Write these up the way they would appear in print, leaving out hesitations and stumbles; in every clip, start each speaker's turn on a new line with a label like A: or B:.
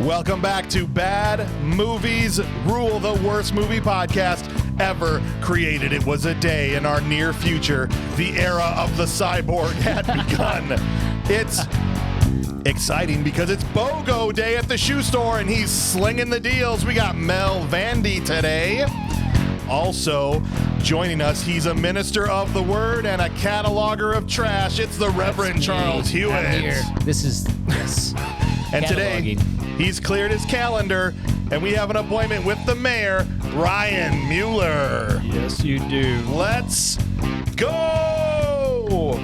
A: Welcome back to Bad Movies Rule, the worst movie podcast ever created. It was a day in our near future. The era of the cyborg had begun. It's exciting because it's BOGO Day at the shoe store and he's slinging the deals. We got Mel Vandy today. Also joining us, he's a minister of the word and a cataloger of trash. It's the Reverend Charles Hewitt.
B: I'm here. This is, yes.
A: And today, he's cleared his calendar, and we have an appointment with the mayor, Ryan Mueller.
C: Yes, you do.
A: Let's go!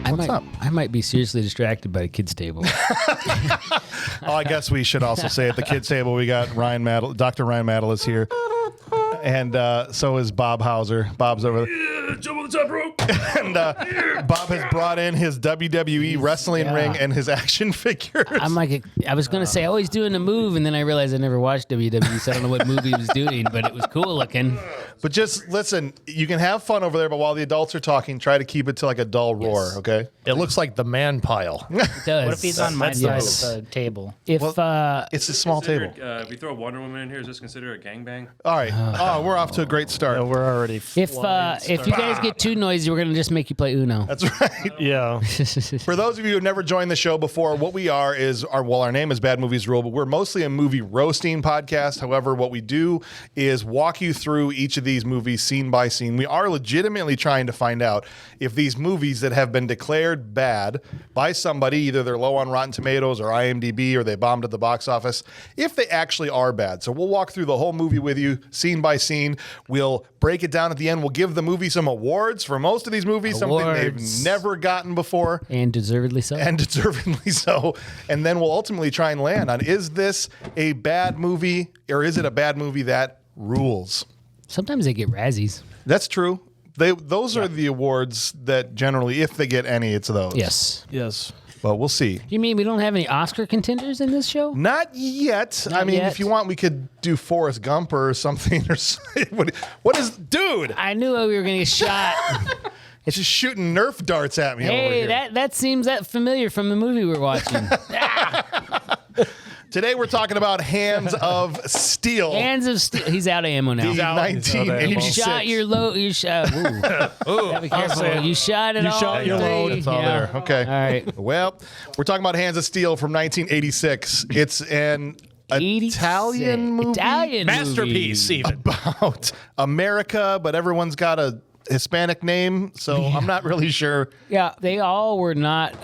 A: What's up?
B: I might be seriously distracted by the kids' table.
A: Oh, I guess we should also say at the kids' table, we got Dr. Ryan Maddle is here. And so is Bob Hauser. Bob's over there.
C: Yeah, jump on the top rope.
A: And Bob has brought in his WWE wrestling ring and his action figures.
B: I was going to say, oh, he's doing a move, and then I realized I never watched WWE, so I don't know what movie he was doing, but it was cool looking.
A: But just listen, you can have fun over there, but while the adults are talking, try to keep it to like a dull roar, okay?
C: It looks like the man pile.
B: It does.
D: What if he's on my side of the table?
B: If
A: It's a small table.
E: If we throw Wonder Woman in here, is this considered a gangbang?
A: All right. We're off to a great start.
C: No, we're already
B: if you guys get too noisy, we're gonna just make you play Uno.
A: That's right.
C: Yeah.
A: For those of you who have never joined the show before, what we are is our name is Bad Movies Rule, but we're mostly a movie roasting podcast. However, what we do is walk you through each of these movies scene by scene. We are legitimately trying to find out if these movies that have been declared bad by somebody, either they're low on Rotten Tomatoes or IMDb or they bombed at the box office, if they actually are bad. So we'll walk through the whole movie with you scene by scene. We'll break it down at the end. We'll give the movie some awards for most of these movies, something they've never gotten before.
B: And deservedly so.
A: And then we'll ultimately try and land on, is this a bad movie or is it a bad movie that rules?
B: Sometimes they get Razzies.
A: That's true. Those are the awards that generally, if they get any, it's those.
C: Yes.
A: Well, we'll see.
B: You mean we don't have any Oscar contenders in this show?
A: Not yet.
B: Not yet.
A: If you want, we could do Forrest Gump or something. What is, dude?
B: I knew we were going to get shot.
A: It's just shooting Nerf darts at me over
B: Hey,
A: here.
B: that seems that familiar from the movie we're watching.
A: Today we're talking about Hands of Steel.
B: Hands of Steel. He's out of ammo now.
A: The 1986.
B: You shot your load. You shot. Gotta be careful. You shot it all.
C: You shot your load.
A: It's all there. Okay.
B: All right.
A: Well, we're talking about Hands of Steel from 1986. It's an Italian movie.
B: Italian
C: Masterpiece,
B: movie.
C: even.
A: About America, but everyone's got a Hispanic name, so I'm not really sure.
B: Yeah, they all were not.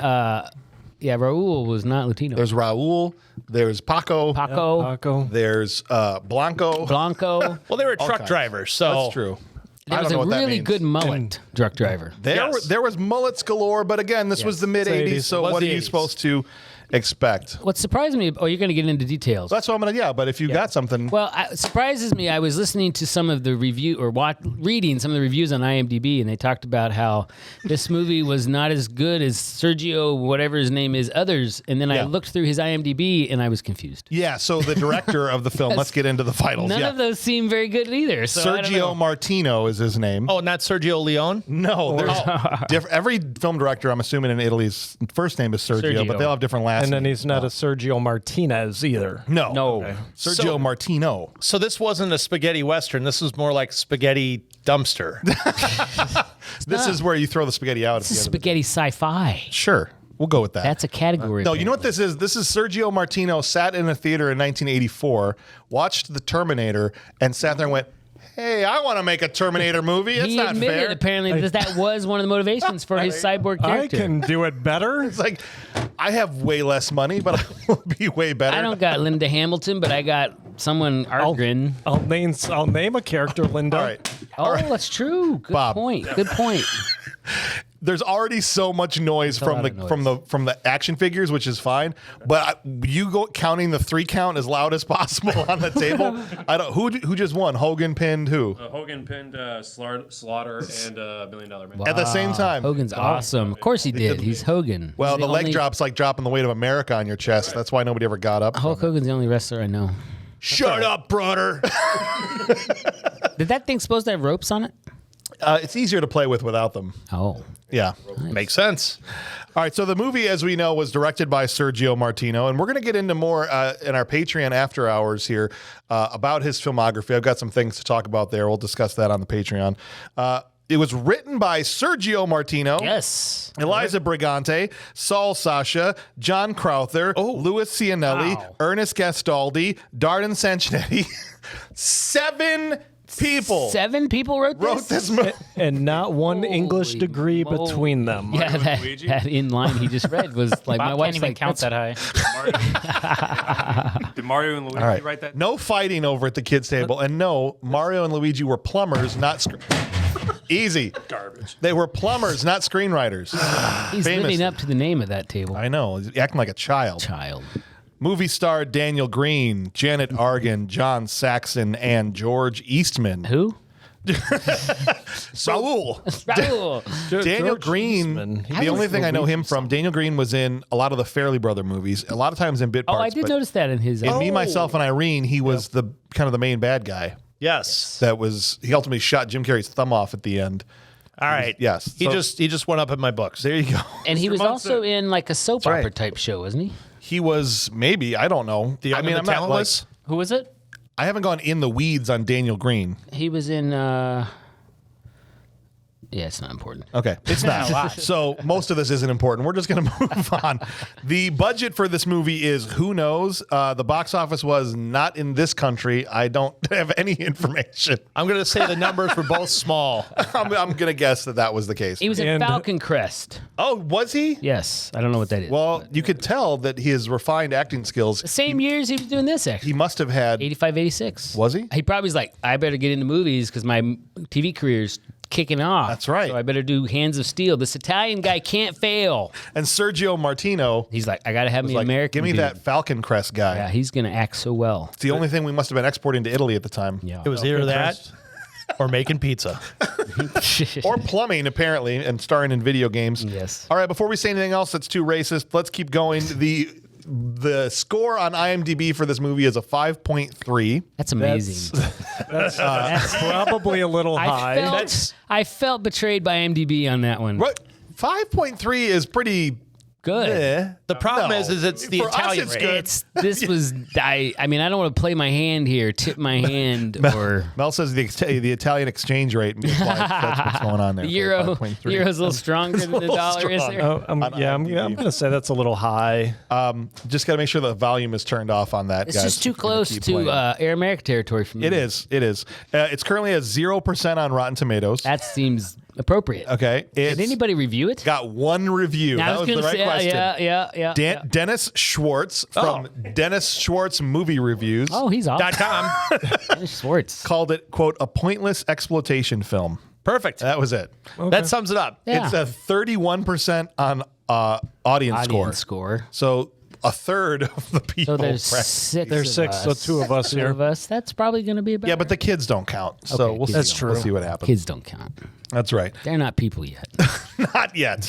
B: Raul was not Latino.
A: There's Raul. There's Paco.
C: Paco.
A: There's Blanco.
C: Well, they were truck drivers, so
A: That's true.
B: There was a really good mullet truck driver.
A: There was mullets galore, but again, this was the mid 80s, so what are you supposed to expect?
B: What surprised me, you're going to get into details.
A: That's what I'm going to, but if you got something.
B: Well, it surprises me. I was listening to some of the reading some of the reviews on IMDb, and they talked about how this movie was not as good as Sergio, whatever his name is, others. And then I looked through his IMDb, and I was confused.
A: Yeah, so the director of the film, let's get into the finals.
B: None of those seem very good either. So
A: Sergio Martino is his name.
C: Oh, not Sergio Leone?
A: No, there's every film director, I'm assuming in Italy's first name is Sergio, but they'll have different last names.
C: And then he's not a Sergio Martinez either.
A: No.
C: Okay.
A: Sergio Martino.
C: So this wasn't a spaghetti western. This was more like spaghetti dumpster.
A: This is where you throw the spaghetti out.
B: This is spaghetti sci-fi.
A: Sure. We'll go with that.
B: That's a category.
A: No, you know what this is? This is Sergio Martino sat in a theater in 1984, watched the Terminator, and sat there and went, hey, I want to make a Terminator movie. It's not
B: admitted,
A: fair.
B: apparently, that was one of the motivations for his cyborg character.
C: I can do it better.
A: It's like, I have way less money, but I will be way better.
B: I don't got Linda Hamilton, but I got someone Argrin.
C: I'll name a character, Linda.
A: All right.
B: Oh, that's true. Good
A: Bob.
B: point. Good point.
A: There's already so much noise from the action figures, which is fine. But you go counting the 3 count as loud as possible on the table. Who just won? Hogan pinned who?
E: Hogan pinned Slaughter and $1 Million Man.
B: Wow.
A: At the same time.
B: Hogan's awesome. Of course he did. He's Hogan.
A: Well,
B: He's
A: the leg drop's like dropping the weight of America on your chest. That's why nobody ever got up.
B: Hulk Hogan's the only wrestler I know.
A: Shut up, brother.
B: Did that thing supposed to have ropes on it?
A: It's easier to play with without them.
B: Oh.
A: Yeah.
C: Makes sense.
A: All right, so the movie, as we know, was directed by Sergio Martino, and we're going to get into more in our Patreon after hours here about his filmography. I've got some things to talk about there. We'll discuss that on the Patreon. It was written by Sergio Martino.
B: Yes.
A: Eliza Brigante, Saul Sasha, John Crowther, Louis Cianelli,
B: Wow.
A: Ernest Gastaldi, Darden Sanchinetti. 7 people
B: 7 people wrote
A: this movie.
F: And not one
B: Holy
F: English degree
B: moly.
F: between them.
B: Yeah,
E: Luigi?
B: that in line he just read was like my
D: Bob
B: wife's
D: can't even
B: like,
D: count
B: "That's-
D: that high.
E: Did Mario and Luigi
A: All right.
E: write that?
A: No fighting over at the kids' table. And no, Mario and Luigi were plumbers, not easy.
E: Garbage.
A: They were plumbers, not screenwriters.
B: He's
A: Famously.
B: living up to the name of that table.
A: I know. He's acting like a child.
B: Child.
A: Movie star Daniel Greene, Janet Argan, John Saxon, and George Eastman.
B: Who?
A: Raul.
B: Raul.
A: Daniel
F: George
A: Greene,
F: Eastman. He
A: the
F: was
A: only thing I know him
F: Luigi's
A: from, Daniel Greene was in a lot of the Fairly Brother movies, a lot of times in bit
B: Oh,
A: parts.
B: I did
A: but
B: notice that in his.
A: in Me, Myself, and Irene, he was the kind of the main bad guy.
C: Yes.
A: He ultimately shot Jim Carrey's thumb off at the end.
C: All right.
A: Yes.
C: He
A: So-
C: just went up in my books.
A: There you go.
B: And he was
E: Munson.
B: also in like a soap
A: right.
B: opera type show, wasn't he?
A: He was maybe, I don't know.
C: The
A: I mean, I'm not like,
C: talentless.
D: Who was it?
A: I haven't gone in the weeds on Daniel Greene.
B: He was in. Yeah, it's not important.
A: Okay, it's not. So most of this isn't important. We're just going to move on. The budget for this movie is who knows. The box office was not in this country. I don't have any information.
C: I'm going to say the numbers were both small.
A: I'm going to guess that was the case.
B: He was in
F: And-
B: Falcon Crest.
A: Oh, was he?
B: Yes, I don't know what that is.
A: Well, you could tell that his refined acting skills.
B: The same years he was doing this, actually.
A: He must have had.
B: 85, 86.
A: Was he?
B: He probably was like, I better get into movies because my TV career's kicking off.
A: That's right.
B: So I better do Hands of Steel. This Italian guy can't fail.
A: And Sergio Martino
B: He's like, I got to have me
A: was
B: an
A: like,
B: American
A: give me
B: dude.
A: that Falcon Crest guy.
B: Yeah, he's going to act so well.
A: It's the only thing we must have been exporting to Italy at the time.
B: Yeah.
C: It was either that or making pizza.
A: Or plumbing, apparently, and starring in video games.
B: Yes.
A: All right, before we say anything else that's too racist, let's keep going. The score on IMDb for this movie is a 5.3.
B: That's amazing.
F: That's probably a little high.
B: I felt betrayed by IMDb on that one.
A: What? 5.3 is pretty
B: Good.
A: eh.
C: The problem
A: No.
C: is it's the
A: For us,
C: Italian
A: it's
C: rate.
A: good.
B: This was I mean I don't want to play my hand here, tip my hand or
A: Mel says the Italian exchange rate. That's what's going on there.
B: the
A: for
B: euro.
A: 5.3.
B: Euro's a little stronger than the
A: little
B: dollar is
A: strong.
B: there.
F: I'm going to say that's a little high.
A: Just got to make sure the volume is turned off on that,
B: It's
A: guys.
B: just too
A: We're gonna
B: close
A: keep
B: to
A: playing.
B: Air America territory for me.
A: It is. It is. It's currently at 0% on Rotten Tomatoes.
B: That seems appropriate.
A: Okay.
B: Did anybody review it?
A: Got one review.
B: Now, I
A: That
B: was
A: was the
B: gonna
A: right
B: say,
A: question.
B: yeah.
A: Dennis Schwartz from Dennis Schwartz Movie Reviews
B: Oh, he's off.
C: .com.
B: Dennis Schwartz.
A: called it, quote, a pointless exploitation film.
C: Perfect.
A: That was it.
C: That sums it up.
B: Yeah.
A: It's a 31% on audience score.
B: Audience score.
A: So a third of the people.
B: So there's
A: practically-
B: six.
F: There's
B: of
F: 6, so
B: us.
F: 2 of us
B: Two
F: here.
B: of us. That's probably going to be about.
A: Yeah, but the kids don't count. So
B: Okay,
A: we'll see.
B: kids
F: That's
A: We'll
F: true.
A: see what happens.
B: Kids don't count.
A: That's right.
B: They're not people yet.
A: Not yet.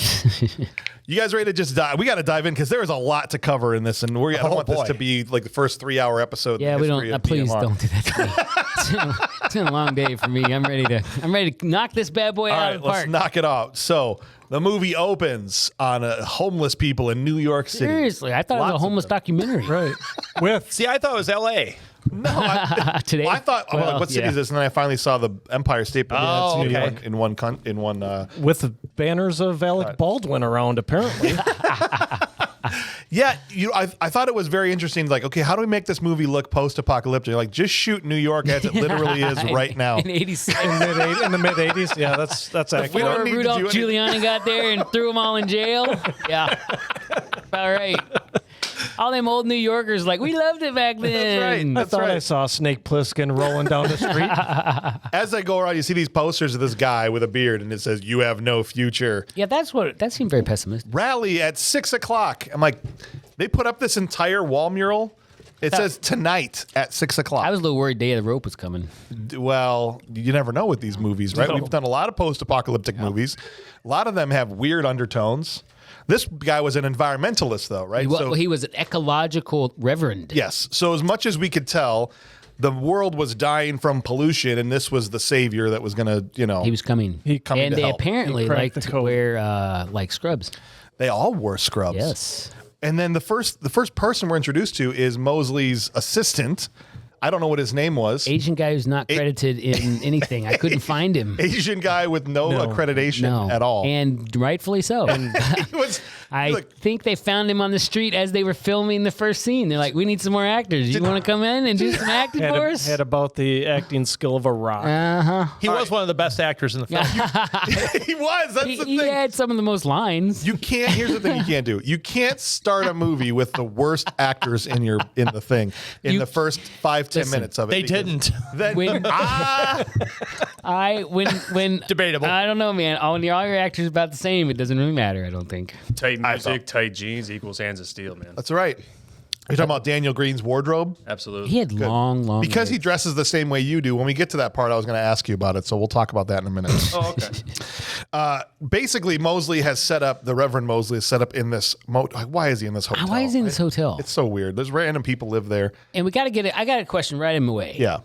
A: You guys ready to just dive? We got to dive in because there is a lot to cover in this, and I don't want this
C: boy.
A: to be like the first 3-hour episode.
B: Yeah,
A: in
B: we
A: the
B: don't.
A: history of
B: Please
A: DMR.
B: don't do that to me. It's been a long day for me. I'm ready to knock this bad boy
A: All
B: out
A: right,
B: of the
A: let's
B: park.
A: knock it out. So the movie opens on homeless people in New York City.
B: Seriously, I thought it was a homeless documentary.
F: Right. With
C: See, I thought it was L.A.
B: Today,
A: Well, I thought, I'm like,
B: Well,
A: what city
B: yeah.
A: is this? And then I finally saw the Empire State Building
C: Oh,
A: in
C: okay.
A: in one.
F: with banners of Alec Baldwin around, apparently.
A: Yeah, I thought it was very interesting. Like, okay, how do we make this movie look post-apocalyptic? Like, just shoot New York as it literally is right now.
B: in '86.
F: in the mid 80s. Yeah, that's accurate.
A: We don't
B: Before
A: need to
B: Rudolph
A: do
B: Giuliani got there and threw them all in jail. Yeah, all right. All them old New Yorkers like we loved it back then.
F: I thought I saw Snake Plissken rolling down the street.
A: As I go around, you see these posters of this guy with a beard, and it says, "You have no future."
B: Yeah, that seemed very pessimistic.
A: Rally at 6 o'clock. I'm like, they put up this entire wall mural. It says tonight at 6 o'clock.
B: I was a little worried Day of the Rope was coming.
A: Well, you never know with these movies, right?
F: No.
A: We've done a lot of post-apocalyptic movies. A lot of them have weird undertones. This guy was an environmentalist, though, right?
B: He was an ecological reverend.
A: Yes. So as much as we could tell, the world was dying from pollution, and this was the savior that was going to,
B: He was coming.
A: coming
B: and
A: to
B: they
A: help.
B: apparently
F: He cracked
B: like
F: the
B: to
F: code.
B: wear like scrubs.
A: They all wore scrubs.
B: Yes.
A: And then the first person we're introduced to is Mosley's assistant. I don't know what his name was.
B: Asian guy who's not credited in anything. I couldn't find him.
A: Asian guy with no accreditation at all.
B: And rightfully so.
A: He was,
B: I
A: look,
B: think they found him on the street as they were filming the first scene. They're like, we need some more actors. You want to come in and do some acting for us?
F: Had about the acting skill of a rock.
C: He was one of the best acturs in the film.
A: he was. That's the
B: He
A: thing.
B: had some of the most lines.
A: You can't. Here's the thing you can't do. You can't start a movie with the worst actors in the thing in the first 5-10
B: Listen,
A: minutes of it.
C: They
A: because
C: didn't.
A: Then,
B: When- when
C: Debatable.
B: I don't know, man. All your actors are about the same. It doesn't really matter, I don't think.
E: Tight music, tight jeans equals hands of steel, man.
A: that's right. You're talking about Daniel Greene's wardrobe?
E: Absolutely.
B: He had long
A: Because he
B: legs.
A: dresses the same way you do. When we get to that part, I was going to ask you about it, so we'll talk about that in a minute.
E: Oh, okay.
A: Basically, Mosley has set up, the Reverend Mosley is set up in this, why is he in this hotel?
B: Why is he in this hotel?
A: It's so weird. There's random people live there.
B: And we got to get it. I got a question right in my way.
A: Yeah.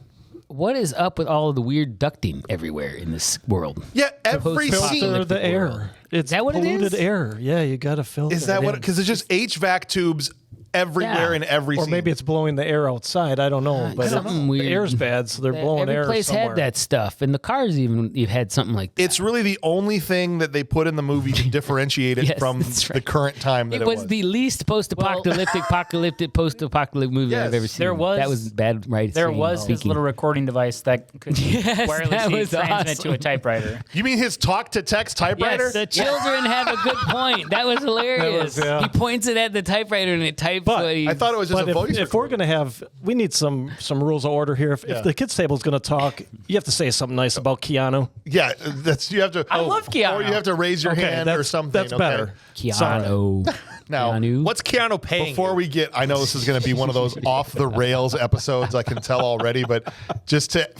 B: What is up with all of the weird ducting everywhere in this world?
A: Yeah, every
B: Supposed
A: scene.
F: Filter the air. It's
B: that what it
F: polluted
B: is?
F: air. Yeah, you got to filter.
A: Is that
F: it
A: what?
F: in.
A: Because it's just HVAC tubes everywhere
B: Yeah.
A: in every
F: Or
A: scene.
F: maybe it's blowing the air outside. I don't know, but
B: something weird.
F: the air's bad, so they're blowing
B: Every
F: air
B: place
F: somewhere.
B: had that stuff, and the cars even you've had something like that.
A: It's really the only thing that they put in the movie to differentiate it
B: Yes,
A: from
B: that's
A: the
B: right.
A: current time that
B: It was the least post-apocalyptic, post-apocalyptic movie
A: Yes.
B: I've ever seen.
D: There was-
B: that was bad writing.
D: There was his little recording device that could
B: Yes,
D: wirelessly
B: that was
D: transmit to a
B: awesome.
D: typewriter.
A: You mean his talk-to-text typewriter?
B: Yes, the children have a good point. That was hilarious.
F: yeah.
B: He points it at the typewriter and it types
F: But
B: what he...
A: I thought it was just
F: But
A: a voice
F: if we're going to have, we need some rules of order here. If the kids table is going to talk, you have to say something nice about Keanu.
A: Yeah, that's you have to.
D: I love Keanu.
A: Or you have to raise your hand or something.
F: That's
A: okay?
F: better.
B: Keanu.
A: Now,
B: Keanu.
C: What's Keanu paying?
A: Before
C: you?
A: we get, I know this is going to be one of those off the rails episodes. I can tell already, but just to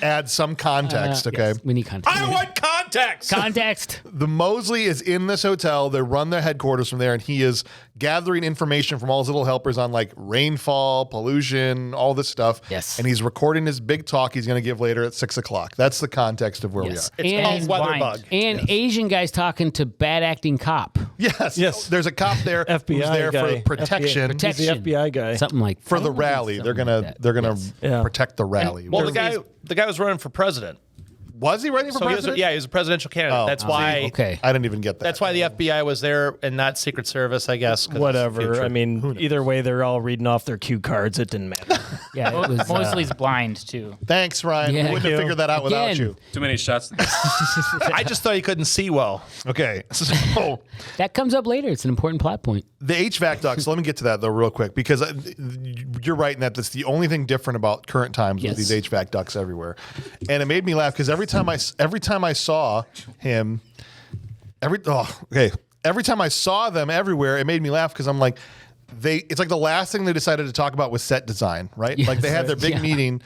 A: add some context, okay?
B: Yes, we need context.
C: I want context.
B: Context.
A: The Mosley is in this hotel. They run their headquarters from there, and he is gathering information from all his little helpers on rainfall, pollution, all this stuff.
B: Yes.
A: And he's recording his big talk he's going to give later at 6:00. That's the context of where
B: Yes.
A: we are.
C: It's
B: And-
C: called weather
D: blind.
C: bug.
B: And Asian guys talking to bad acting cop.
A: Yes. There's a cop there
F: FBI
A: who's there
F: guy.
A: for protection.
F: He's the FBI guy.
B: Something like
A: For
B: I
A: the
B: don't know,
A: rally.
B: something
A: They're gonna
B: like that.
A: they're gonna
B: Yes.
F: Yeah.
A: protect the rally.
C: Well, the guy was running for president.
A: Was he running for
C: So
A: president?
C: he was a presidential candidate.
A: Oh,
C: That's
A: see,
C: why.
B: Okay.
A: I didn't even get that.
C: That's why the FBI was there and not Secret Service, I guess. 'cause it's
F: Whatever.
C: future.
F: I mean, either way, they're all reading off their cue cards. It didn't matter.
B: Yeah, it was,
D: Mosley's blind too.
A: Thanks, Ryan.
B: Yeah.
A: We wouldn't have figured that out without
B: Again.
A: you.
E: Too many shots.
C: I just thought he couldn't see well.
A: Okay. So
B: that comes up later. It's an important plot point.
A: the HVAC ducts, let me get to that though real quick, because you're right in that that's the only thing different about current times
B: Yes.
A: with these HVAC ducts everywhere. And it made me laugh because every time I saw him, every time I saw them everywhere, it made me laugh because I'm like, it's like the last thing they decided to talk about was set design, right?
B: Yes.
A: Like they had their big
B: Yeah.
A: meeting.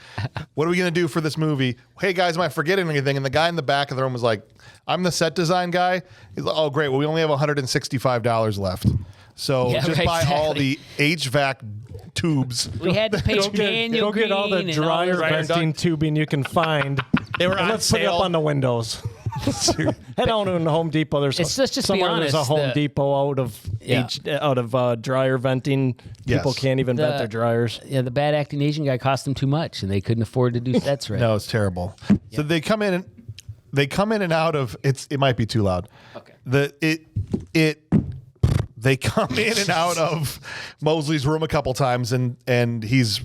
A: What are we going to do for this movie? Hey guys, am I forgetting anything? And the guy in the back of the room was like, I'm the set design guy. He's like, oh great. Well, we only have $165 left. So
B: Yeah,
A: just
B: right,
A: buy all
B: exactly.
A: the HVAC tubes.
B: We had to pay Daniel
F: Go get all the
B: Greene and all
F: dryer
B: those-
F: venting tubing you can find.
C: They were
F: And
C: on
F: let's put it
C: sale.
F: up on the windows. Head on to Home Depot. There's
B: It's just be
F: somewhere
B: honest,
F: there's a Home
B: the-
F: Depot out of
B: Yeah.
F: dryer venting. People
A: Yes.
F: can't even vent
B: The-
F: their dryers.
B: Yeah, the bad acting Asian guy cost them too much, and they couldn't afford to do sets right.
A: No, it's terrible. So they come in and out of it might be too loud. Okay. They come in and out of Mosley's room a couple times, and he's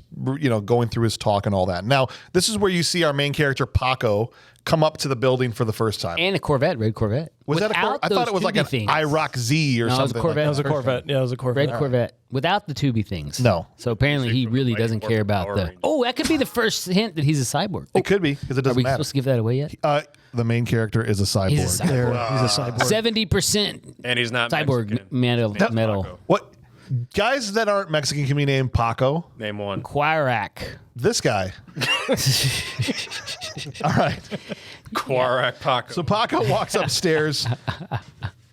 A: going through his talk and all that. Now, this is where you see our main character Paco come up to the building for the first time.
B: And a Corvette, red Corvette.
A: Was that a Corvette? I thought it was like an IROC Z or
B: No, it was a
A: something.
B: Corvette.
F: That was a
B: Perfect.
F: Corvette. Yeah, it was a Corvette.
B: Red Corvette without the tubey things.
A: No.
B: So apparently he
E: from the
B: really
E: Mighty
B: doesn't care
E: Morphin
B: about
E: Power
B: the.
E: Rangers.
B: Oh, that could be the first hint that he's a cyborg.
A: It could be because it
B: Are
A: doesn't
B: we
A: matter.
B: supposed to give that away yet?
A: The main character is a cyborg.
B: He's a cyborg.
F: There, he's a cyborg.
B: 70%
E: And he's not
B: cyborg
E: Mexican.
B: metal.
E: His name's
B: metal.
E: Paco.
A: What guys that aren't Mexican can be named Paco?
E: Name one.
B: Quirac.
A: This guy. All right.
E: Quarak Paco.
A: So Paco walks upstairs,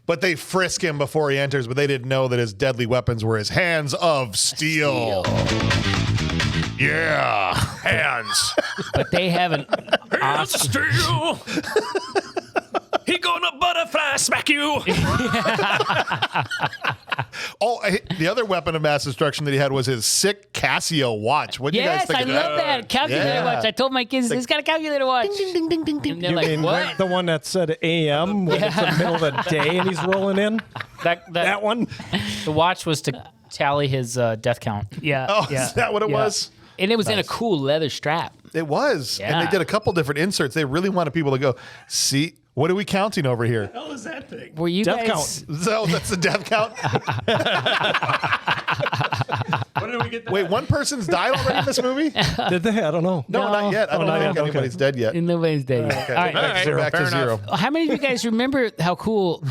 A: but they frisk him before he enters, but they didn't know that his deadly weapons were his hands of steel. Yeah.
C: Hands.
B: But they haven't.
C: Steel. He gonna butterfly smack you.
A: The other weapon of mass destruction that he had was his sick Casio watch. What do you guys
B: Yes,
A: think
B: I
A: of
B: love that calculator
A: Yeah.
B: watch. I told my kids, "It's got a calculator watch." Ding, ding, ding, ding, ding. And they're
F: You
B: like,
F: mean
B: "What?"
F: the one that said AM when it's the middle of the day and he's rolling in? That one?
D: The watch was to tally his death count.
B: Yeah.
A: Oh,
B: yeah,
A: is that what it
B: yeah.
A: was?
B: And it was in a cool leather strap.
A: It was. And
B: Yeah.
A: they did a couple different inserts. They really wanted people to go, see, what are we counting over here?
E: What was that thing?
B: Were you
F: Death
B: guys?
A: So that's the death count?
E: When did we get that?
A: Wait, one person's died already in this movie?
F: Did they? I don't know.
A: No, not yet. I don't
F: not
A: think
F: yet.
A: anybody's dead yet.
B: And nobody's dead yet.
A: Okay,
B: All right.
A: back to zero.
B: How many of you guys remember how cool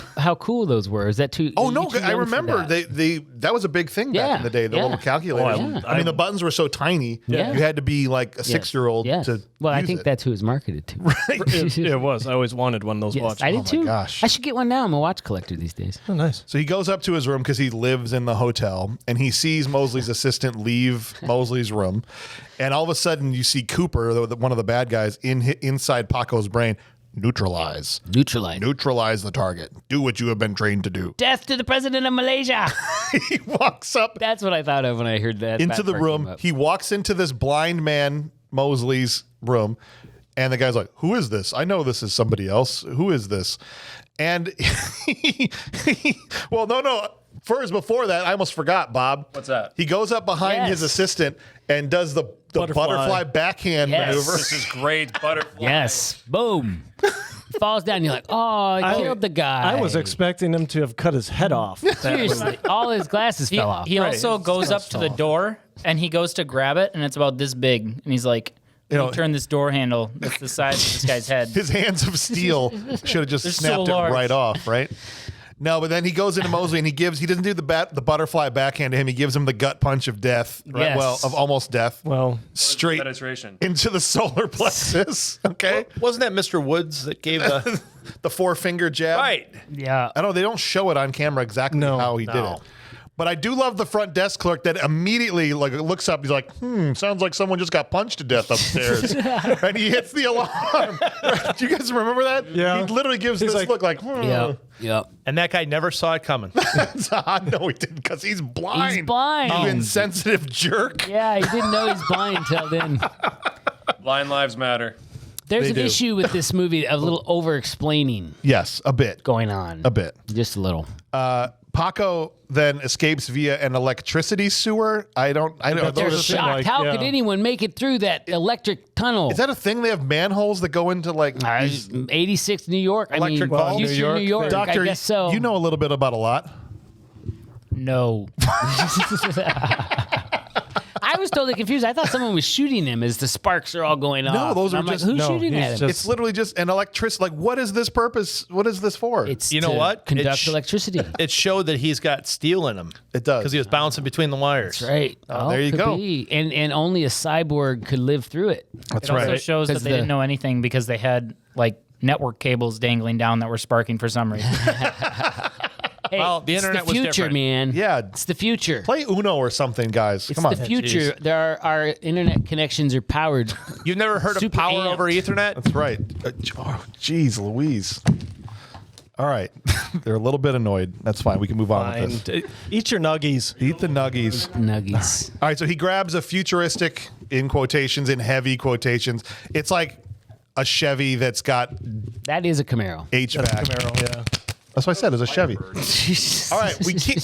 B: those were? Is that too?
A: Oh
B: you
A: no!
B: too
A: I
B: young for
A: remember
B: that?
A: that was a big thing back
B: Yeah,
A: in the day. The
B: yeah.
A: little calculators.
B: yeah.
A: I mean, the buttons were so tiny.
B: Yeah.
A: You had to be like a
B: Yes.
A: 6-year-old
B: Yes.
A: to.
B: Well, I
A: use
B: think
A: it.
B: that's who it's marketed to.
F: It was. I always wanted one of those
B: Yes,
F: watches.
B: I did too.
A: gosh.
B: I should get one now. I'm a watch collector these days.
F: Oh, nice.
A: So he goes up to his room because he lives in the hotel, and he sees Mosley's assistant leave Mosley's room, and all of a sudden you see Cooper, one of the bad guys, inside Paco's brain. Neutralize the target. Do what you have been trained to do.
B: Death to the president of Malaysia.
A: He walks up
B: That's what I thought of when I heard that.
A: into
B: that
A: the
B: part came
A: room.
B: up.
A: He walks into this blind man, Mosley's room, and the guy's like, "Who is this? I know this is somebody else. Who is this?" And well, no. First, before that, I almost forgot, Bob.
E: What's that?
A: He goes up behind
B: Yes.
A: his assistant and does the butterfly backhand
B: Yes.
A: maneuver.
E: This is great butterfly.
B: Yes. Boom. Falls down. You're like, oh, I killed the guy.
F: I was expecting him to have cut his head off.
B: Seriously, all his glasses fell off.
D: He also goes up to the door and he goes to grab it and it's about this big and he's like,
A: know-
D: turn this door handle. That's the size of this guy's head.
A: His hands of steel should have just
D: They're so
A: snapped it
D: large.
A: right off, right? No, but then he goes into Mosley and he doesn't do the butterfly backhand to him. He gives him the gut punch of death, right?
B: Yes.
A: Well, of almost death.
F: Well,
A: Straight
E: Penetration.
A: into the solar plexus. Okay,
C: Wasn't that Mr. Woods that gave the
A: the 4-finger jab.
C: right?
B: Yeah.
A: I know they don't show it on camera exactly how he did it. But I do love the front desk clerk that immediately looks up. He's like, sounds like someone just got punched to death upstairs. And he hits the alarm. Do you guys remember that?
F: Yeah.
A: He literally gives this
F: like,
A: look like,
B: Yep.
C: And that guy never saw it coming.
A: No, he didn't, because he's blind.
B: He's blind.
A: You insensitive jerk.
B: Yeah, he didn't know he's blind until then.
E: Blind lives matter.
B: There's
A: They
B: an
A: do.
B: issue with this movie, a little over-explaining
A: Yes, a bit.
B: going on.
A: A bit.
B: Just a little.
A: Paco then escapes via an electricity sewer. I don't
B: They're
A: know.
F: was a thing,
B: shocked.
F: like,
B: How
F: yeah.
B: could anyone make it through that electric tunnel?
A: Is that a thing? They have manholes that go into these
B: 86 New York.
A: Electric
B: I mean,
A: bulbs?
B: Houston, New York.
A: Doctor,
B: I guess so.
A: you know a little bit about a lot.
B: No. I was totally confused. I thought someone was shooting him as the sparks are all going off.
A: those
B: And
A: were
B: I'm
A: just-
B: like, who's
F: no,
B: shooting
F: he's
B: at him?
F: just-
A: It's literally just an electricity. Like, what is this purpose? What is this for?
B: It's
C: You know
B: to
C: what?
B: Conduct
C: It
B: electricity.
C: It showed that he's got steel in him.
A: It does.
C: Because he was bouncing between the wires.
B: Right.
A: Oh, there you
B: could
A: go.
B: be. And only a cyborg could live through it.
A: That's
D: It also
A: right.
D: shows that
B: 'Cause
D: they didn't know anything because they had like network cables dangling down that were sparking for some reason.
B: Hey,
C: Well, the
B: it's
C: internet
B: the
C: was
B: future,
C: different.
B: man.
A: Yeah.
B: It's the future.
A: Play Uno or something, guys.
B: It's
A: Come on.
B: the future. There are our internet connections are powered.
C: You've never heard of
B: Super
C: power
B: amped.
C: over Ethernet?
A: That's right. Oh, geez, Louise. All right. They're a little bit annoyed. That's fine. We can move on with this.
F: and, eat your nuggies.
A: Eat the nuggies.
B: Nuggies.
A: All right, so he grabs a futuristic, in quotations, in heavy quotations. It's like a Chevy that's got
B: That is a Camaro.
A: HVAC.
F: Camaro, yeah.
A: That's what I said. It's a Chevy. All right, we keep.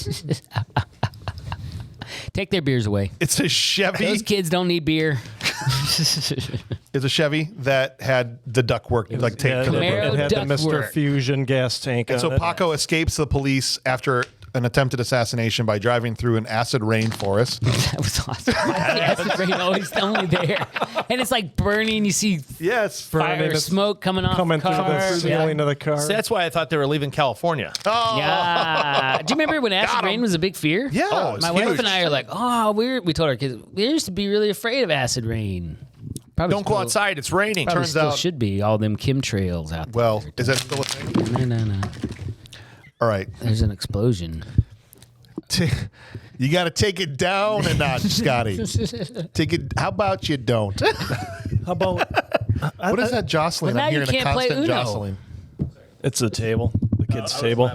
B: Take their beers away.
A: It's a Chevy.
B: Those kids don't need beer.
A: It's a Chevy that had the ductwork, like take.
F: Yeah,
B: Camaro
F: it had the
B: ductwork.
F: Mr. Fusion gas tank
A: And
F: on
A: so
F: it.
A: Paco escapes the police after an attempted assassination by driving through an acid rain forest.
B: That was awesome. Why is the acid rain always only there? And it's like burning. You see
A: Yes,
B: fire,
F: Burning, it's
B: smoke coming off
F: coming
B: the
F: through
B: car.
F: the ceiling of the car.
C: See, that's why I thought they were leaving California.
B: Yeah. Do you remember when acid rain was a big fear?
A: Yeah. Oh, it's
B: My wife
A: huge.
B: and I are like, oh, we told our kids, we used to be really afraid of acid rain. Probably
C: Don't go outside. It's raining.
B: Probably
A: Turns
B: still
A: out-
B: should be all them chemtrails out there.
A: Well, is that still a thing?
B: No.
A: All right.
B: There's an explosion.
A: You got to take it down a notch, Scotty. Take it. How about you don't?
F: How about
A: What is that jostling?
B: Well, now
A: I'm
B: you
A: hearing a
B: can't play
A: constant
B: Uno.
A: jostling.
F: it's a table, the kids' table.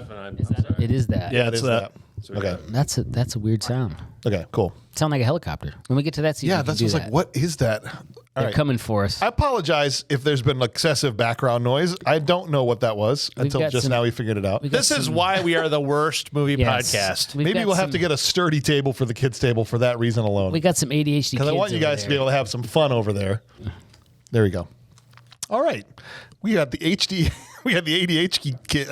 B: It is that.
F: Yeah,
A: It
F: it's
A: is
F: that.
A: Okay.
B: That's a weird sound.
A: Okay. Cool.
B: Sound like a helicopter. When we get to that scene,
A: Yeah,
B: we can
A: that's
B: do
A: just
B: that.
A: like, what is that? All
B: They're
A: right.
B: coming for us.
A: I apologize if there's been excessive background noise. I don't know what that was until
B: got
A: just
B: some-
A: now we figured it out.
C: This is why we are the worst movie
B: Yes.
C: podcast.
B: We've
A: Maybe
B: got
A: we'll have
B: some-
A: to get a sturdy table for the kids' table for that reason alone.
B: We got some ADHD
A: Because I want you
B: kids over
A: guys to be
B: there.
A: able to have some fun over there. There we go. All right. We got the HD. We got the ADHD kid.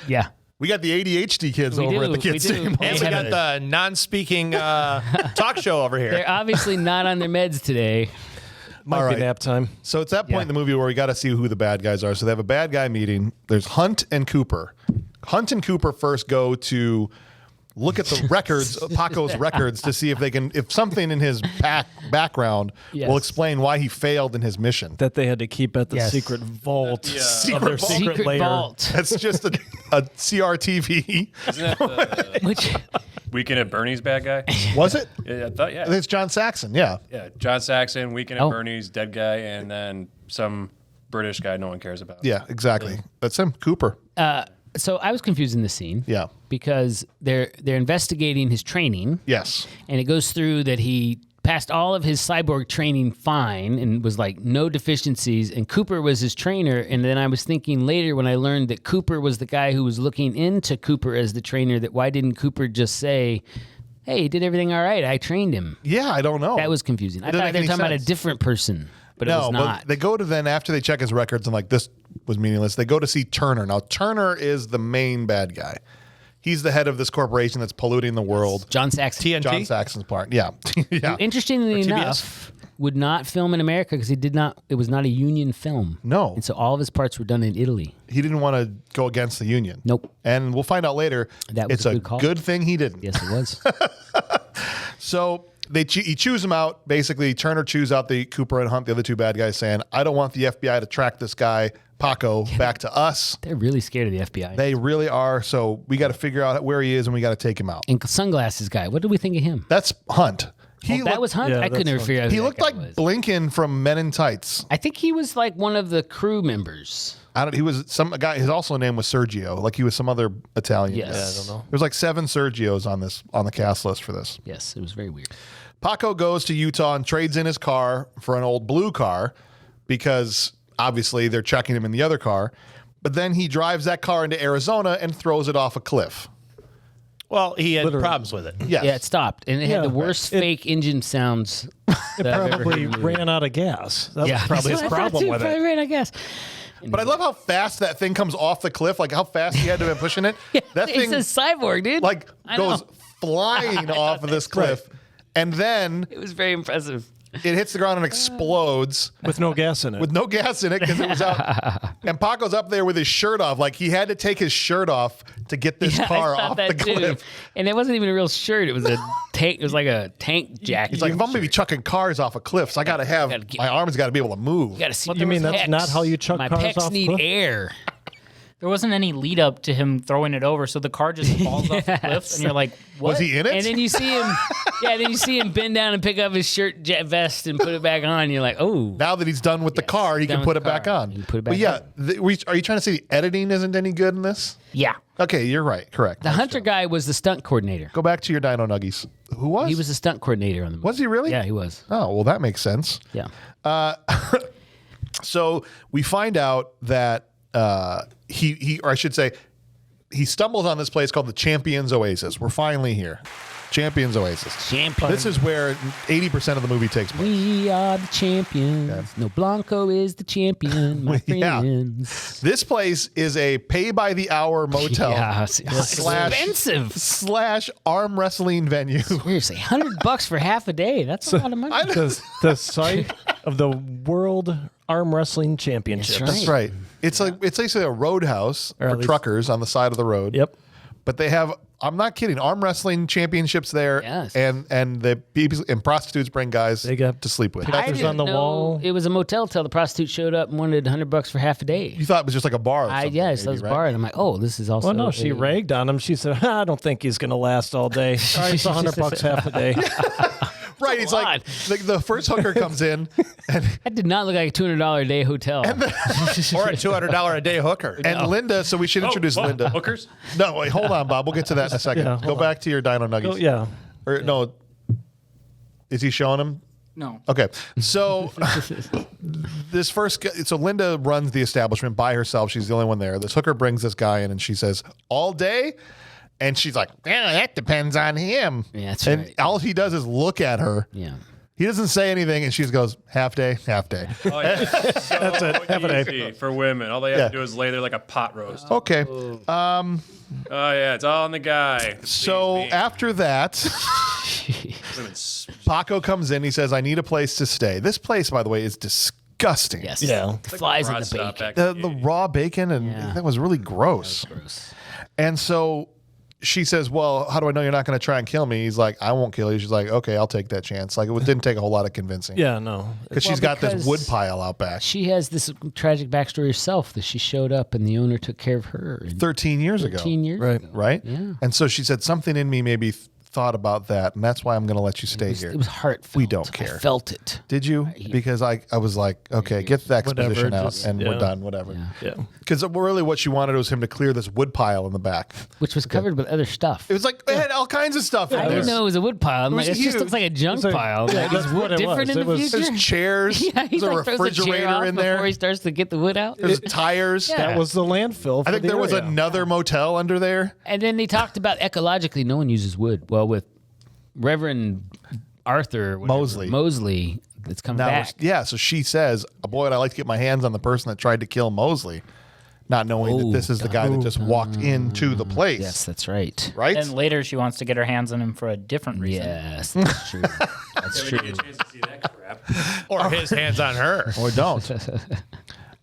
B: Yeah.
A: We got the ADHD kids
B: We
A: over
B: do,
A: at the kids'
B: we do.
A: table.
C: And we got the non-speaking talk show over here.
B: They're obviously not on their meds today.
F: Might
A: All
F: be
A: right.
F: nap time.
A: So it's that point
B: Yeah.
A: in the movie where we got to see who the bad guys are. So they have a bad guy meeting. There's Hunt and Cooper. Hunt and Cooper first go to look at the records, Paco's records, to see if they can, if something in his background
B: Yes.
A: will explain why he failed in his mission.
F: That they had to keep at the
B: Yes.
F: secret vault
A: Secret
F: of their
A: vault.
F: secret lair.
B: vault.
A: That's just a CRTV.
E: Isn't that the
B: Which
E: Weekend at Bernie's bad guy?
A: Was it?
E: Yeah, I thought, yeah.
A: It's John Saxon. Yeah.
E: Yeah, John Saxon, Weekend at
B: Oh.
E: Bernie's, dead guy, and then some British guy no one cares about.
A: Yeah, exactly. That's him, Cooper.
B: so I was confused in the scene.
A: Yeah.
B: Because they're investigating his training,
A: Yes.
B: and it goes through that he passed all of his cyborg training fine and was like no deficiencies, and Cooper was his trainer. And then I was thinking later when I learned that Cooper was the guy who was looking into Cooper as the trainer, that why didn't Cooper just say, hey, he did everything all right, I trained him.
A: Yeah, I don't know.
B: That was confusing. I
A: didn't
B: thought
A: make
B: they were
A: any
B: talking about a
A: sense.
B: different person, but it
A: No,
B: was not.
A: but they go to then after they check his records and like this was meaningless. They go to see Turner. Now Turner is the main bad guy. He's the head of this corporation that's polluting the world.
B: John Saxon.
C: TNT.
A: John Saxon's part. Yeah. Yeah.
B: Interestingly
C: TBS.
B: enough, would not film in America because it was not a union film.
A: No.
B: And so all of his parts were done in Italy.
A: He didn't want to go against the union.
B: Nope.
A: And we'll find out later.
B: That was
A: it's
B: a good call.
A: good thing he didn't.
B: Yes, it was.
A: So he chews him out. Basically, Turner chews out the Cooper and Hunt, the other two bad guys, saying, I don't want the FBI to track this guy, Paco, back to us.
B: They're really scared of the FBI.
A: They really are. So we got to figure out where he is and we got to take him out.
B: and sunglasses guy. What did we think of him?
A: That's Hunt.
B: Oh, that was Hunt?
F: yeah,
B: I couldn't
F: that's
B: ever
F: Hunt.
B: figure out who
A: He
B: that
A: looked
B: guy
A: like
B: was.
A: Blinken from Men in Tights.
B: I think he was like one of the crew members.
A: He was some guy. His also name was Sergio. Like he was some other Italian.
B: Yes.
A: guy.
B: Yeah, I don't know.
A: There's like 7 Sergios on the cast list for this.
B: Yes, it was very weird.
A: Paco goes to Utah and trades in his car for an old blue car because obviously they're checking him in the other car. But then he drives that car into Arizona and throws it off a cliff.
C: Well, he had
F: Literally.
C: problems with it.
A: Yes.
B: Yeah, it stopped. And it had
F: Yeah.
B: the worst fake engine sounds.
F: It probably ran out of gas. That was probably
B: that's
F: his
B: what I thought
F: problem
B: too.
F: with
B: Probably
F: it.
B: ran, I guess.
A: But I love how fast that thing comes off the cliff. Like how fast he had to have been pushing it. That
B: It's
A: thing
B: a cyborg, dude.
A: like
B: I
A: goes
B: know.
A: flying off of this cliff. And then
B: It was very impressive.
A: it hits the ground and explodes.
F: With no gas in it.
A: With no gas in it because it was out. And Paco's up there with his shirt off. Like he had to take his shirt off to get this
B: Yeah,
A: car
B: I thought
A: off
B: that
A: the
B: too.
A: cliff.
B: And it wasn't even a real shirt. It was a tank. It was like a tank jacket.
A: He's like, if I'm going to be chucking cars off of cliffs, I got to have,
B: Gotta get-
A: my arms got to be able to move.
B: You got to see.
F: You mean that's not how you chuck
B: My
F: cars
B: pecs
F: off
B: need
F: cliff?
B: air.
D: There wasn't any lead up to him throwing it over, so the car just falls off the cliff, and you're like, "What?"
A: Was he in it?
B: And then you see him, then you see him bend down and pick up his shirt vest and put it back on. You're like, oh,
A: Now that he's done with the car, he
B: done
A: can
B: with
A: put
B: the
A: it back
B: car.
A: on.
B: He can put it
A: But
B: back
A: yeah, are you trying to say the editing isn't any good in this?
D: Yeah.
A: Okay, you're right. Correct.
B: the hunter guy was the stunt coordinator.
A: Go back to your Dino Nuggies. Who was?
B: He was the stunt coordinator on the movie.
A: Was he really?
B: Yeah, he was.
A: Oh, well, that makes sense.
B: Yeah.
A: So we find out that or I should say, he stumbles on this place called the Champions Oasis. We're finally here. Champions Oasis.
B: Champion.
A: This is where 80% of the movie takes place.
B: We are the champions. No, Blanco is the champion, my
A: Yeah.
B: friends.
A: This place is a pay-by-the-hour motel
B: Yeah,
A: slash
B: expensive.
A: arm wrestling venue.
B: Seriously, $100 for half a day. That's a lot of money.
F: The site of the World Arm Wrestling Championship.
B: That's
A: That's right. It's like it's basically a roadhouse
F: Or at
A: for
F: least-
A: truckers on the side of the road.
F: Yep.
A: But they have, I'm not kidding, arm wrestling championships there.
B: Yes.
A: And the people and prostitutes bring guys to sleep with.
B: I
F: Pictures
B: didn't
F: on the
B: know
F: wall.
B: it was a motel till the prostitute showed up and wanted $100 for half a day.
A: You thought it was just like a bar or something.
B: Yes, that was a bar. And I'm like, oh, this is also.
F: Well, no, she ragged on him. She said, I don't think he's going to last all day. All right, it's $100 half a day.
A: Right. It's like the first hooker comes in and
B: That did not look like a $200 a day hotel.
C: Or a $200 a day hooker.
A: and Linda, so we should introduce Linda.
E: Hookers?
A: No, wait, hold on, Bob. We'll get to that in a second.
F: Yeah,
A: Go
F: hold
A: back to your Dino Nuggies.
F: Oh, yeah.
A: Or no, is he showing him?
D: No.
A: Okay, so this first guy, so Linda runs the establishment by herself. She's the only one there. This hooker brings this guy in, and she says, "All day," and she's like, "Yeah, that depends on him."
B: Yeah, that's
A: and
B: right.
A: all he does is look at her.
B: Yeah.
A: He doesn't say anything, and she just goes, "Half day, half day."
E: Oh, yeah. So
F: That's it. Have a day.
E: easy for women. All they have
A: Yeah.
E: to do is lay there like a pot roast.
A: Okay.
E: Oh yeah, it's all on the guy.
A: So
E: Leave me.
A: after that,
E: Women's-
A: Paco comes in. He says, "I need a place to stay." This place, by the way, is disgusting.
B: Yes.
F: Yeah.
B: The flies in
E: Rod
B: the
E: stop
B: bacon.
E: back
A: The raw bacon, and
B: Yeah.
A: that was really gross.
B: Gross.
A: And so she says, "Well, how do I know you're not going to try and kill me?" He's like, "I won't kill you." She's like, "Okay, I'll take that chance." Like, it didn't take a whole lot of convincing.
F: Yeah, no.
A: Because she's got this wood pile out back.
B: She has this tragic backstory herself that she showed up and the owner took care of her.
A: 13 years ago.
B: 13 years
F: Right.
B: ago.
A: Right?
B: Yeah.
A: And so she said, something in me maybe thought about that, and that's why I'm going to let you stay here.
B: It was heartfelt.
A: We don't care.
B: I felt it.
A: Did you? Because I was like, okay, get the exposition
F: Whatever,
A: out,
F: just-
A: and we're
F: yeah.
A: done, whatever.
F: Yeah.
A: Because really what she wanted was him to clear this wood pile in the back.
B: Which was covered with other stuff.
A: It was like, it had all kinds of stuff in
B: I
A: there.
B: didn't know it was a wood pile. I'm
A: was
B: like, it just
A: huge.
B: looks like a junk
F: like-
B: pile.
F: yeah,
B: Like,
F: that's
B: is wood
F: what it
B: different
F: was.
B: in
F: It
B: the
F: was-
B: future?
A: There's chairs.
B: Yeah, he's
A: There's
B: like
A: a
B: throws the chair
A: refrigerator
B: off
A: in
B: before
A: there.
B: he starts to get the wood out.
A: There's tires.
B: Yeah.
F: That was the landfill. For
A: I think
F: the
A: there was
F: area.
A: another motel under there.
B: And then they talked about ecologically, no one uses wood. Well, with Reverend Arthur whatever, Mosley, that's come
A: Now,
B: back.
A: yeah, so she says, boy, would I like to get my hands on the person that tried to kill Mosley, not knowing that this is the guy that just walked into the place.
B: Yes, that's right.
A: Right?
D: And later she wants to get her hands on him for a different reason.
B: Yes, that's true. That's
E: We
B: true.
E: didn't get a chance to see that crap.
C: Or his hands on her.
A: Or don't.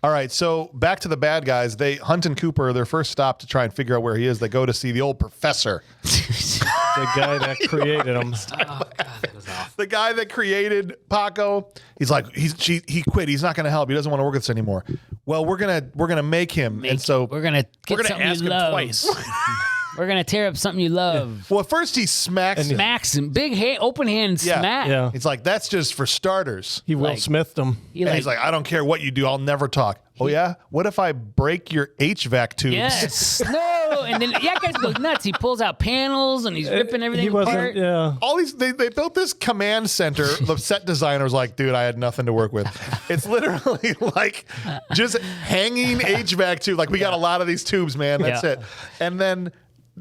A: All right, so back to the bad guys. Hunt and Cooper, their first stop to try and figure out where he is, they go to see the old professor.
F: the guy that created him.
A: The guy that created Paco. He's like, he quit. He's not going to help. He doesn't want to work with us anymore. Well, we're gonna make him. And so
B: We're gonna get
C: We're going
B: something
C: to ask
B: you
C: him
B: love.
C: twice.
B: We're gonna tear up something you love.
A: well, at first he smacks him.
B: Smacks him, big open hand
A: Yeah.
B: smack.
F: Yeah.
A: It's like, that's just for starters.
F: He Will
B: Like-
F: Smithed him.
B: He
A: And he's like, I don't care what you do. I'll never talk. Oh, yeah? What if I break your HVAC tubes?
B: yes, no, and then yeah, guys go nuts. He pulls out panels and he's ripping everything
F: He wasn't.
B: apart.
F: Yeah.
A: All these, they built this command center. The set designer was like, dude, I had nothing to work with. It's literally like just hanging HVAC tube. Like, we got a lot of these tubes, man. That's
B: Yeah.
A: it. And then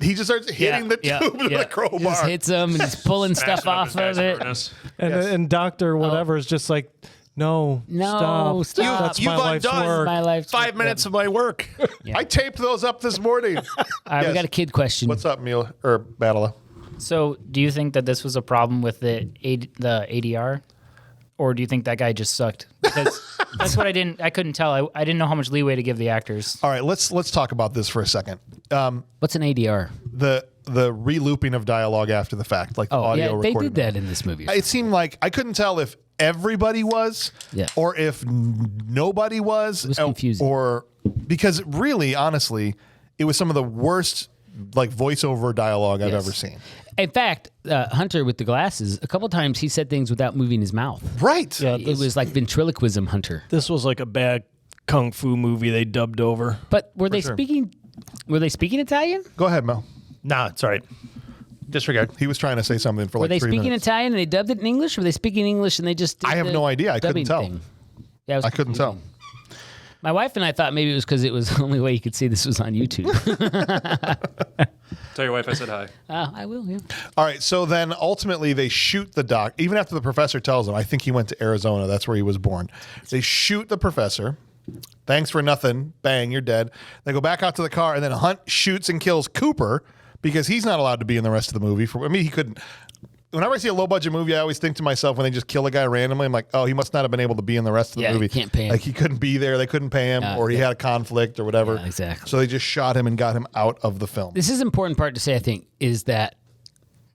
A: he just starts hitting the tube with a crowbar.
B: He just hits him and he's pulling stuff
E: Smashing up
B: off
E: his
B: of
E: guy's
B: it.
E: furnace.
F: And Doctor whatever is just like, no,
B: No, stop.
F: That's
C: You've
F: my life's
C: undone
F: work.
B: My life's
C: 5 minutes of my work.
A: I taped those up this morning.
B: All right,
A: Yes.
B: we got a kid question.
A: What's up, Mila? Or Battle?
D: So, do you think that this was a problem with the ADR, or do you think that guy just sucked? Because that's what I couldn't tell. I didn't know how much leeway to give the actors.
A: All right, let's talk about this for a second.
B: What's an ADR?
A: The re-looping of dialogue after the fact, like
B: Oh,
A: audio
B: yeah, they
A: recording.
B: did that in this movie.
A: It seemed like I couldn't tell if everybody was,
B: Yeah.
A: or if nobody was.
B: It was confusing.
A: Or because really, honestly, it was some of the worst like voiceover dialogue I've
B: Yes.
A: ever seen.
B: In fact, Hunter with the glasses, a couple times he said things without moving his mouth.
A: Right.
F: Yeah,
B: It was like ventriloquism, Hunter.
F: This was like a bad kung fu movie they dubbed over.
B: But were they
A: sure.
B: speaking? Were they speaking Italian?
A: Go ahead, Mel.
C: Nah, it's all right. Disregard.
A: He was trying to say something for
B: Were
A: like
B: they
A: 3
B: speaking
A: minutes.
B: Italian and they dubbed it in English? Or were they speaking English and they just? Did
A: I have
B: the
A: no idea. I couldn't
B: dubbing
A: tell.
B: thing? Yeah, it was
A: I couldn't tell.
B: confusing. My wife and I thought maybe it was because it was the only way you could see this was on YouTube.
E: Tell your wife I said hi.
B: I will. Yeah.
A: All right, so then ultimately they shoot the doc. Even after the professor tells him, I think he went to Arizona. That's where he was born. They shoot the professor. Thanks for nothing. Bang, you're dead. They go back out to the car, and then Hunt shoots and kills Cooper because he's not allowed to be in the rest of the movie. He couldn't. whenever I see a low budget movie, I always think to myself when they just kill a guy randomly, I'm like, oh, he must not have been able to be in the rest of the
B: Yeah,
A: movie.
B: you can't pay him.
A: Like he couldn't be there, they couldn't pay him, or he had a conflict or whatever.
B: Yeah, exactly.
A: So they just shot him and got him out of the film.
B: This is an important part to say, I think, is that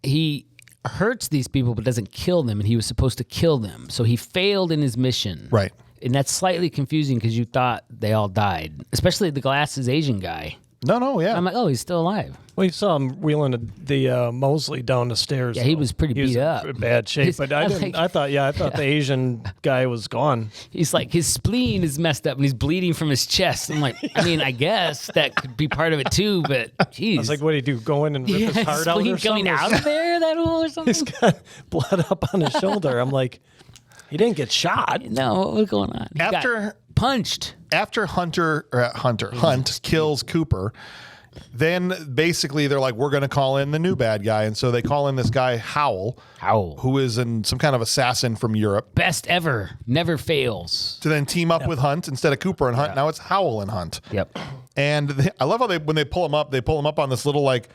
B: he hurts these people but doesn't kill them, and he was supposed to kill them. So he failed in his mission.
A: Right.
B: And that's slightly confusing because you thought they all died, especially the glasses Asian guy.
A: No, yeah.
B: I'm like, oh, he's still alive.
F: We saw him wheeling the Mosley down the stairs.
B: Yeah, he
F: though.
B: was pretty beat up.
F: In bad shape,
B: His-
F: but I
B: I'm
F: didn't.
B: like-
F: I thought the Asian guy was gone.
B: He's like, his spleen is messed up and he's bleeding from his chest. I'm like, I mean, I guess that could be part of it too, but geez.
F: I was like, what did he do? Go in and rip his heart out
B: spleen
F: or
B: coming
F: something?
B: out of there, that hole or something?
F: He's got blood up on his shoulder. I'm like, he didn't get shot.
B: No, what was going on? He got
A: After
B: punched.
A: Hunt kills Cooper, then basically they're like, we're going to call in the new bad guy. And so they call in this guy, Howl, who is some kind of assassin from Europe,
B: Best ever. Never fails.
A: to then team up with Hunt instead of Cooper and Hunt. Now it's Howl and Hunt.
B: Yep.
A: And I love how when they pull him up on this little like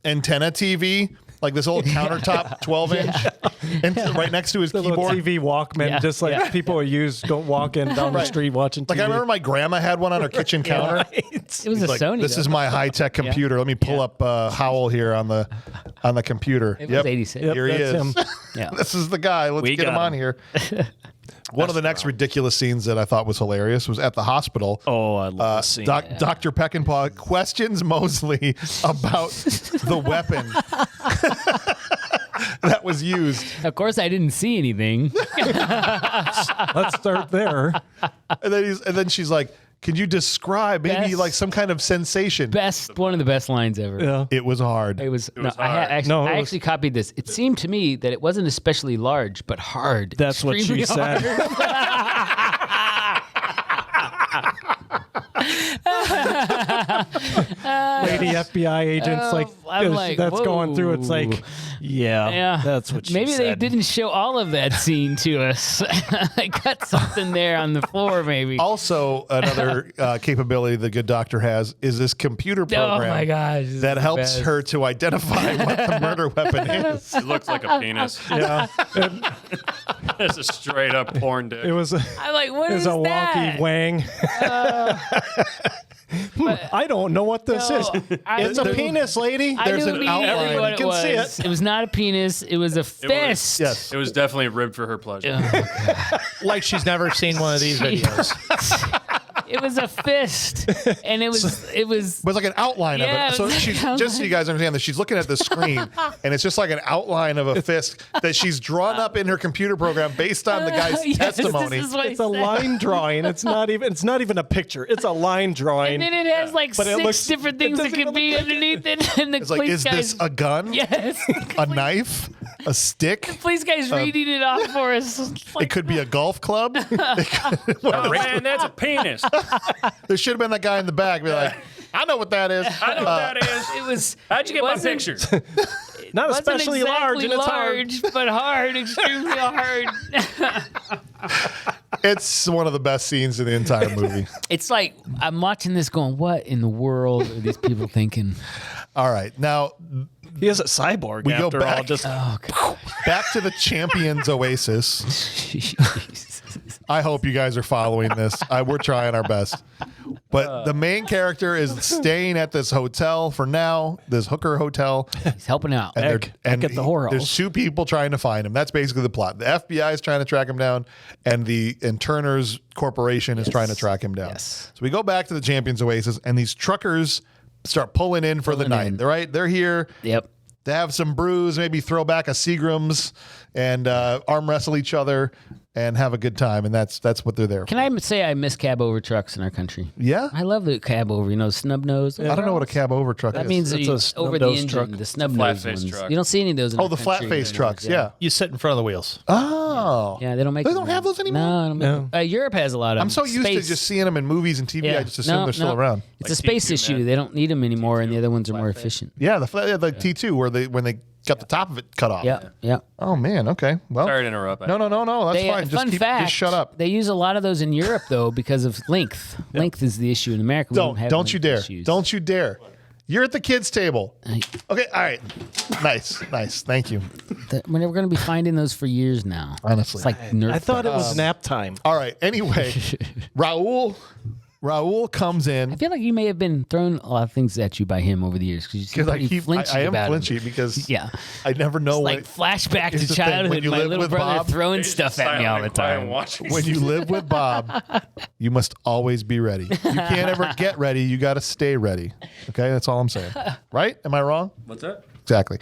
A: antenna TV, like this old countertop 12-inch, and right next to his
F: The little
A: keyboard.
F: TV Walkman,
B: Yeah.
F: just like people would use walking down the street watching TV.
A: Like I remember my grandma had one on her kitchen counter.
B: It was a
A: Like,
B: Sony.
A: this
B: though.
A: is my high-tech computer. Let me pull up Howl here on the computer.
B: It was 86.
F: Yep,
A: Here he
F: that's
A: is.
F: him.
B: Yeah.
A: This is the guy. Let's
C: We
A: get him
C: got
A: on
C: him.
A: here. One of the next ridiculous scenes that I thought was hilarious was at the hospital.
F: Oh, I love this scene.
A: Dr. Peckinpah questions Mosley about the weapon that was used.
B: Of course, I didn't see anything.
F: Let's start there.
A: And then she's like, "Could you describe maybe
B: Best-
A: like some kind of sensation?"
B: One of the best lines ever.
F: Yeah.
A: It was hard.
B: It was.
E: was
B: I
E: hard.
B: actually copied this. It seemed to me that it wasn't especially large, but hard.
F: That's what she
B: Extremely
F: said. Lady FBI agents
B: I'm like,
F: that's going through. It's
B: whoa.
F: like, yeah, that's what she
B: Maybe
F: said.
B: they didn't show all of that scene to us. They cut something there on the floor, maybe.
A: Also, another capability the good doctor has is this computer
B: Oh
A: program
B: my gosh! this is
A: that
B: the
A: helps
B: best.
A: her to identify what the murder weapon is.
E: It looks like a penis.
F: Yeah,
E: It's a straight up porn dick.
F: it was a
B: I'm like, what is
F: a wonky
B: that?
F: wang. I don't know what this is. It's a penis, lady.
B: I
A: There's
B: knew
A: an
B: immediately
A: outline.
B: what
A: You
B: it
A: can
B: was.
A: see it.
B: It was not a penis. It was a fist.
A: Yes.
E: It was definitely ribbed for her pleasure.
C: Like she's never seen one of these videos.
B: It was a fist, and it was
A: But it's like an outline
B: Yeah,
A: of it.
B: it
A: So
B: was like
A: she's,
B: an
A: just so you guys understand that she's looking at the screen, and it's just like an outline of a fist that she's drawn up in her computer program based on the guy's
B: Yes,
A: testimony.
B: This is what
F: It's a
B: he said.
F: line drawing. It's not even a picture. It's a line drawing.
B: And then it has like
F: But it
B: 6
F: looks-
B: different
F: it
B: things that
F: doesn't
B: could
F: even
B: be
F: look
B: underneath it, and the
A: It's like,
B: police
A: is this a gun?
B: Yes.
A: A knife? A stick?
B: Police guy's reading it off for us.
A: It could be a golf club.
E: Oh man, that's a penis.
A: There should have been that guy in the back be like, I know what that is.
E: I know what that is.
B: It was.
E: How'd you get my
B: wasn't-
E: picture?
F: Not
B: wasn't
F: especially large, and
B: exactly
F: it's hard.
B: large, but hard, extremely hard.
A: It's one of the best scenes in the entire movie.
B: It's like I'm watching this, going, "What in the world are these people thinking?"
A: All right. Now,
F: He is a cyborg
A: We go
F: after all.
A: back-
F: Just
B: Oh, God.
A: back to the Champions Oasis.
B: Jesus.
A: I hope you guys are following this. We're trying our best. But the main character is staying at this hotel for now, this hooker hotel.
B: He's helping out.
A: And,
F: Back at the whorehouse.
A: there's 2 people trying to find him. That's basically the plot. The FBI is trying to track him down, and Turner's Corporation is trying to track him down.
B: Yes.
A: So we go back to the Champions Oasis, and these truckers start pulling in for the
B: Pulling
A: night.
B: in.
A: They're right. They're here.
B: Yep.
A: To have some brews, maybe throw back a Seagram's and arm wrestle each other and have a good time. And that's what they're there
B: Can
A: for.
B: I say I miss cab over trucks in our country?
A: Yeah?
B: I love the cab over. You know, snub nose.
A: I don't know what a cab over truck
B: That
A: is.
B: means
F: It's
B: you-
F: a snub
B: over the
F: nose
B: engine,
F: truck.
B: the snub nose
E: Flat-faced
B: ones.
E: truck.
B: You don't see any of those in
A: Oh,
B: our
A: the
B: country
A: flat face
B: anymore.
A: trucks. Yeah.
C: You sit in front of the wheels.
A: Oh.
B: Yeah, they don't make.
A: They
B: them
A: don't have those anymore?
B: No, I don't make Europe has a lot of.
A: I'm so used to just seeing them in movies and TV. I just assume they're still around.
B: It's
E: Like
B: a space
E: T2,
B: issue.
E: man.
B: They don't need them anymore, and the other ones are more efficient.
A: Yeah, the T2 where when they got the top of it cut off.
B: Yeah, yeah.
A: Oh man. Okay. Well.
E: Sorry to interrupt.
A: No. That's fine. Just
B: Fun fact:
A: Just shut up.
B: They use a lot of those in Europe though because of length. Length is the issue in America. We don't have
A: Don't
B: length
A: you dare.
B: issues.
A: Don't you dare. You're at the kids' table. Okay, all right. Nice. Thank you.
B: We're going to be finding those for years now.
A: Honestly.
B: It's like Nerf.
F: I thought it was nap time.
A: All right. Anyway, Raul comes in.
B: I feel like you may have been throwing a lot of things at you by him over the years because
A: I am flinchy because I never know
B: like flashback to childhood. My little brother throwing stuff at me all the time.
A: When you live with Bob, you must always be ready. You can't ever get ready. You got to stay ready. Okay, that's all I'm saying. Right? Am I wrong?
E: What's that?
A: Exactly.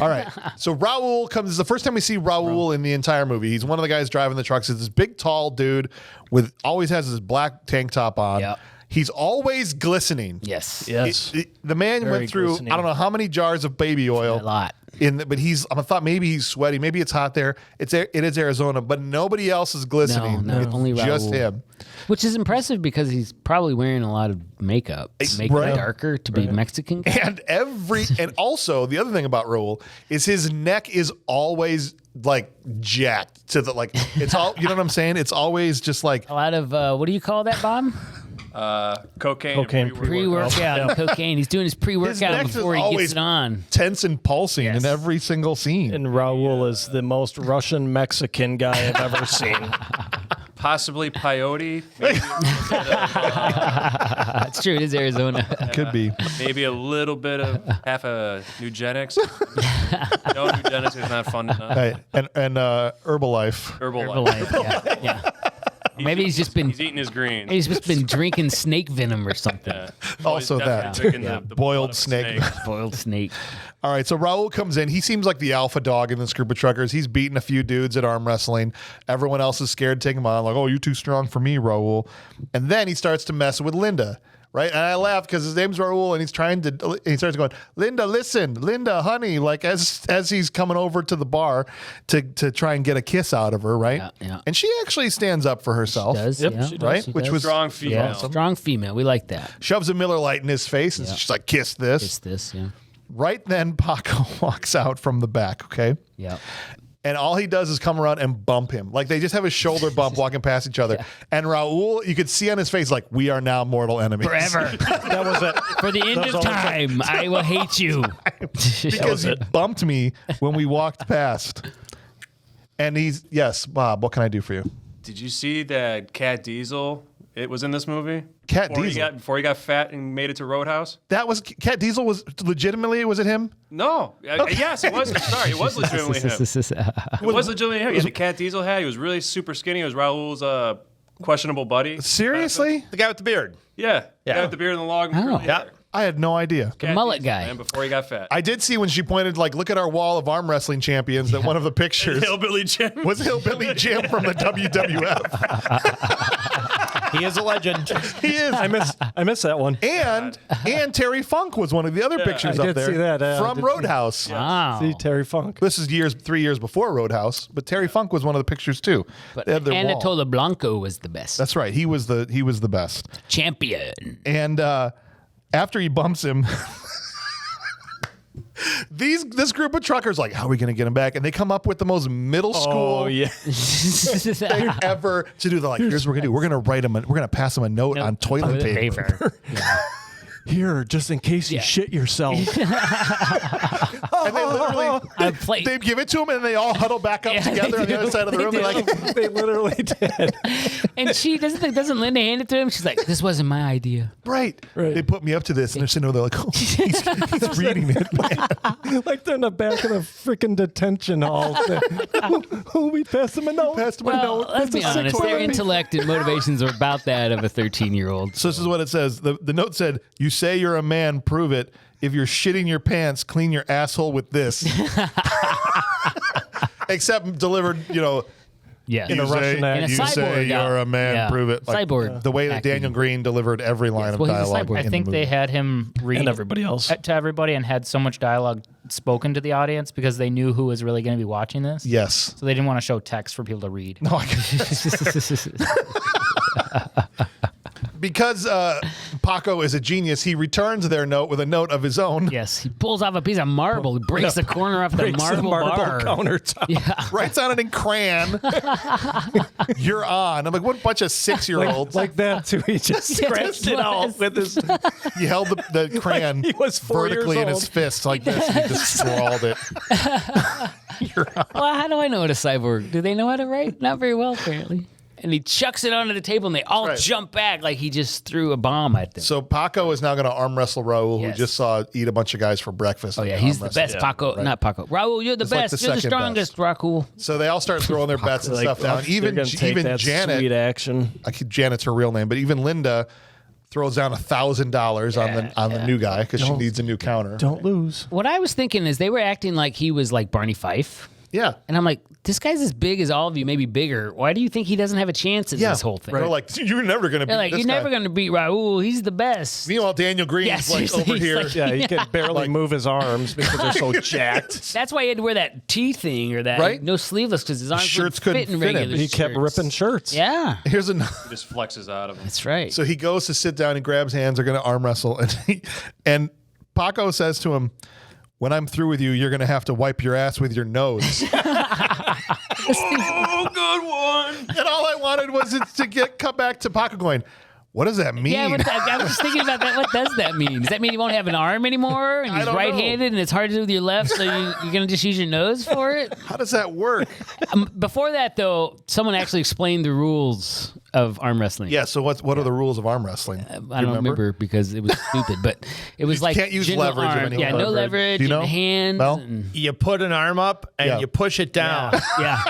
A: All right. So Raul comes. This is the first time we see Raul in the entire movie. He's one of the guys driving the trucks. He's this big, tall dude with always has his black tank top on.
B: Yep.
A: He's always glistening.
B: Yes.
A: The man
F: Very
A: went through
F: glistening.
A: I don't know how many jars of baby oil.
B: A lot.
A: But I thought maybe he's sweaty. Maybe it's hot there. It is Arizona, but nobody else is glistening.
B: No,
A: It's
B: only
A: just
B: Raul.
A: him.
B: Which is impressive because he's probably wearing a lot of makeup. Make
A: Right.
B: it darker to be Mexican.
A: And also the other thing about Raul is his neck is always like jacked to the it's all you know what I'm saying? It's always just like
B: A lot of what do you call that, Bob?
E: Cocaine.
F: Cocaine
E: and
B: Pre-workout and cocaine. He's doing his
A: His
B: pre-workout
A: neck is
B: before he
A: always
B: gets it on.
A: tense and pulsing in
B: Yes.
A: every single scene.
F: And Raul is the most Russian Mexican guy I've ever seen.
E: Possibly peyote. Maybe,
B: That's true. It is Arizona.
A: Could be.
E: maybe a little bit of half a Nugenics. No, Nugenics is not fun enough.
A: Right. And Herbalife.
E: Herbalife.
B: Yeah. Maybe he's just been
E: He's eating his greens.
B: he's just been drinking snake venom or something.
E: Yeah.
A: Also
E: He's
A: that.
E: definitely drinking the blood
A: Boiled
E: of a
A: snake.
B: Boiled snake.
A: All right, so Raul comes in. He seems like the alpha dog in this group of truckers. He's beating a few dudes at arm wrestling. Everyone else is scared to take him on. Like, oh, you're too strong for me, Raul. And then he starts to mess with Linda, right? And I laugh because his name's Raul, and he starts going, Linda, listen, Linda, honey, like as he's coming over to the bar to try and get a kiss out of her, right?
B: Yeah.
A: And she actually stands up for herself,
B: Does
F: Yep,
B: yeah,
F: she does.
A: right?
B: she
A: Which
B: does.
A: was
E: Strong female.
B: Yeah, strong female. We like that.
A: shoves a Miller Lite in his face, and she's like, kiss this.
B: It's this. Yeah.
A: Right then, Paco walks out from the back, okay?
B: Yeah.
A: And all he does is come around and bump him. Like they just have a shoulder bump walking past each other. And Raul, you could see on his face, like, we are now mortal enemies.
B: Forever.
F: That was it.
B: For the end of
F: all it took.
B: time, I will hate you.
A: Because he bumped me when we walked past. And yes, Bob, what can I do for you?
E: Did you see that Cat Diesel? It was in this movie.
A: Cat Diesel?
E: Before he got fat and made it to Roadhouse.
A: That was, Cat Diesel was it him?
E: No. Yes, it was. Sorry, it was legitimately him. It was legitimately him. He had the Cat Diesel hat. He was really super skinny. It was Raul's questionable buddy.
A: Seriously?
C: The guy with the beard.
E: Yeah. The guy with the beard and the long.
B: Oh.
E: curly hair.
A: I had no idea.
E: Cat
B: mullet
E: Diesel,
B: guy.
E: man, before he got fat.
A: I did see when she pointed, like, look at our wall of arm wrestling champions, that one of the pictures
E: Hillbilly Jim.
A: was Hillbilly Jim from the WWF.
C: He is a legend.
A: He is.
F: I missed that one.
A: And Terry Funk was one of the other pictures
F: I
A: up
F: did
A: there
F: see that, I
A: from
F: did see-
A: Roadhouse.
B: Wow.
F: See Terry Funk.
A: This is 3 years before Roadhouse, but Terry Funk was one of the pictures too.
B: But
A: They had their wall.
B: Anatola Blanco was the best.
A: That's right. He was the best.
B: champion.
A: And after he bumps him, this group of truckers like, how are we going to get him back? And they come up with the most middle school
F: Oh, yeah.
A: thing ever to do. They're like, here's what we're going to do. We're going to write him. We're going to pass him a note on toilet paper.
F: Here, just in case you shit yourself.
A: And they literally, they give it to him, and they all huddle back up together on the other side of the room. They're like,
F: They literally did.
B: And she doesn't Linda hand it to him. She's like, "This wasn't my idea."
A: right. They put me up to this, and they're sitting over there like, oh, he's reading it. Man.
F: Like they're in the back of the freaking detention hall. We passed him a note.
A: Passed him a
B: Well,
A: note.
B: let's be
A: It's a
B: honest.
A: toilet
B: Their
A: paper.
B: intellect and motivations are about that of a 13-year-old.
A: So this is what it says. The note said, you say you're a man, prove it. If you're shitting your pants, clean your asshole with this. Except delivered,
B: Yeah.
F: In a Russian
A: say,
F: accent.
B: In a
A: you
B: cyborg,
A: say you're a man,
B: yeah.
A: prove it.
B: Cyborg
A: The way that
B: acting.
A: Daniel Greene delivered every line of
B: well, he's a
A: dialogue.
B: cyborg.
D: I
A: in the
D: think
A: movie.
D: they had him read
F: And everybody else.
D: to everybody and had so much dialogue spoken to the audience because they knew who was really going to be watching this.
A: Yes.
D: So they didn't want to show text for people to read.
A: No, because Paco is a genius, he returns their note with a note of his own.
B: Yes, he pulls off a piece of marble, breaks the corner off the marble bar.
F: countertop.
B: Yeah.
A: Writes on it in crayon. You're on. I'm like, what bunch of 6-year-olds.
F: Like that, too. He just scratched it out with his...
A: He held the crayon
F: He was 4 years
A: vertically in his
F: old.
A: fist like this, and he just scrawled it.
B: Well, how do I know what a cyborg? Do they know how to write? Not very well, apparently. And he chucks it onto the table, and they all
A: Right.
B: jump back like he just threw a bomb at them.
A: So Paco is now going to arm wrestle Raul,
B: Yes.
A: who just saw eat a bunch of guys for breakfast.
B: Oh, yeah,
A: and
B: he's
A: arm
B: the
A: wrestle.
B: best, Paco. Not Paco. Raul, you're the
A: It's like
B: best.
A: the
B: You're the
A: second
B: strongest, Raul.
A: So they all start throwing their bets and stuff down. Even
F: They're gonna take
A: even
F: that
A: Janet,
F: sweet action.
A: Janet's her real name, but even Linda throws down $1,000 on the new guy because she needs a new counter.
F: Don't lose.
B: What I was thinking is they were acting like he was like Barney Fife.
A: Yeah.
B: And I'm like, this guy's as big as all of you, maybe bigger. Why do you think he doesn't have a chance in this whole thing?
A: They're like, you're never going to beat
B: They're like,
A: this
B: you're
A: guy.
B: never going to beat Raul. He's the best.
A: Meanwhile, Daniel Greene's
B: Yeah,
A: like
B: seriously,
A: over
B: he's
A: here.
B: like-
F: Yeah, he can barely move his arms because they're so jacked.
B: That's why he had to wear that T thing or that
A: Right?
B: no sleeveless because his arms
A: shirts
B: couldn't fit in
A: couldn't fit him.
B: regular
F: He kept
B: shirts.
F: ripping shirts.
B: Yeah,
A: Here's another.
E: He just flexes out of him.
B: that's right.
A: So he goes to sit down and grabs hands. They're going to arm wrestle. And Paco says to him, when I'm through with you, you're going to have to wipe your ass with your nose.
E: Oh, good one.
A: And all I wanted was it to come back to Paco going, what does that mean?
B: Yeah, I was just thinking about that. What does that mean? Does that mean he won't have an arm anymore and
A: I
B: he's
A: don't know.
B: right-handed and it's hard to do with your left, so you're going to just use your nose for it?
A: How does that work?
B: Before that, though, someone actually explained the rules of arm wrestling.
A: Yeah, so what are the rules of arm wrestling?
B: I don't remember because it was stupid, but it was like
A: can't use
B: general
A: leverage of
B: arm.
A: any
B: Yeah, no
A: kind.
B: leverage,
A: Do you know?
B: and hands.
A: Mel?
B: And,
C: You put an arm up and
A: Yeah.
C: you push it down.
B: yeah.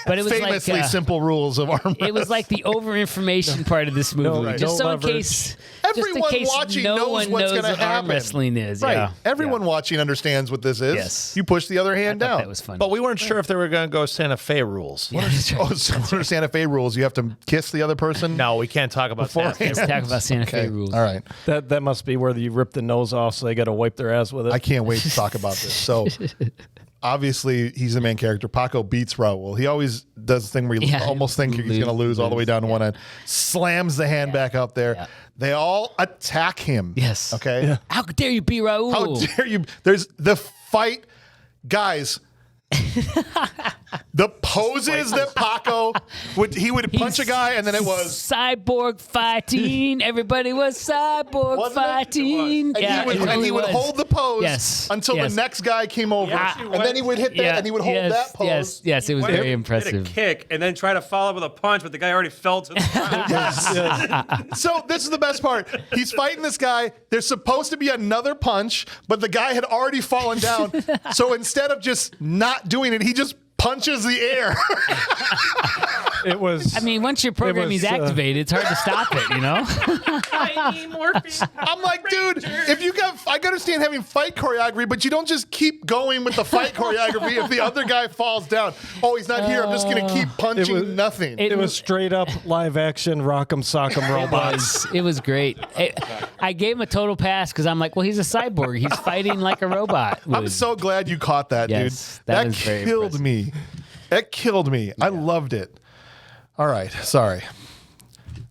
B: But it was
A: Famously
B: like
A: simple rules of arm wrestling.
B: it was like the over-information part of this movie,
F: right.
B: just
F: No
B: so
F: leverage.
B: in case
A: Everyone
B: just in case
A: watching
B: no
A: knows
B: one
A: what's
B: knows
A: gonna
B: what arm
A: happen.
B: wrestling is.
A: Right.
B: Yeah.
A: Everyone watching understands what this is.
B: Yes.
A: You push the other hand
B: I thought
A: down.
B: that was funny.
C: But we weren't sure if they were going to go Santa Fe rules.
B: Yeah, that's right.
A: Oh, so under Santa Fe rules, you have to kiss the other person?
C: No, we can't talk about Santa Fe.
B: Let's talk about Santa Fe rules.
A: All right.
F: That must be where you rip the nose off, so they got to wipe their ass with it.
A: I can't wait to talk about this. So obviously he's the main character. Paco beats Raul. He always does the thing where you
B: Yeah,
A: almost think he's going to lose all the way down to one end. Slams the hand back up there.
B: Yeah.
A: They all attack him.
B: Yes.
A: Okay.
B: How dare you be Raul?
A: How dare you? There's the fight, guys. The poses that Paco would punch a guy and then it was
B: cyborg fighting. Everybody was cyborg
A: Wasn't it?
B: fighting.
A: and he would hold the pose
B: Yes,
A: until
B: yes.
A: the next guy came over
B: Yeah.
A: and then he would hit that and he would hold that pose.
B: Yes, it was
E: Went
B: very
E: in,
B: impressive.
E: Did a kick and then try to follow up with a punch, but the guy already fell to the ground.
A: So this is the best part. He's fighting this guy. There's supposed to be another punch, but the guy had already fallen down. So instead of just not doing it, he just punches the air.
F: It was.
B: I mean, once your programming's
F: was,
B: activated, it's hard to stop it, you know?
E: I need morphine.
A: I'm like, dude, if you got, I understand having fight choreography, but you don't just keep going with the fight choreography if the other guy falls down. Oh, he's not here. I'm just going to keep punching nothing.
F: it was straight up live action Rock'em Sock'em robots.
B: It was great. I gave him a total pass because I'm like, well, he's a cyborg. He's fighting like a robot.
A: I'm so glad you caught that,
B: Yes,
A: dude.
B: that was very
A: killed
B: impressive.
A: me. That killed me. I loved it. All right, sorry.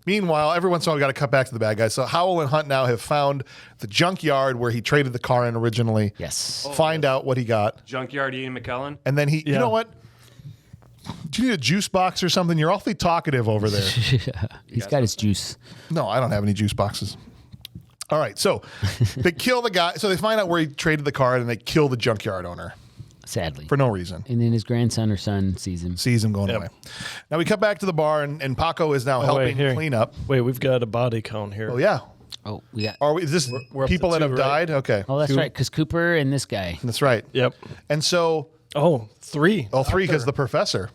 A: Meanwhile, every once in a while, we got to cut back to the bad guys. So Howell and Hunt now have found the junkyard where he traded the car in originally.
B: Yes.
A: Find out what he got.
E: Junkyard Ian McKellen.
A: And then you
F: Yeah.
A: know what? Do you need a juice box or something? You're awfully talkative over there.
B: He's got his juice.
A: No, I don't have any juice boxes. All right, so they kill the guy. So they find out where he traded the car and they kill the junkyard owner
B: Sadly.
A: for no reason.
B: And then his grandson or son sees him.
A: Sees him going away. Now we cut back to the bar and Paco is now helping
F: here.
A: clean up.
F: Wait, we've got a body count here.
A: Oh, yeah.
B: Oh, we got.
A: Are we, is this
F: we're up
A: people
F: to
A: that
F: two,
A: have
F: right?
A: died? Okay.
B: Oh, that's right. Because Cooper and this guy.
A: That's right.
F: Yep.
A: And so,
F: Oh, 3.
A: all three because the professor.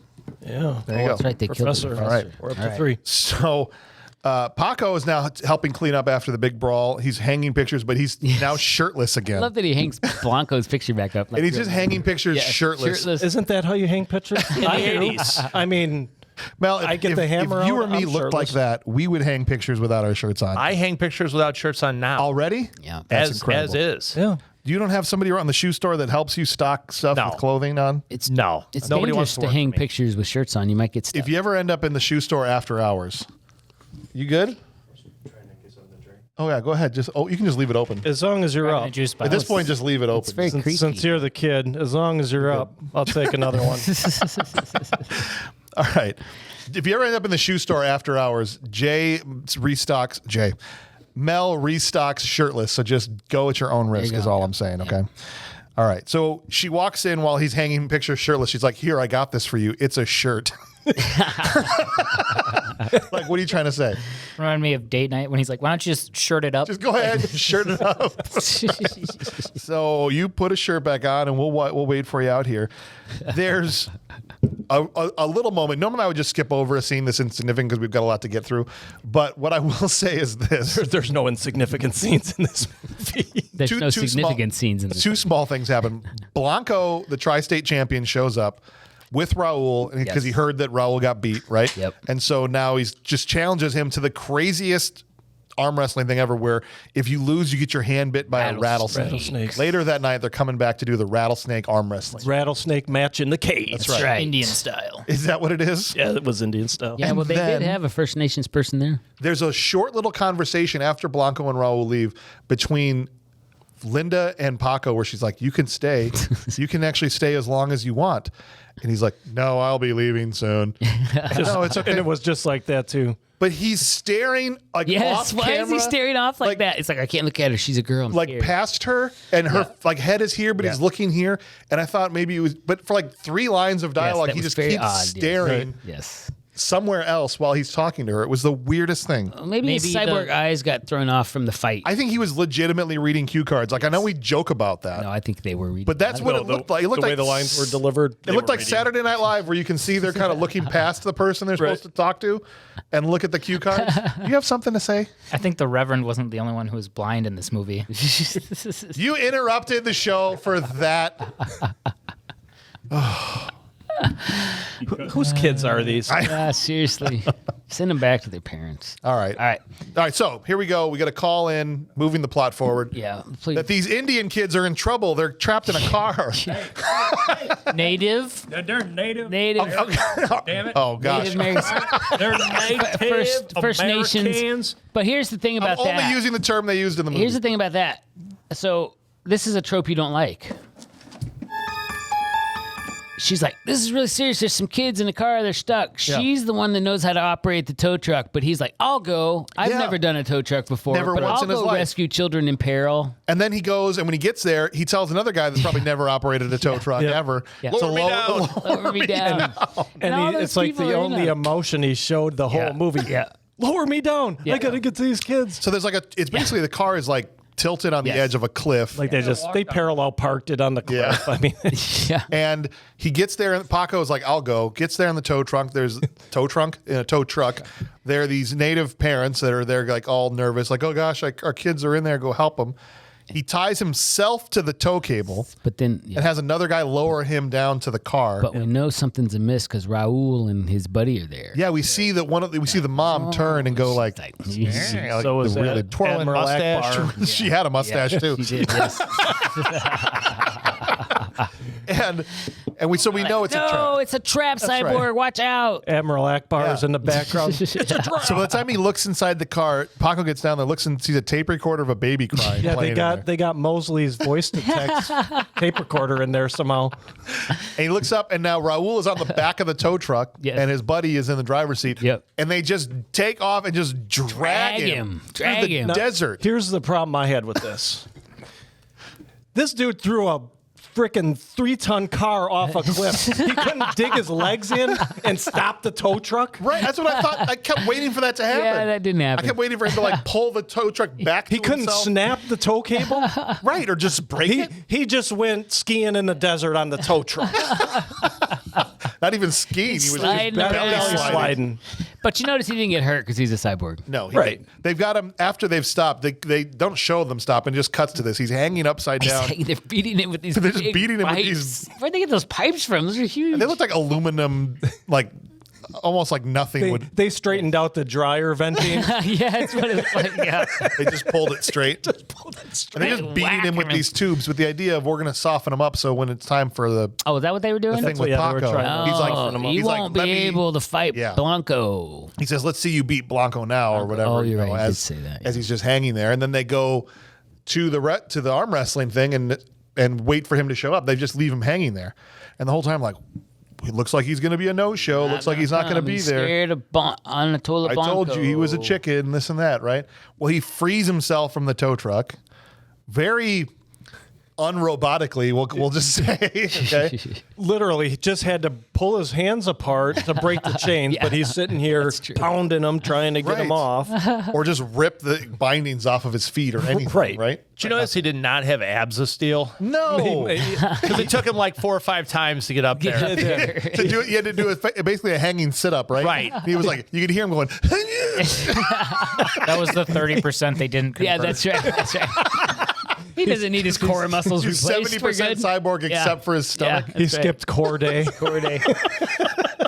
F: Yeah.
A: There you go.
B: That's right. They killed the
F: Professor.
B: professor.
A: All right.
F: We're up
B: All
F: to
B: right.
F: 3.
A: So Paco is now helping clean up after the big brawl. He's hanging pictures, but he's now shirtless again.
B: I love that he hangs Blanco's picture back up. Like
A: And he's just hanging pictures shirtless.
F: Isn't that how you hang pictures? I mean,
A: Mel, if,
F: I get
A: if,
F: the hammer
A: if you
F: out,
A: or me
F: I'm
A: looked like
F: shirtless.
A: that, we would hang pictures without our shirts on.
C: I hang pictures without shirts on now.
A: Already?
B: Yeah.
A: That's
C: as
A: incredible.
C: is.
F: yeah.
A: You don't have somebody around the shoe store that helps you stock stuff
C: No.
A: with clothing on?
B: It's
C: No.
B: It's
C: Nobody
B: dangerous
C: wants to
B: to
C: work
B: hang
C: with me.
B: pictures with shirts on. You might get stuck.
A: If you ever end up in the shoe store after hours, you good? Oh yeah, go ahead. You can just leave it open.
F: As long as you're up.
D: Juice
A: At this point, just leave it open.
B: It's very creepy.
F: Since you're the kid, as long as you're up, I'll take another one.
A: All right. If you ever end up in the shoe store after hours, Mel restocks shirtless. So just go at your own risk is all I'm saying. Okay. All right. So she walks in while he's hanging pictures shirtless. She's like, "Here, I got this for you. It's a shirt." Like, what are you trying to say?
D: Remind me of date night when he's like, "Why don't you just shirt it up?"
A: Just go ahead, shirt it up. So you put a shirt back on, and we'll wait for you out here. There's a little moment. Normally, I would just skip over a scene that's insignificant because we've got a lot to get through. But what I will say is this:
F: There's no insignificant scenes in this movie.
B: There's no significant scenes in this.
A: Two small things happen. Blanco, the tri-state champion, shows up with Raul because he heard that Raul got beat, right?
B: Yep.
A: And so now he's just challenges him to the craziest arm wrestling thing ever, where if you lose, you get your hand bit by a rattlesnake.
F: Rattlesnakes.
A: Later that night, they're coming back to do the rattlesnake arm wrestling.
F: Rattlesnake match in the cage.
A: That's right.
D: Indian style.
A: Is that what it is?
F: Yeah, it was Indian style.
B: Yeah,
A: And
B: well, they
A: then-
B: did have a First Nations person there.
A: There's a short little conversation after Blanco and Raul leave between Linda and Paco where she's like, "You can stay. You can actually stay as long as you want." And he's like, "No, I'll be leaving soon." No, it's okay.
F: And it was just like that, too.
A: But he's staring like
B: Yes,
A: off
B: why
A: camera,
B: is he staring off like that? It's like, I can't look at her. She's a girl. I'm
A: like
B: scared.
A: past her, and her like head is here, but he's looking here. And I thought maybe it was, but for like 3 lines of dialogue,
B: that
A: he
B: was
A: just
B: very
A: keeps
B: odd, yes.
A: staring
B: Yes.
A: somewhere else while he's talking to her. It was the weirdest thing.
B: Maybe his cyborg eyes got thrown off from the fight.
A: I think he was legitimately reading cue cards. Like I know we joke about that,
B: No, I think they were reading.
A: but that's what it looked like. It looked
F: the way
A: like
F: the lines were delivered.
A: It looked like Saturday Night Live, where you can see they're kind of looking past the person they're supposed to talk to and look at the cue cards. You have something to say?
D: I think the Reverend wasn't the only one who was blind in this movie.
A: You interrupted the show for that.
F: Whose kids are these?
B: Seriously. Send them back to their parents.
A: All right.
B: All right.
A: All right. So here we go. We got a call in, moving the plot forward.
B: Yeah. Please.
A: That these Indian kids are in trouble. They're trapped in a car.
D: Native.
E: They're native.
B: Native.
E: Damn it.
A: Oh gosh.
B: Native Americans.
E: They're native
B: First Nations.
E: Americans.
B: But here's the thing about
A: I'm only
B: that.
A: using the term they used in the movie.
B: Here's the thing about that. So this is a trope you don't like. She's like, "This is really serious. There's some kids in the car. They're stuck." She's the one that knows how to operate the tow truck, but he's like, "I'll go. I've
A: Yeah.
B: never done a tow truck before,
A: Never
B: but
A: once
B: I'll
A: in his
B: go
A: life."
B: rescue children in peril."
A: And then he goes, and when he gets there, he tells another guy that's probably never operated a tow truck ever.
B: Yeah.
A: to
E: Lower me down.
B: Lower me down.
F: And
B: all those
F: it's like
B: people
F: the
B: are in
F: only
B: a-
F: emotion he showed the whole movie.
B: Yeah.
F: Lower me down. I got to get to these kids.
A: So there's like it's basically the car is like tilted on the
B: Yes.
A: edge of a cliff.
F: Like they parallel parked it on the cliff.
A: Yeah.
F: I mean,
B: Yeah.
A: And he gets there, and Paco's like, "I'll go." Gets there in the tow trunk. There's tow trunk in a tow truck. There are these native parents that are there, like all nervous, like, "Oh gosh, our kids are in there. Go help them." He ties himself to the tow cable
B: But then,
A: and has another guy lower him down to the car.
B: but we know something's amiss because Raul and his buddy are there.
A: Yeah, we see that we see the mom turn and go like,
B: Like,
A: yeah, like
F: so was
A: the really
F: that
A: twirling
F: Admiral
A: mustache.
F: Akbar.
A: She had a mustache too.
B: she did, yes.
A: And we know it's a
B: No,
A: trap.
B: it's a trap,
A: That's
B: cyborg.
A: right.
B: Watch out.
F: Admiral Akbar is
A: Yeah.
F: in the background.
A: So by the time he looks inside the car, Paco gets down there, looks and sees a tape recorder of a baby crying.
F: Yeah,
A: playing in there.
F: they got Mosley's voice to text tape recorder in there somehow.
A: And he looks up, and now Raul is on the back of the tow truck,
B: Yes.
A: and his buddy is in the driver's seat.
B: Yep.
A: And they just take off and just drag him
B: Drag
A: through the
B: him.
A: desert.
F: Here's the problem I had with this. This dude threw a freaking 3-ton car off a cliff. He couldn't dig his legs in and stop the tow truck.
A: Right, that's what I thought. I kept waiting for that to happen.
B: Yeah, that didn't happen.
A: I kept waiting for him to like pull the tow truck back.
F: He
A: to
F: couldn't
A: himself.
F: snap the tow cable.
A: Right, or just break it.
F: He just went skiing in the desert on the tow truck.
A: Not even skiing. He was just
B: Sliding
A: belly
B: around.
A: sliding.
B: But you notice he didn't get hurt because he's a cyborg.
A: No,
F: Right.
A: They've got him after they've stopped. They don't show them stop, and it just cuts to this. He's hanging upside down.
B: They're beating him with these
A: They're just
B: big
A: beating him with
B: pipes.
A: these-
B: Where'd they get those pipes from? Those are huge.
A: They look like aluminum, like almost like nothing would.
F: They straightened out the dryer venting.
B: Yeah, that's what it was like. Yeah.
A: They just pulled it straight. And they're just beating him with these tubes with the idea of we're going to soften him up so when it's time for the
B: Oh, is that what they were doing?
A: thing with
F: they were
A: Paco,
F: trying to-
A: he's like,
B: He
A: he's
B: won't
A: like,
B: be able to fight
A: Yeah.
B: Blanco.
A: He says, "Let's see you beat Blanco now," or whatever.
B: Oh, you're right. You did
A: As,
B: say that,
A: as he's just hanging there, and then they go to the arm wrestling thing and wait for him to show up. They just leave him hanging there, and the whole time, like, it looks like he's going to be a no-show. Looks like he's not going to be
B: He's
A: there.
B: Scared of Anatola
A: I
B: Blanco.
A: told you he was a chicken, this and that, right? Well, he frees himself from the tow truck, very unrobotically. We'll just say, okay.
F: Literally, he just had to pull his hands apart to break the chains, but he's sitting here pounding them, trying to get them off.
A: Or just rip the bindings off of his feet or anything, right?
C: Did you notice he did not have abs of steel?
A: No.
C: Because it took him like 4 or 5 times to get up there.
A: To do it, you had to do basically a hanging sit-up, right?
C: Right.
A: He was like, you could hear him going,
D: That was the 30% they didn't convert.
B: Yeah, that's right. That's right. He doesn't need his core muscles
A: he's
B: replaced.
A: 70% cyborg except for his stomach.
F: He skipped core day.
B: Core day.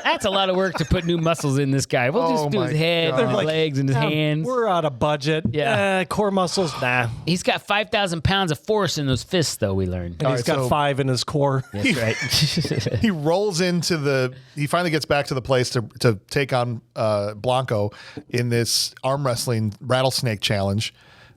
B: That's a lot of work to put new muscles in this guy. We'll
A: Oh
B: just do his
A: my
B: head,
A: God.
B: and his legs, and his hands.
F: We're out of budget.
B: Yeah.
F: Core muscles, nah.
B: He's got 5,000 pounds of force in those fists, though, we learned.
F: And he's got
A: so-
F: 5 in his core.
B: That's right.
A: He rolls into he finally gets back to the place to take on Blanco in this arm wrestling rattlesnake challenge,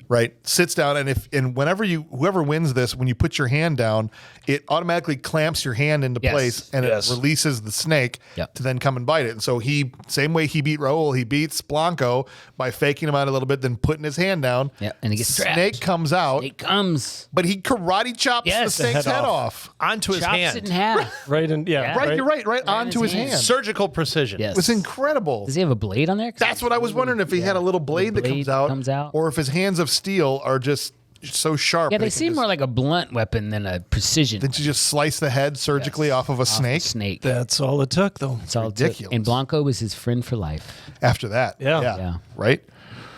A: right? Sits down, and whenever whoever wins this, when you put your hand down, it automatically clamps your hand into
B: Yes.
A: place and
C: Yes.
A: it releases the snake
B: Yep.
A: to then come and bite it. And so same way he beat Raul, he beats Blanco by faking him out a little bit, then putting his hand down.
B: Yep, and he gets
A: Snake
B: trapped.
A: comes out,
B: It comes.
A: but he karate chops
B: Yes.
A: the snake's
F: The head
A: head off.
C: Onto his
B: Chops
C: hand.
B: it in half.
F: Right? And yeah.
A: Right, you're right onto his hand.
C: Surgical precision.
B: Yes.
A: It was incredible.
B: Does he have a blade on there? 'Cause
A: That's what I was wondering, if he had a little blade that
B: blade
A: comes out, or if his hands of steel are just so sharp.
B: Yeah,
A: that
B: they
A: it can
B: seem
A: just-
B: more like a blunt weapon than a precision.
A: Did you just slice the head surgically off of a snake?
B: Snake.
F: That's all it took, though.
B: That's all it took.
A: ridiculous.
B: And Blanco was his friend for life.
A: After that?
F: Yeah.
B: Yeah.
A: Right?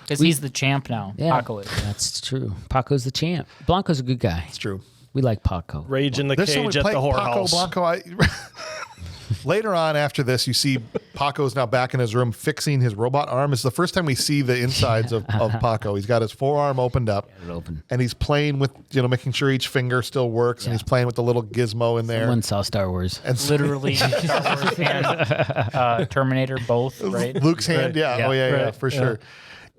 D: Because he's the champ now.
B: Yeah,
D: Paco is.
B: that's true. Paco's the champ. Blanco's a good guy.
A: It's true.
B: We like Paco.
F: Rage in the
A: There's
F: cage at the
A: Paco,
F: whorehouse.
A: Blanco. Later on, after this, you see Paco's now back in his room fixing his robot arm. It's the first time we see the insides of Paco. He's got his forearm opened up, and he's playing with, making sure each finger still works, and he's playing with the little gizmo in there.
B: Someone saw Star Wars.
A: And
D: Literally, Star Wars and Terminator both, right?
A: Luke's hand, yeah.
D: Yeah.
A: Oh, yeah,
F: Right.
A: for sure.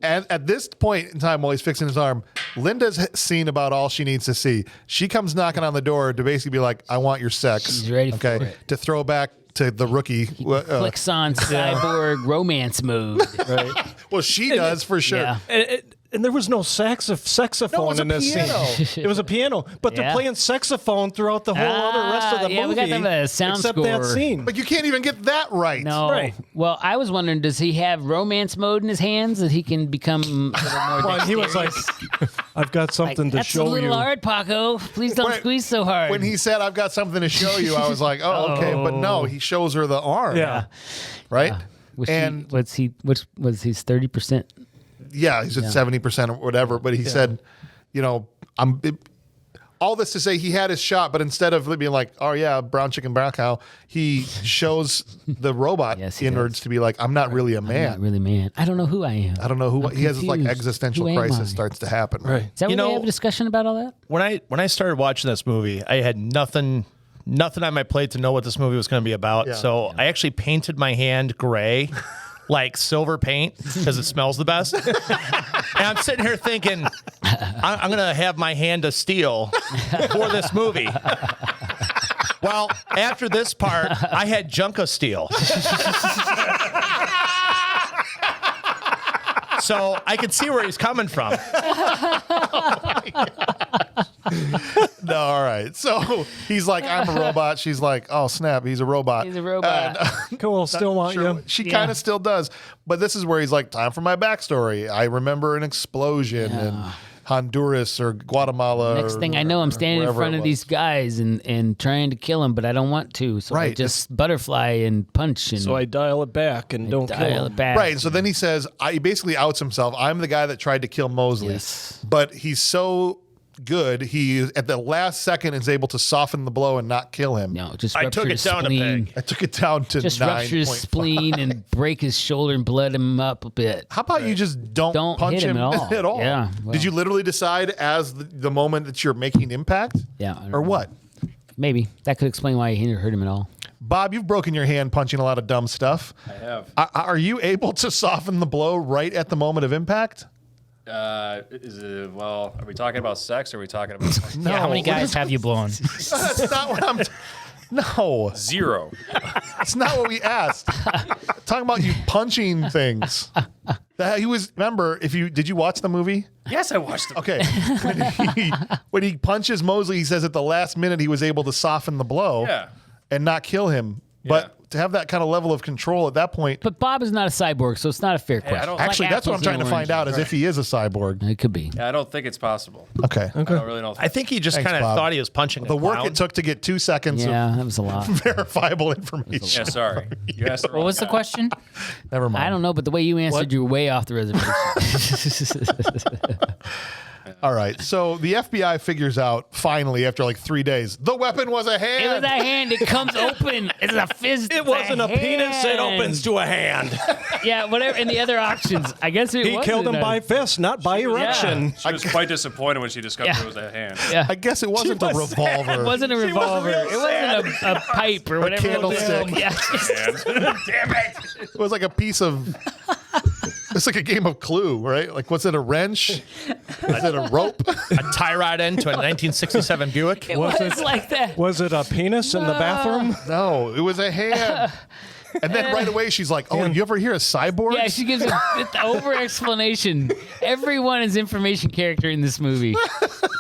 A: And at this point in time, while he's fixing his arm, Linda's seen about all she needs to see. She comes knocking on the door to basically be like, I want your sex.
B: She's ready for it.
A: To throw back to the rookie.
B: Clicks on cyborg romance mode.
A: Well, she does for sure.
B: Yeah.
F: And there was no saxophone
A: No, it was
F: in
A: a
F: this
A: piano.
F: scene. It was a piano, but they're
B: Yeah.
F: playing saxophone throughout the whole other rest of the
B: yeah,
F: movie.
B: we got them a sound
F: except
B: score.
F: that scene.
A: But you can't even get that right.
B: No.
F: Right.
B: Well, I was wondering, does he have romance mode in his hands that he can become a little more
F: Well, he was like,
B: dexterous?
F: I've got something to
B: That's
F: show
B: a little
F: you.
B: hard, Paco. Please don't
A: Wait,
B: squeeze so hard.
A: When he said, I've got something to show you, I was like, oh, okay. But no, he shows her the arm.
F: Yeah.
A: Right?
B: was
A: and
B: which was his 30%?
A: yeah, he said 70% or whatever. But he said, all this to say he had his shot, but instead of being like, oh yeah, brown chicken, brown cow, he shows the robot
B: Yes, he
A: innards
B: does.
A: to be like, I'm not really a man.
B: Not really, man. I don't know who I am.
A: I don't know who
B: I'm
A: he has this like
B: confused.
A: existential
B: Who am I?
A: crisis starts to happen. Right.
B: Is that
C: You
B: what we
C: know-
B: have a discussion about all that?
C: When I started watching this movie, I had nothing on my plate to know what this movie was going to be about.
A: Yeah.
C: So I actually painted my hand gray, like silver paint, because it smells the best. And I'm sitting here thinking, I'm going to have my hand of steel for this movie. Well, after this part, I had junk of steel. So I could see where he's coming from.
A: No, all right. So he's like, I'm a robot. She's like, oh snap, he's a robot.
B: He's a robot.
F: Cool, still want
A: Sure,
F: you.
A: she kind of still does. But this is where he's like, time for my backstory. I remember an explosion in Honduras or Guatemala.
B: Next
A: or-
B: thing I know, I'm
A: or
B: standing in
A: wherever
B: front
A: it
B: of
A: was.
B: these guys and trying to kill them, but I don't want to. So I
A: Right,
B: just butterfly and punch and
F: So I dial it back and don't kill
B: dial
F: him.
B: it back.
A: Right. So then he says, he basically outs himself. I'm the guy that tried to kill Mosley.
B: Yes.
A: But he's so good. He at the last second is able to soften the blow and not kill him.
B: No, just
C: I
B: rupture
C: took it
B: his
C: down a
B: spleen.
C: peg.
A: I took it down to
B: Just
A: 9.5.
B: rupture his spleen and break his shoulder and blood him up a bit.
A: How about you just don't punch
B: hit him at all. Yeah, well.
A: Did you literally decide as the moment that you're making impact?
B: Yeah. I don't
A: Or
B: know.
A: what?
B: Maybe. That could explain why he hurt him at all.
A: Bob, you've broken your hand punching a lot of dumb stuff.
E: I have.
A: Are you able to soften the blow right at the moment of impact?
E: Are we talking about sex or are we talking about
A: No.
D: Yeah, how many guys have you blown?
A: That's not what I'm. No,
E: 0?
A: that's not what we asked. Talking about you punching things. He was. Remember, did you watch the movie?
E: Yes, I watched it.
A: Okay. When he punches Mosley, he says at the last minute he was able to soften the blow
E: Yeah.
A: and not kill him. But to have that kind of level of control at that point,
B: But Bob is not a cyborg, so it's not a fair question.
E: don't-
B: It's like
A: actually, that's what I'm
B: apples
A: trying to
B: and
A: find out is if he is a cyborg.
B: It could be.
E: Yeah, I don't think it's possible.
A: Okay.
E: I don't really know.
C: I think he just
A: Thanks,
C: kind of
A: Bob.
C: thought he was punching
A: The
C: a
A: work
C: clown.
A: it took to get 2 seconds
B: Yeah, that was a lot.
A: of verifiable information.
E: Yeah, sorry. You asked the
D: What
E: wrong
D: was the
E: guy.
D: question?
A: Never mind.
B: I don't know, but the way you answered, you're way off the reservation.
A: All right. So the FBI figures out finally after like 3 days, the weapon was a hand.
B: It was a hand. It comes open. It's a fist.
F: It wasn't a penis. It opens to a hand.
B: Yeah, whatever. In the other auctions, I guess it
F: He killed him by fist, not by erection.
E: She was quite disappointed when she discovered it was a hand.
B: Yeah.
A: I guess it wasn't a revolver.
B: It wasn't a revolver. It wasn't a pipe or whatever.
A: candlestick.
B: Yeah.
E: Damn it!
A: It was like a piece of. It's like a game of Clue, right? Like, was it a wrench? Is it a rope?
C: a tie rod end to a 1967 Buick.
B: It was like that.
F: Was it a penis in the bathroom?
A: No, it was a hand. And then right away she's like, "Oh, you ever hear of cyborgs?"
B: Yeah, she gives an over explanation. Everyone is information character in this movie.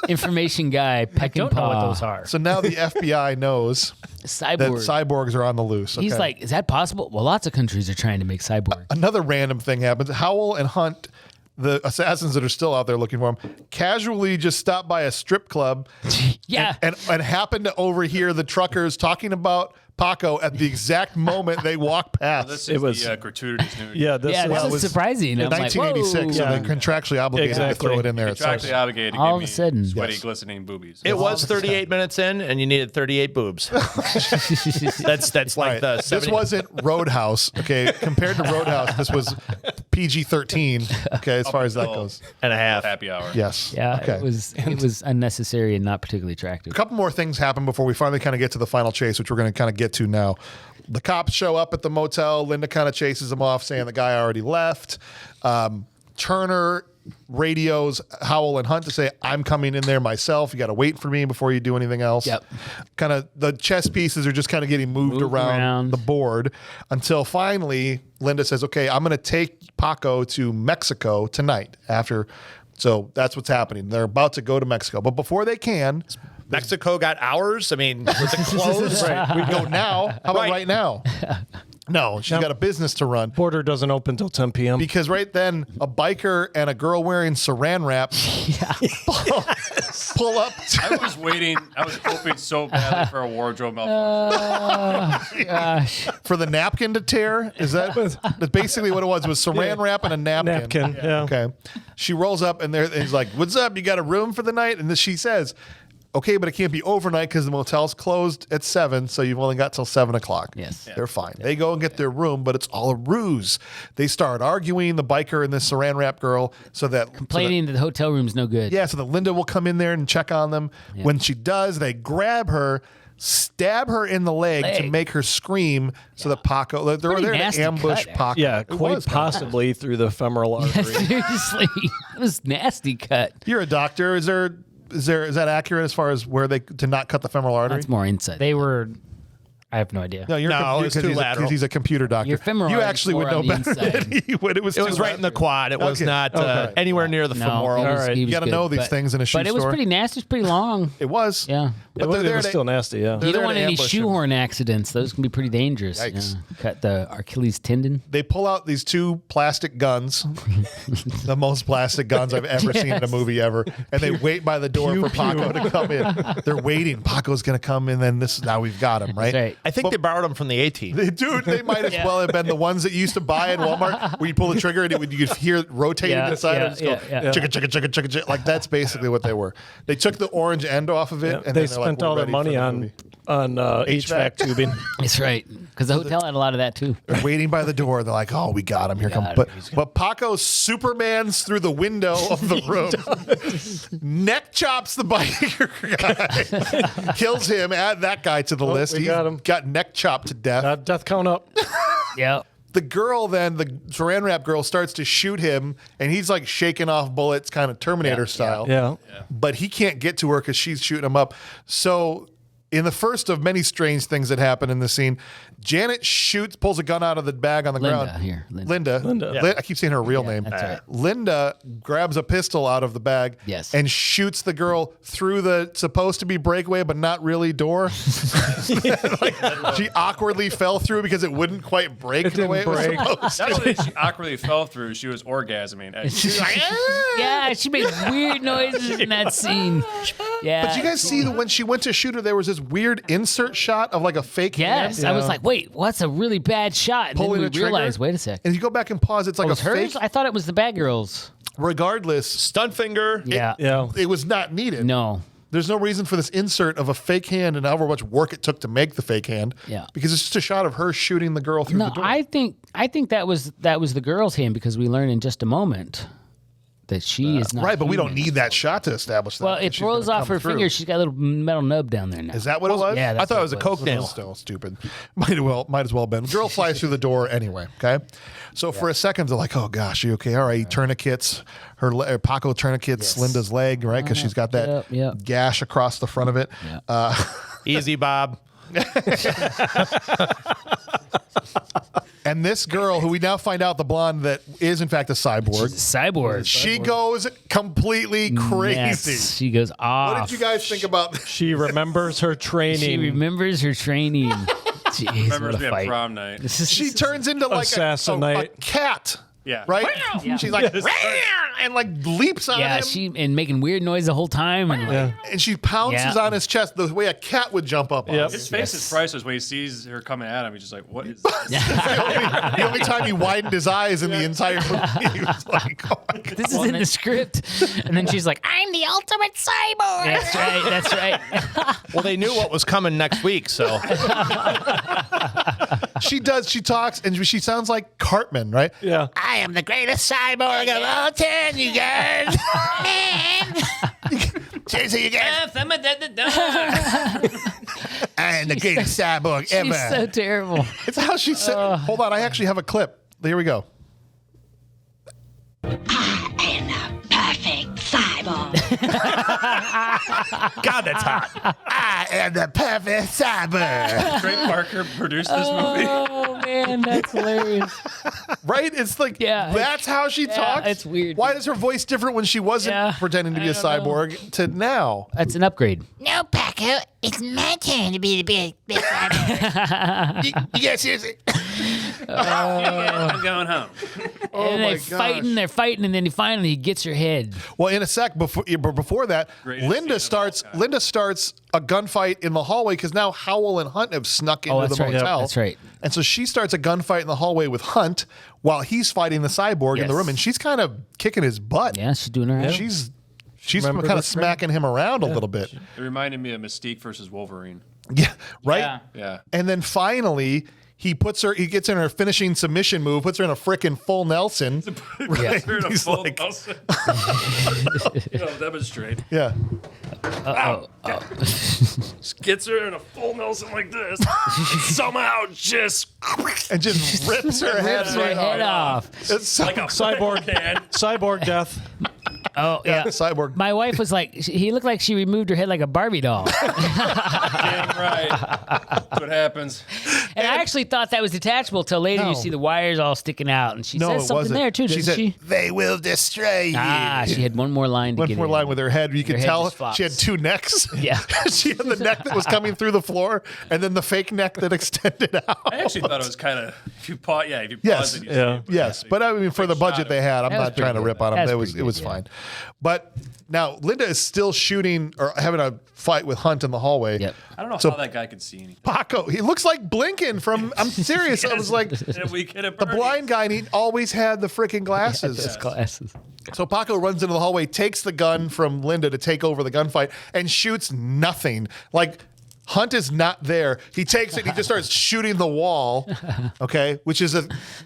B: Information guy, peck and
D: Don't know
B: paw.
D: what those are.
A: So now the FBI knows that
B: Cyborg.
A: cyborgs are on the loose.
B: He's
A: Okay.
B: like, is that possible? Well, lots of countries are trying to make cyborg.
A: Another random thing happens. Howell and Hunt, the assassins that are still out there looking for him, casually just stop by a strip club
B: Yeah.
A: and happen to overhear the truckers talking about Paco at the exact moment they walk past.
E: This
F: It
E: is
F: was-
E: the gratuitous nudity.
F: Yeah, this
B: Yeah,
F: is
B: that was surprising.
A: In
B: I'm like,
A: 1986, so
B: whoa.
A: they're contractually obligated to
F: Exactly.
A: throw it in there.
E: Contractually obligated to
B: All
E: give
B: of a
E: me
B: sudden.
E: sweaty,
A: Yes.
E: glistening boobies.
C: It was 38 minutes in, and you needed 38 boobs. That's like
A: Right.
C: the
A: This
C: 70
A: wasn't Roadhouse, okay? Compared to Roadhouse, this was PG-13, okay, as far as that goes.
C: and a half.
E: Happy hour.
A: Yes.
B: Yeah,
A: Okay.
B: it was unnecessary and not particularly attractive.
A: A couple more things happen before we finally kind of get to the final chase, which we're going to kind of get to now. The cops show up at the motel. Linda kind of chases them off, saying the guy already left. Turner radios Howell and Hunt to say, "I'm coming in there myself. You got to wait for me before you do anything else."
B: Yep.
A: Kind of the chess pieces are just kind of getting moved around the board until finally Linda says, "Okay, I'm going to take Paco to Mexico tonight." So that's what's happening. They're about to go to Mexico, but before they can,
C: Mexico got hours. I mean, was it closed?
A: we go now. How about right now? No, she's got a business to run.
F: Border doesn't open till 10 p.m.
A: Because right then, a biker and a girl wearing saran wrap pull up.
E: I was waiting. I was hoping so badly for a wardrobe malfunction.
B: Gosh.
A: For the napkin to tear. That's basically what it was saran wrap and a napkin.
F: Yeah.
A: Okay. She rolls up and he's like, "What's up? You got a room for the night?" And then she says, "Okay, but it can't be overnight because the motel's closed at 7, so you've only got till 7 o'clock."
B: Yes.
A: They're fine. They go and get their room, but it's all a ruse. They start arguing, the biker and this saran wrap girl, so that
B: Complaining that the hotel room's no good.
A: so that Linda will come in there and check on them. When she does, they grab her, stab her in the leg to make her scream, so that Paco, they're
B: Pretty
A: there to
B: nasty
A: ambush
B: cut,
A: Paco.
F: Yeah,
A: It
F: quite
A: was.
F: possibly through the femoral artery.
B: Seriously. It was nasty cut.
A: You're a doctor. Is that accurate as far as where they to not cut the femoral artery?
B: That's more insight.
D: They were. I have no idea.
A: No,
C: it's too lateral.
A: because he's a computer doctor.
B: Your femoral
A: you
B: artery's
A: actually would
B: more
A: know
B: on the
A: better
B: inside.
A: than he would. It was
C: It was right in the quad. It was
A: Okay.
C: not
A: Okay.
C: anywhere near the
B: No,
C: femoral.
B: he was-
F: All right.
B: he
A: You
B: was
A: got to
B: good,
A: know these
B: but-
A: things in a shoe
B: But it was
A: store.
B: pretty nasty. It's pretty long.
A: It was.
B: Yeah.
A: But
F: It was still nasty, yeah.
A: They're
B: You don't
A: there
B: want
A: to
B: any
A: ambush him.
B: shoehorn accidents. Those can be pretty dangerous.
A: Yikes.
B: Yeah. Cut the Achilles tendon.
A: They pull out these 2 plastic guns, the most plastic guns I've ever seen in a movie ever, and they wait by the door for Paco to come in. They're waiting. Paco's going to come in, then now we've got him, right?
B: That's right.
C: I think they borrowed them from the A-Team.
A: Dude, they might as well have been the ones that you used to buy in Walmart where you pull the trigger and you could hear it rotating inside and just go chugga, chugga, chugga, chugga, chugga. Like that's basically what they were. They took the orange end off of it and
F: they
A: then they're
F: spent
A: like,
F: all their
A: "We're
F: money
A: ready for the
F: on
A: movie."
F: HVAC tubing.
B: That's right. Because the hotel had a lot of that too.
A: They're waiting by the door. They're like, "Oh, we got him. Here come." But Paco Supermans through the window of the room, neck chops the biker guy, kills him. Add that guy to the list.
F: we
A: He's
F: got him.
A: got neck chopped to death.
F: Death count up.
B: Yeah.
A: The girl then, the saran wrap girl, starts to shoot him, and he's like shaking off bullets, kind of Terminator style.
F: Yeah.
A: But he can't get to her because she's shooting him up. So, in the first of many strange things that happen in the scene, Janet pulls a gun out of the bag on the ground.
B: Linda.
A: I keep saying her real name.
B: That's right.
A: Linda grabs a pistol out of the bag and shoots the girl through the supposed to be breakaway, but not really door. She awkwardly fell through because it wouldn't quite break the way it was supposed to.
E: Not only she awkwardly fell through, she was orgasming. She was like,
B: Yeah, she made weird noises in that scene. Yeah.
A: But you guys see that when she went to shoot her, there was this weird insert shot of like a fake hand.
B: Yes. I was like, wait, what's a really bad shot? And
A: Pulling
B: then
A: the
B: we realized,
A: trigger.
B: wait a sec.
A: And you go back and pause, it's like
B: It was
A: a
B: hers?
A: fake.
B: I thought it was the bad girl's.
A: Regardless,
C: Stunt finger.
B: Yeah.
A: it was not needed.
B: No.
A: There's no reason for this insert of a fake hand and however much work it took to make the fake hand.
B: Yeah.
A: Because it's just a shot of her shooting the girl through the
B: No,
A: door.
B: I think that was the girl's hand because we learn in just a moment that she is not
A: right, but we don't
B: human.
A: need that shot to establish that.
B: Well, it
A: She's
B: throws
A: gonna
B: off
A: come
B: her
A: through.
B: finger. She's got a little metal nub down there now.
A: Is that what it was?
B: Yeah,
C: I
B: that's
C: thought
B: what
C: it was a Coke nail.
A: Still stupid. Might as well have been. Girl flies through the door anyway. Okay, so for a second they're like, "Oh gosh, you okay? All right." He tourniquets Paco tourniquets Linda's leg, right? Because she's got that gash across the front of it.
C: Easy, Bob.
A: And this girl, who we now find out the blonde that is in fact a cyborg,
B: Cyborg.
A: she goes completely crazy.
B: Yes, she goes off.
A: What did you guys think about this?
F: She remembers her training.
B: She remembers her training. Jeez,
E: remembers
B: what a
E: me
B: fight.
E: at prom night.
A: She turns into like a
F: Assassinate.
A: cat.
E: Yeah.
A: Right?
B: Yeah.
A: She's like, and like leaps on
B: Yeah,
A: him.
B: and making weird noise the whole time. And like,
A: And she pounces on his chest the way a cat would jump up on him.
E: His face is priceless when he sees her coming at him. He's just like, what is this?
A: The only time he widened his eyes in the entire movie, he was like, oh my God.
B: this is in the script.
D: And then she's like, I'm the ultimate cyborg.
B: That's right. That's right.
C: Well, they knew what was coming next week, so
A: She talks, and she sounds like Cartman, right?
F: Yeah.
A: I am the greatest cyborg of all time, you guys. Chasing you guys. I am the greatest cyborg ever.
B: She's so terrible.
A: It's how she said. Hold on, I actually have a clip. Here we go.
G: I am the perfect cyborg.
C: God, that's hot.
A: I am the perfect cyborg.
E: Trey Parker produced this movie.
B: Oh man, that's hilarious.
A: Right? It's like,
B: Yeah.
A: that's how she talks.
B: it's weird.
A: Why is her voice different when she wasn't pretending to be a cyborg to now?
B: That's an upgrade.
G: No, Paco, it's my turn to be the big cyborg.
A: Yeah, seriously.
E: I'm going home.
B: And
A: my
B: they're fighting, and then finally he gets her head.
A: Well, in a sec, before that,
E: Greatest
A: Linda
E: scene of all
A: starts
E: time.
A: a gunfight in the hallway because now Howell and Hunt have snuck into
B: that's
A: the
B: right.
A: motel.
B: Yep, that's right.
A: And so she starts a gunfight in the hallway with Hunt while he's fighting the cyborg in the
B: Yes.
A: room, and she's kind of kicking his butt.
B: Yeah, she's doing her. right.
A: She's
F: Remember
A: kind of
F: this,
A: smacking him around a little bit.
E: It reminded me of Mystique versus Wolverine.
A: Yeah, right.
D: Yeah.
E: Yeah.
A: And then finally, he gets in her finishing submission move, puts her in a frickin' full Nelson. Right?
E: You're in a
A: He's
E: full
A: like,
E: Nelson. Demonstrate.
A: yeah.
E: Gets her in a full Nelson like this. Somehow just
A: And just rips her head
B: Rips her
A: right
B: head
A: off.
B: off.
A: It's so,
E: like a
F: Cyborg.
E: can.
F: Cyborg death.
B: Oh yeah.
A: cyborg.
B: My wife was like, he looked like she removed her head like a Barbie doll.
E: Damn right. That's what happens.
B: And I actually thought that was detachable till later
A: No.
B: you see the wires all sticking out. And she
A: No,
B: says
A: it
B: something
A: wasn't.
B: there too, doesn't
A: said,
B: she?
A: They will destroy you.
B: Ah, she had one more line to
A: One
B: get
A: more
B: in.
A: line with her head. You could
B: head
A: tell
B: just flops.
A: she had two necks.
B: Yeah.
A: She had the neck that was coming through the floor and then the fake neck that extended out.
E: I actually thought it was kind of if you pause
A: Yes.
E: it, you
F: Yeah.
E: see it.
A: Yes, but I mean, for the budget they had, I'm
B: That was
A: not trying to
B: pretty
A: rip
B: good.
A: on them.
B: That's
A: It was
B: pretty good,
A: fine. But now Linda is still shooting or having a fight with Hunt in the hallway.
B: Yep.
E: I don't know
A: So-
E: how that guy could see anything.
A: Paco, he looks like Blinken from. I'm serious. I was like,
E: If we get a
A: the blind guy, and he always had the freaking glasses.
B: Those glasses.
A: So Paco runs into the hallway, takes the gun from Linda to take over the gunfight, and shoots nothing. Like, Hunt is not there. He takes it, he just starts shooting the wall, okay? Which is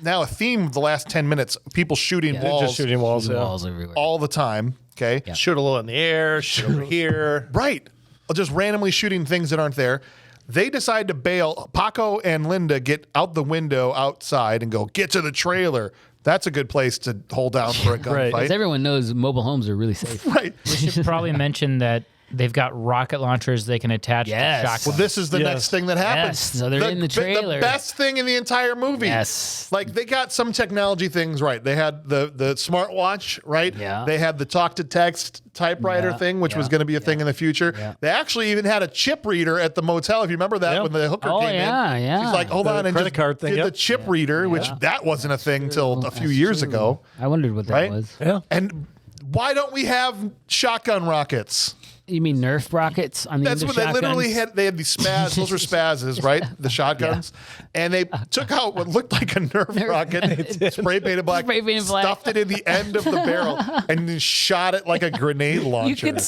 A: now a theme of the last 10 minutes. People shooting walls
F: Just shooting walls.
B: There's
F: Yeah.
B: walls everywhere.
A: all the time, okay?
C: Shoot a little in the air, shoot over here.
A: Right. Just randomly shooting things that aren't there. They decide to bail. Paco and Linda get out the window outside and go, get to the trailer. That's a good place to hold down for a
F: Right.
A: gunfight.
B: Because everyone knows mobile homes are really safe.
A: Right.
D: We should probably mention that they've got rocket launchers they can attach
B: Yes.
D: to shotguns.
A: Well, this is the
F: Yes.
A: next thing that happens.
B: Yes, so they're in the trailer.
A: The best thing in the entire movie.
B: Yes.
A: Like, they got some technology things right. They had the smartwatch, right?
B: Yeah.
A: They had the talk-to-text typewriter
B: Yeah,
A: thing, which was
B: yeah,
A: going to be a thing in the future.
B: Yeah.
A: They actually even had a chip reader at the motel, if you remember that,
F: Yeah.
A: when the hooker
B: Oh,
A: came
B: yeah,
A: in.
B: yeah.
A: She's like, hold
F: The
A: on, and
F: credit
A: just
F: card thing,
A: did the
F: yep.
A: chip reader, which that wasn't a thing till a few years ago.
B: I wondered what that
A: Right?
B: was.
F: Yeah.
A: And why don't we have shotgun rockets?
B: You mean Nerf rockets on the
A: That's
B: end
A: what
B: of
A: they literally
B: shotguns?
A: had. They had these spaz. Those were spazzes, right? The shotguns, and they took out what looked like a Nerf rocket, spray painted black,
B: Spray painted black.
A: stuffed it in the end of the barrel, and then shot it like a grenade launcher.
B: You could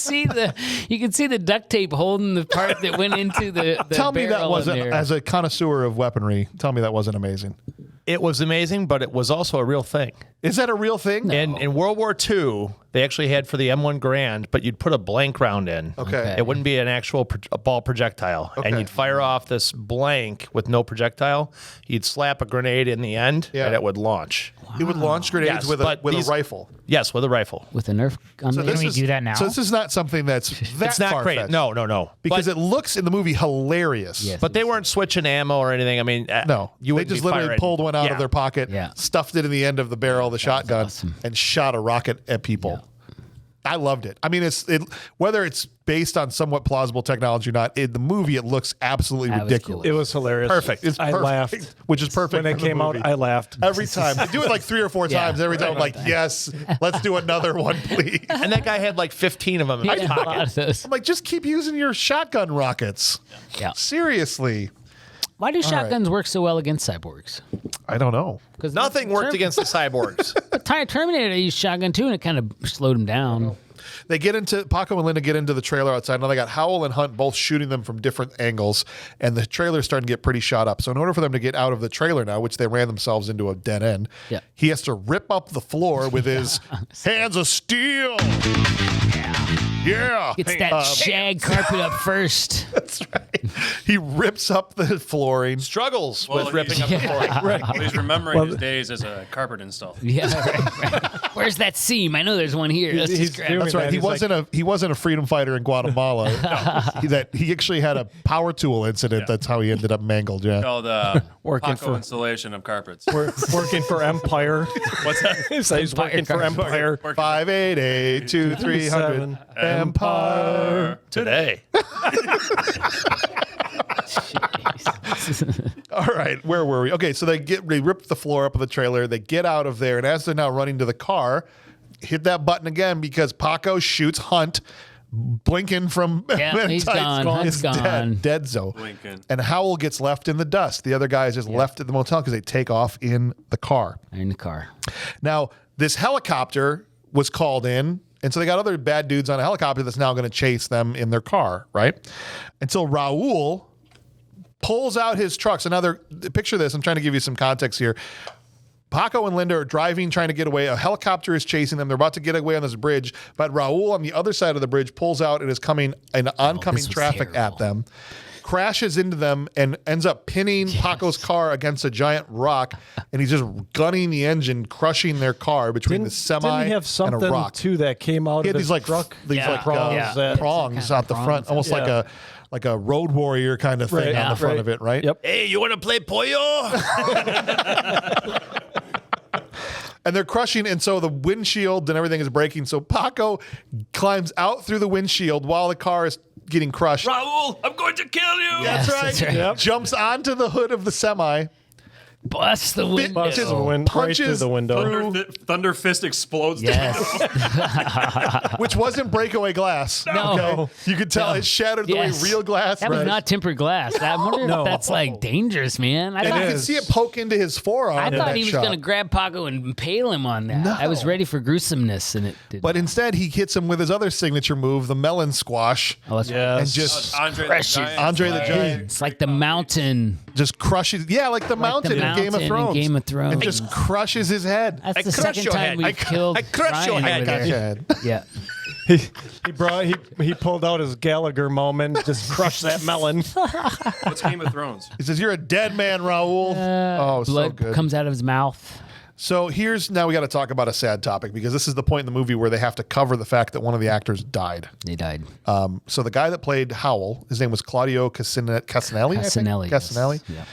B: see the duct tape holding the part that went into the
A: Tell me that
B: barrel in
A: wasn't,
B: there.
A: as a connoisseur of weaponry, tell me that wasn't amazing.
C: It was amazing, but it was also a real thing.
A: Is that a real thing?
C: In World War II, they actually had for the M1 Garand, but you'd put a blank round in.
A: Okay.
C: It wouldn't be an actual a ball projectile.
A: Okay.
C: And you'd fire off this blank with no projectile. You'd slap a grenade in the end,
A: Yeah.
C: and it would launch.
A: It would launch grenades
C: Yes,
A: with
C: but
A: a
C: these-
A: rifle.
C: Yes, with a rifle.
B: with a Nerf gun.
A: So
B: there?
A: this
D: we
A: is-
D: do that now?
A: So this is not something that's that
C: It's not great.
A: far-fetched.
C: No.
A: Because
C: but,
A: it looks in the movie hilarious.
B: Yes.
C: but they weren't switching ammo or anything. I mean,
A: No,
C: you
A: they
C: would
A: just literally pulled one out of their pocket,
B: Yeah.
A: stuffed it in the end of the barrel of the shotgun,
B: awesome.
A: and shot a rocket at people. I loved it. I mean, whether it's based on somewhat plausible technology or not, in the movie it looks absolutely
B: That was
A: ridiculous.
F: It was hilarious.
C: Perfect.
A: It's
F: I
A: perfect,
F: laughed.
A: which is perfect
F: When it
A: for the
F: came out,
A: movie.
F: I laughed.
A: Every time. They do it like 3 or 4
B: Yeah.
A: times. Every time I'm like, yes, let's do another one, please.
C: And that guy had like 15 of them in
B: Yeah,
C: his
B: a lot
C: pocket.
B: of those.
A: I'm like, just keep using your shotgun rockets.
B: Yeah.
A: Seriously.
B: Why do shotguns work so well against cyborgs?
A: I don't know.
B: Because
C: Nothing worked against the cyborgs.
B: Terminator used shotgun too, and it kind of slowed him down.
A: They get into Paco and Linda get into the trailer outside. Now they got Howell and Hunt both shooting them from different angles, and the trailer's starting to get pretty shot up. So in order for them to get out of the trailer now, which they ran themselves into a dead end,
B: Yeah.
A: he has to rip up the floor with his hands of steel. Yeah.
B: Gets that shag carpet up first.
A: That's right. He rips up the flooring.
C: Struggles
E: Well,
C: with ripping up the flooring.
E: Well, he's remembering his days as a carpet installer.
B: Yeah, right. Where's that seam? I know there's one here. Let's
F: He's
B: just grab
F: doing
B: it.
A: That's right.
F: that.
A: He wasn't a freedom fighter in Guatemala. He actually had a power tool incident. That's how he ended up mangled. Yeah.
E: Called
F: Working
E: Paco
F: for-
E: installation of carpets.
F: Working for Empire.
E: What's that?
F: So he's working for Empire.
A: 588-2300 Empire.
C: Today.
A: All right, where were we? Okay, so they rip the floor up of the trailer. They get out of there, and as they're now running to the car, hit that button again because Paco shoots Hunt. Blinken from
B: Yeah,
A: Men in
B: he's
A: Tights
B: gone. Hunt's
A: is
B: gone.
A: dead zone.
E: Blinken.
A: And Howell gets left in the dust. The other guys just left at the motel because they take off in the car.
B: In the car.
A: Now, this helicopter was called in, and so they got other bad dudes on a helicopter that's now going to chase them in their car, right? Until Raul pulls out his truck. So now picture this. I'm trying to give you some context here. Paco and Linda are driving, trying to get away. A helicopter is chasing them. They're about to get away on this bridge, but Raul on the other side of the bridge pulls out and is coming an oncoming
B: this was
A: traffic
B: terrible.
A: at them, crashes into them, and ends up pinning Paco's car against a giant rock, and he's just gunning the engine, crushing their car between the semi
F: Didn't he have
A: and a
F: something
A: rock.
F: too that came out
A: He
F: of
A: had
F: his
A: these like
F: truck?
A: prongs,
F: prongs.
A: out the front, almost
F: Yeah.
A: like a road warrior kind of thing
F: Right,
A: on the front
F: right.
A: of it, right?
F: Yep.
C: Hey, you want to play Pollo?
A: And they're crushing, and so the windshield and everything is breaking. So Paco climbs out through the windshield while the car is getting crushed.
E: Raul, I'm going to kill you.
A: That's right.
B: That's right.
F: Yep.
A: Jumps onto the hood of the semi,
B: Bust the window.
F: Bust the wind right through
A: punches
F: the window.
E: Thunder Fist explodes.
B: Yes.
A: which wasn't breakaway glass.
B: No.
A: Okay? You could tell it shattered the
B: Yes.
A: way real glass.
B: That was not tempered glass. I wonder if that's like dangerous, man. I
A: And
B: thought,
A: you could see it poke into his forearm.
B: I
A: in
B: thought
A: that
B: he was
A: shot.
B: going to grab Paco and impale him on that. I was ready for gruesomeness, and it did.
A: But instead, he hits him with his other signature move, the melon squash,
B: Oh, that's
F: Yes.
A: and just
E: Andre the
B: Crushes.
E: Giant.
A: Andre the Giant
B: It's like the mountain.
A: just crushes. Yeah, like the mountain in Game of
B: mountain in
A: Thrones.
B: Game of Thrones.
A: And just crushes his head.
B: That's
C: I
B: the
C: crush
B: second
C: your
B: time
C: head.
B: we've killed
C: I crush your
B: Ryan
C: head.
B: over there.
A: Head.
B: Yeah.
F: He pulled out his Gallagher moment, just crushed that melon.
E: What's Game of Thrones?
A: He says, "You're a dead man, Raul." Oh, so
B: Blood
A: good.
B: comes out of his mouth.
A: So now we got to talk about a sad topic because this is the point in the movie where they have to cover the fact that one of the actors died.
B: They died.
A: So the guy that played Howell, his name was Claudio Casinelli. I think?
B: Casinelli.
A: Casinelli.
B: Yes.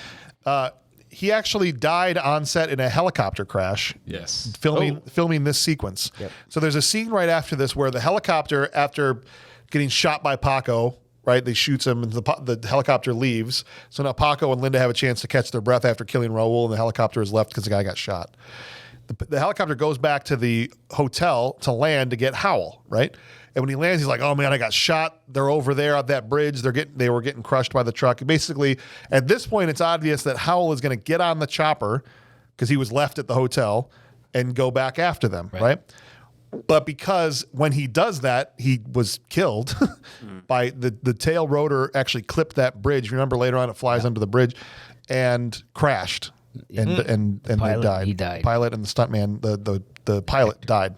B: Yeah.
A: He actually died on set in a helicopter crash.
E: Yes.
A: Filming this sequence. So there's a scene right after this where the helicopter, after getting shot by Paco, right, they shoots him and the helicopter leaves. So now Paco and Linda have a chance to catch their breath after killing Raul, and the helicopter is left because the guy got shot. The helicopter goes back to the hotel to land to get Howell, right? And when he lands, he's like, "Oh man, I got shot. They're over there at that bridge. They were getting crushed by the truck." Basically, at this point, it's obvious that Howell is going to get on the chopper because he was left at the hotel and go back after them, right? But because when he does that, he was killed by the tail rotor actually clipped that bridge. Remember later on, it flies under the bridge and crashed, and they
B: pilot,
A: died.
B: he died.
A: Pilot and the stuntman, the pilot died.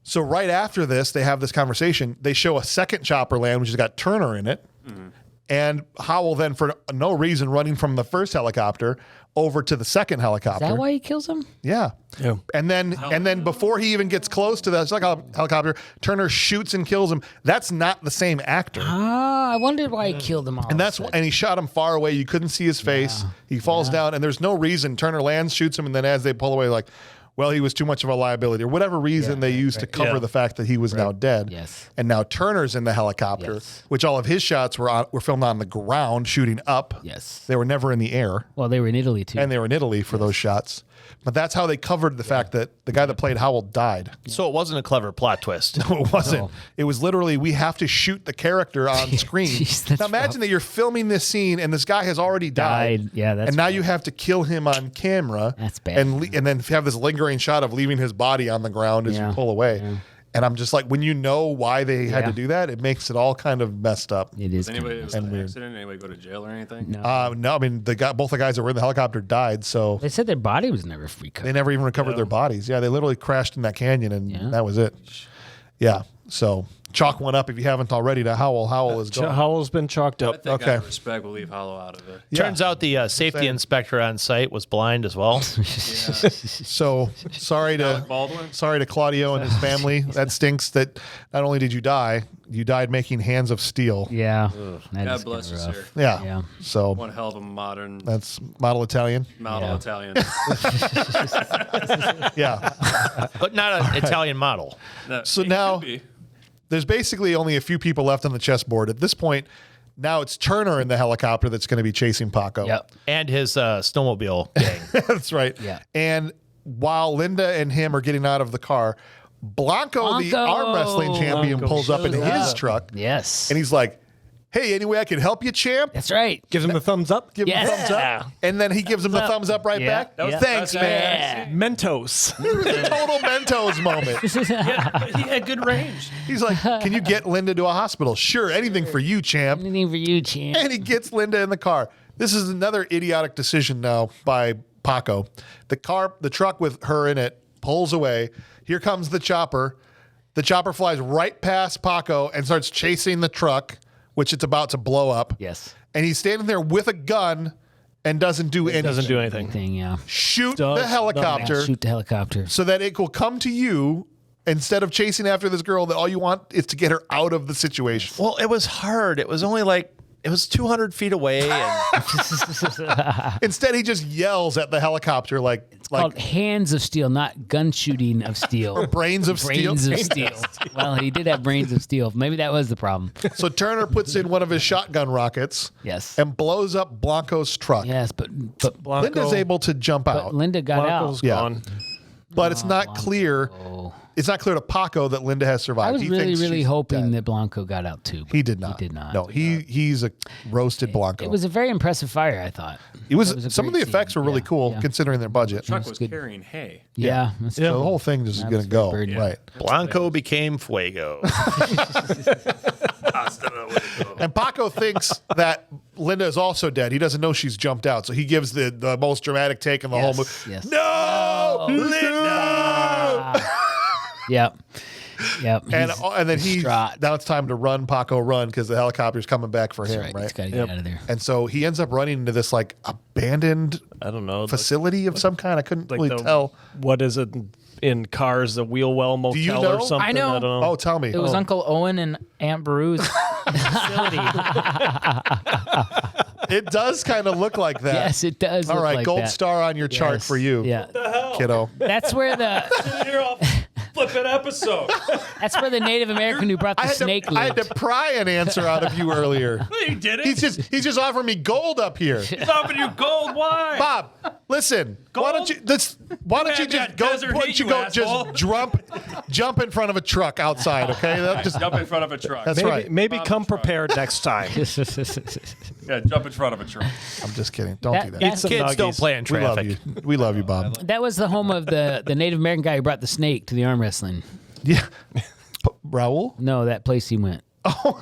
A: So right after this, they have this conversation. They show a second chopper land, which has got Turner in it. And Howell then, for no reason, running from the first helicopter over to the second helicopter.
B: Is that why he kills him?
A: Yeah. And then before he even gets close to the second helicopter, Turner shoots and kills him. That's not the same actor.
B: Ah, I wondered why he killed him all.
A: And he shot him far away. You couldn't see his face. He falls down, and there's no reason. Turner lands, shoots him, and then as they pull away, like, well, he was too much of a liability, or whatever reason they used to cover the fact that he was now dead.
B: Yes.
A: And now Turner's in the helicopter, which all of his shots were filmed on the ground, shooting up.
B: Yes.
A: They were never in the air.
B: Well, they were in Italy too.
A: And they were in Italy for those shots. But that's how they covered the fact that the guy that played Howell died.
C: So it wasn't a clever plot twist.
A: No, it wasn't.
B: No.
A: It was literally, we have to shoot the character on screen.
B: Jeez, that's
A: now imagine that you're filming this scene and this guy has already died.
B: Yeah, that's
A: and now
B: rough.
A: you have to kill him on camera.
B: That's bad.
A: And then have this lingering shot of leaving his body on the ground as you pull away. Yeah. And I'm just like, when you know why they had to do that, it makes it all kind of messed up.
B: It is.
E: Was
A: and
E: an
A: weird.
E: accident? Anybody go to jail or anything?
B: No.
A: No, I mean, both the guys that were in the helicopter died, so
B: They said their body was never recovered.
A: they never even recovered their bodies. Yeah, they literally crashed in that canyon, and that was it. Yeah, so chalk one up if you haven't already to Howell. Howell is gone.
F: Howell's been chalked
E: I
F: up.
E: think
A: Okay.
E: out of respect, we'll leave Hollow out of it.
C: Turns out the safety
A: Same.
C: inspector on site was blind as well.
A: So sorry
E: Alec
A: to
E: Baldwin?
A: Claudio and his family. That stinks. That not only did you die, you died making hands of steel.
B: Yeah. That
E: God
B: is
E: bless
B: kinda
E: us
B: rough.
E: here.
A: Yeah.
B: Yeah.
A: So
E: One hell of a modern
A: that's model Italian.
E: model
B: Yeah.
E: Italian.
A: Yeah.
C: But not an Italian model.
E: No,
A: So
E: it
A: now-
E: could be.
A: There's basically only a few people left on the chessboard at this point. Now it's Turner in the helicopter that's going to be chasing Paco.
B: Yep.
C: And his snowmobile gang.
A: That's right.
B: Yeah.
A: And while Linda and him are getting out of the car, Blanco, the
B: Blanco.
A: arm wrestling champion,
F: Blanco
A: pulls up in
F: shows
A: his
F: up.
A: truck.
B: Yes.
A: And he's like, "Hey, any way I can help you, champ?"
B: That's right.
F: Gives him the thumbs up.
A: Give him
B: Yes.
A: a thumbs up. And then he gives him the thumbs up right
B: Yeah.
A: back.
B: That was-
A: Thanks,
E: that's
A: man.
F: Mentos.
A: Total Mentos moment.
E: He had good range.
A: He's like, "Can you get Linda to a hospital?" "Sure, anything for you, champ."
B: Anything for you, champ.
A: And he gets Linda in the car. This is another idiotic decision now by Paco. The truck with her in it pulls away. Here comes the chopper. The chopper flies right past Paco and starts chasing the truck, which it's about to blow up.
B: Yes.
A: And he's standing there with a gun and doesn't do anything.
C: Doesn't do anything.
B: Thing, yeah.
A: Shoot
F: Does
A: the helicopter
B: Shoot the helicopter.
A: so that it will come to you instead of chasing after this girl that all you want is to get her out of the situation.
C: Well, it was hard. It was only like It was 200 feet away. And
A: Instead, he just yells at the helicopter like
B: Called Hands of Steel, not gun shooting of steel.
A: brains of steel.
B: Brains of steel. Well, he did have brains of steel. Maybe that was the problem.
A: So Turner puts in one of his shotgun rockets.
B: Yes.
A: And blows up Blanco's truck.
B: Yes, but
A: Linda's able to jump out.
B: Linda got
F: Blanco's
B: out.
A: Yeah.
F: gone.
A: But it's not clear. It's not clear to Paco that Linda has survived.
B: I was
A: He
B: really,
A: thinks
B: really
A: she's
B: hoping
A: dead.
B: that Blanco got out too. but
A: He did not.
B: He did not.
A: No, he's a roasted Blanco.
B: It was a very impressive fire, I thought.
A: It was
B: a
A: some of the
B: great
A: effects
B: scene.
A: were really
B: Yeah,
A: cool
B: yeah.
A: considering their budget.
E: Truck was
B: good.
E: carrying hay.
B: Yeah. That's
A: So the whole thing just is going to go.
B: burden.
A: Right.
C: Blanco became Fuego.
A: And Paco thinks that Linda is also dead. He doesn't know she's jumped out. So he gives the most dramatic take in the whole movie.
B: Yes.
A: No! Linda!
B: Yep.
A: And then
B: distraught.
A: now it's time to run, Paco, run, because the helicopter's coming back for him,
B: Right.
A: right?
B: He's got to get out of there.
A: And so he ends up running into this like abandoned
F: I don't know.
A: facility of some kind. I couldn't
F: Like
A: really
F: the-
A: tell.
F: What is it in Cars? The Wheel Well Motel
A: you know?
F: or something?
D: I know.
F: I don't know.
A: Oh, tell me.
D: It was Uncle Owen and Aunt Beru's facility.
A: It does kind of look like that.
B: Yes, it does.
A: All
B: look
A: right,
B: like
A: gold
B: that.
A: star on your chart
B: Yes.
A: for you,
B: Yeah.
A: kiddo.
B: That's where the
E: You're all flipping episode.
B: the Native American who brought the snake
A: I had
B: lived.
A: to pry an answer out of you earlier.
E: You did it.
A: He's just offering me gold up here.
E: He's offering you gold. Why?
A: Bob, listen. Why don't you just
E: got desert heat, you asshole.
A: jump in front of a truck outside, okay? Just
E: Jump in front of a truck.
A: that's right.
F: Maybe
E: Bob's
F: come
E: truck.
F: prepared next time.
E: Yeah, jump in front of a truck.
A: I'm just kidding. Don't do that.
B: That's-
F: some
C: Kids don't
F: nuggies.
C: play in
A: We love
C: traffic.
A: you. We love you, Bob.
B: That was the home of the Native American guy who brought the snake to the arm wrestling.
A: Yeah. Raul?
B: No, that place he went.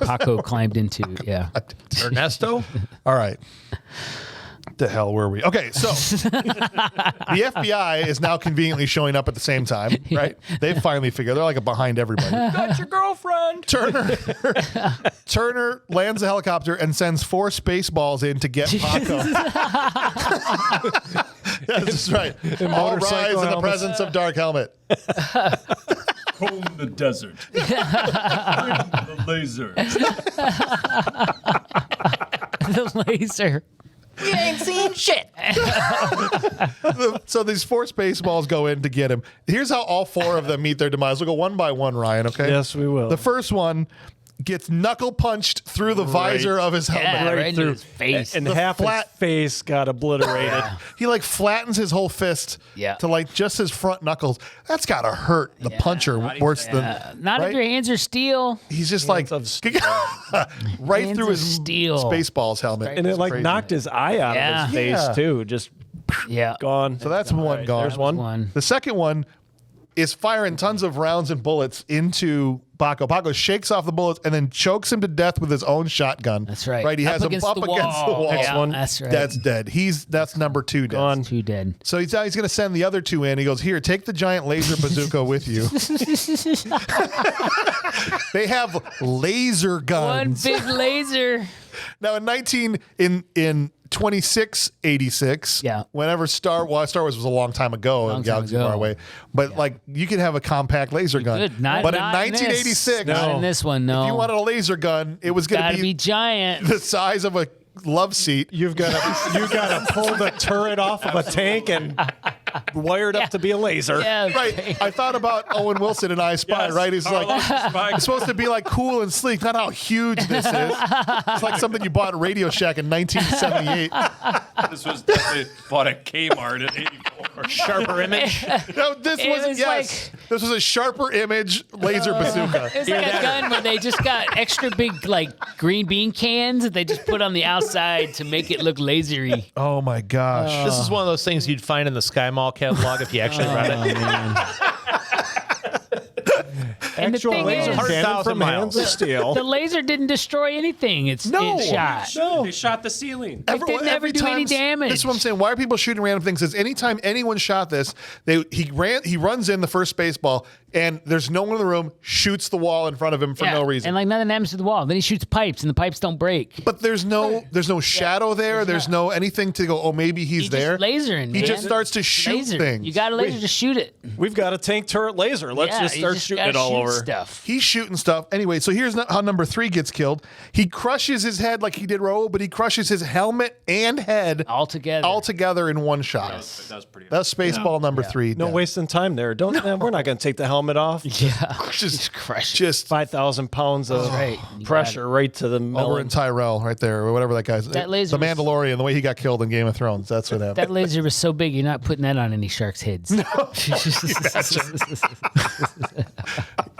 B: Paco climbed into. Yeah.
C: Ernesto?
A: All right. The hell were we? Okay, so the FBI is now conveniently showing up at the same time, right? They've finally figured they're like behind everybody.
E: Got your girlfriend.
A: Turner lands the helicopter and sends 4 Spaceballs in to get Paco. That's right. All rise in the
F: helmets.
A: presence of Dark Helmet.
E: Comb the desert. The laser.
B: The laser.
G: We ain't seen shit.
A: So these 4 Spaceballs go in to get him. Here's how all 4 of them meet their demise. We'll go one by one, Ryan, okay?
F: Yes, we will.
A: The first one gets knuckle punched through the visor of his helmet.
B: Yeah, right into
F: through.
B: his face.
F: And
A: The
F: half
A: flat-
F: his face got obliterated.
A: He like flattens his whole fist
B: Yeah.
A: to like just his front knuckles. That's gotta hurt the puncher worse than
B: Not
A: right?
B: if your hands are steel.
A: He's just like
F: of steel.
A: right
B: Hands
A: through
B: of
A: his
B: steel.
A: Spaceballs helmet.
F: And it
A: It's
F: like
A: crazy.
F: knocked his eye out
B: Yeah.
F: of his face
A: Yeah.
F: too. Just
B: Yeah.
F: gone.
A: So that's one gone.
F: There's one.
B: One.
A: The second one is firing tons of rounds and bullets into Paco. Paco shakes off the bullets and then chokes him to death with his own shotgun.
B: That's right.
A: Right, he has him up against the wall.
B: Yeah,
F: one.
B: that's right.
A: That's dead. That's number 2 dead.
F: Gone.
B: 2 dead.
A: So he's going to send the other 2 in. He goes, here, take the giant laser bazooka with you. They have laser
B: One
A: guns.
B: big laser.
A: Now in 2686,
B: Yeah.
A: whenever Star Wars was a long time ago,
B: Long
A: in
B: time
A: Galaxy
B: ago.
A: Far Away, but like you could have a compact laser gun.
B: Good. Not,
A: but in
B: not this.
A: 1986,
B: Not in this one, no.
A: if you wanted a laser gun, it was going
B: Gotta
A: to
B: be giant.
A: the size of a love seat.
F: You've got to pull the turret off of a tank and wire it up to be a laser.
B: Yeah.
A: Right. I thought about Owen Wilson in I Spy,
E: Yes.
A: right? He's like,
E: Spike.
A: it's supposed to be like cool and sleek, not how huge this is. It's like something you bought at Radio Shack in 1978.
E: This was definitely bought at Kmart at 84.
C: Sharper image.
A: No, this
B: It
A: was,
B: was
A: yes. This was a sharper image laser bazooka.
B: It's like a gun where they just got extra big, like, green bean cans that they just put on the outside to make it look lasery.
A: Oh my gosh.
C: This is one of those things you'd find in the Sky Mall catalog if you actually read it.
B: And the
F: Actual
B: thing
F: laser
B: is,
F: cannon
C: 100,000
F: from hands
C: miles.
F: of steel.
B: the laser didn't destroy anything. It shot.
E: They shot the ceiling.
B: It didn't ever do any damage.
A: This is what I'm saying. Why are people shooting random things? Because anytime anyone shot this, he runs in the first Spaceball, and there's no one in the room, shoots the wall in front of him for
B: Yeah.
A: no reason.
B: And like nothing happens to the wall. Then he shoots pipes, and the pipes don't break.
A: But there's no shadow there. There's no anything to go, oh, maybe he's
B: He's
A: there.
B: just lasering,
A: He
B: man.
A: just starts to shoot
B: Laser.
A: things.
B: You got a laser, just shoot it.
F: We've got a tank turret laser. Let's
B: Yeah,
F: just
B: you
F: start
B: just
F: shooting
B: gotta
F: it all
B: shoot
C: over.
B: stuff.
A: He's shooting stuff. Anyway, so here's how number 3 gets killed. He crushes his head like he did Raoul, but he crushes his helmet and head
B: All together
A: in one shot.
E: That was pretty.
A: That's Spaceball number 3.
F: No
A: death.
F: wasting time there. Don't. We're not going to take the helmet off.
B: Yeah.
A: Just
B: crush.
A: Just
F: 5,000 pounds of
B: right. You
F: pressure right to the
A: over
F: melon.
A: in Tyrell, right there, or whatever that guy's.
B: That laser
A: the
B: was-
A: Mandalorian, the way he got killed in Game of Thrones. That's what happened.
B: That laser was so big, you're not putting that on any sharks' heads. No.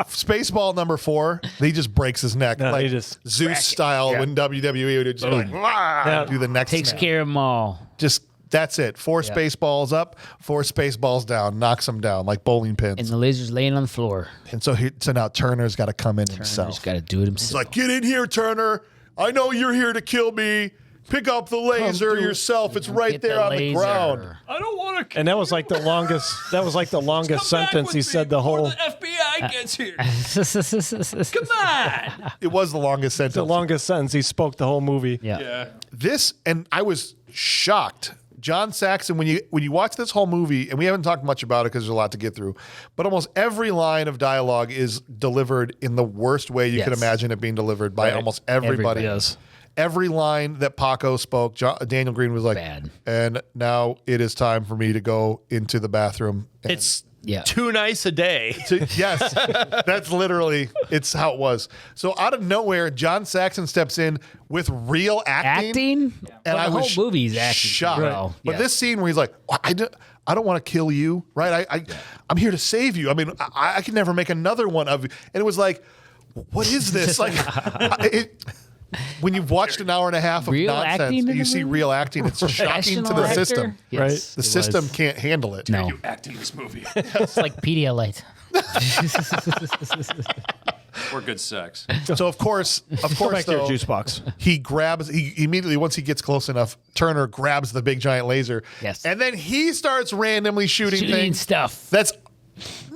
A: Spaceball number 4, he just breaks his neck
F: No,
A: like
F: he just
A: Zeus style when WWE would just like do the next.
B: Takes
A: snap.
B: care of them all.
A: Just that's it. 4 Spaceballs up, 4 Spaceballs down, knocks them down like bowling pins.
B: And the laser's laying on the floor.
A: And so now Turner's got to come in
B: He's
A: himself.
B: got to do it
A: He's
B: himself.
A: like, get in here, Turner. I know you're here to kill me. Pick up the laser yourself. It's right
B: Get
A: there on the
B: laser.
A: ground.
E: I don't want to.
F: And that was like the longest. That was like the longest sentence he said the whole.
E: FBI gets here.
B: Come
E: on.
A: It was the longest sentence.
F: The longest sentence he spoke the whole movie.
B: Yeah.
E: Yeah.
A: This, and I was shocked. John Saxon, when you watch this whole movie, and we haven't talked much about it because there's a lot to get through, but almost every line of dialogue is delivered in the worst way you could imagine it being delivered by almost everybody.
F: Yes.
A: Every line that Paco spoke, Daniel Greene was like,
B: Bad.
A: and now it is time for me to go into the bathroom. And
C: It's
B: Yeah.
C: too nice a day.
A: yes, that's literally, it's how it was. So out of nowhere, John Saxon steps in with real acting.
B: Acting?
A: And
B: Well,
A: I
B: the
A: was
B: whole movie's acting
A: shocked.
B: well.
A: But
B: Yeah.
A: this scene where he's like, "Oh, I don't want to kill you, right? I'm here to save you. I mean, I can never make another one of you." And it was like, what is this? Like, when you've watched an hour and a half of
B: Real
A: nonsense,
B: acting in
A: and you
B: the
A: see
B: movie?
A: real acting, it's shocking to
B: Professional
A: the
B: actor?
A: system.
B: Yes,
F: Right.
B: it
A: The system
B: was.
A: can't handle it.
B: No.
E: You act in this movie.
D: It's like Pedialyte.
E: Or good sex.
A: So of course,
F: Go back to your
A: though,
F: juice box.
A: he immediately, once he gets close enough, Turner grabs the big giant laser.
B: Yes.
A: And then he starts randomly shooting
B: Shooting
A: things.
B: stuff.
A: That's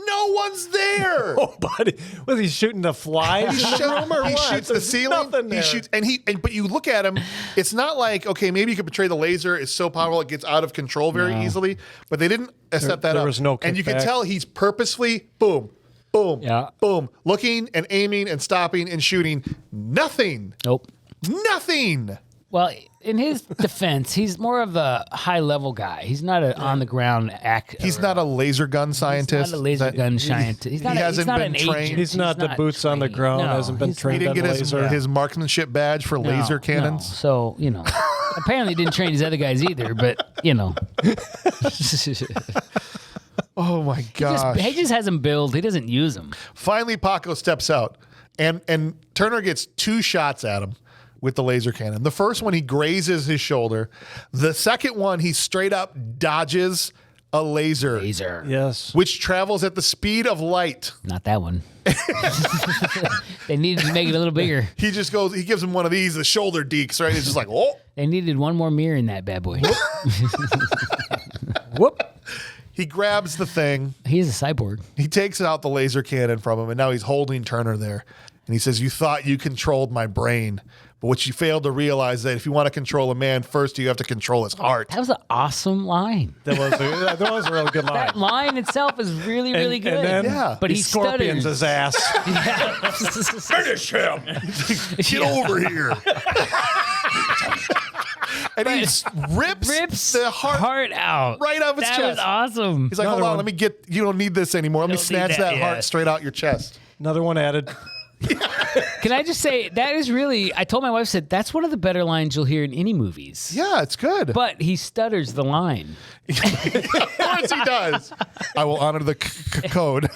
A: no one's there.
F: Oh, buddy, was he shooting the flies in the room or
A: He
F: what?
A: shoots the
F: There's
A: ceiling.
F: nothing
A: He
F: there.
A: shoots, but you look at him. It's not like, okay, maybe you could portray the laser is so powerful it gets out of control very easily, but they didn't set that
F: there
A: up.
F: was no
A: and you can
F: kickback.
A: tell he's purposefully boom, boom,
B: Yeah.
A: boom, looking and aiming and stopping and shooting. Nothing.
B: Nope.
A: Nothing.
B: Well, in his defense, he's more of a high-level guy. He's not an on-the-ground act.
A: He's not a laser gun scientist.
B: He's not a laser gun scientist. He's not,
A: he
B: he's
A: hasn't
B: not
A: been
B: an
A: trained.
B: agent.
F: He's not the boots on the
B: trained.
F: ground,
B: No,
F: hasn't been
B: he's
F: trained
A: He didn't
F: on
A: get
F: laser.
A: his marksmanship badge for
B: No,
A: laser
B: no.
A: cannons.
B: So, apparently didn't train these other guys either, but,
A: Oh my gosh.
B: he just has them build. He doesn't use them.
A: Finally, Paco steps out, and Turner gets 2 shots at him with the laser cannon. The first one, he grazes his shoulder. The second one, he straight up dodges a laser,
F: Yes.
A: which travels at the speed of light.
B: Not that one. They needed to make it a little bigger.
A: He just goes, he gives him one of these, the shoulder deeks, right? He's just like, oh.
B: They needed one more mirror in that bad boy.
A: Whoop. He grabs the thing.
B: He's a cyborg.
A: He takes out the laser cannon from him, and now he's holding Turner there. And he says, "You thought you controlled my brain, but what you failed to realize that if you want to control a man, first you have to control his heart."
B: That was an awesome line.
F: That was a really good line.
B: That line itself is really, really good.
F: And then
A: Yeah.
B: But he
F: scorpions
B: stutters.
F: his ass.
E: Finish him.
A: Get over here. And he rips the heart
B: out
A: right out of his
B: that
A: chest.
B: was awesome.
A: He's like, hold on, let me get, you don't need this anymore. Let me
B: Don't
A: snatch
B: need
A: that
B: that,
A: heart
B: yeah.
A: straight out your chest.
F: Another one added.
B: Can I just say that is really? I told my wife, said that's one of the better lines you'll hear in any movies.
A: Yeah, it's good.
B: But he stutters the line.
A: Of course he does. I will honor the code.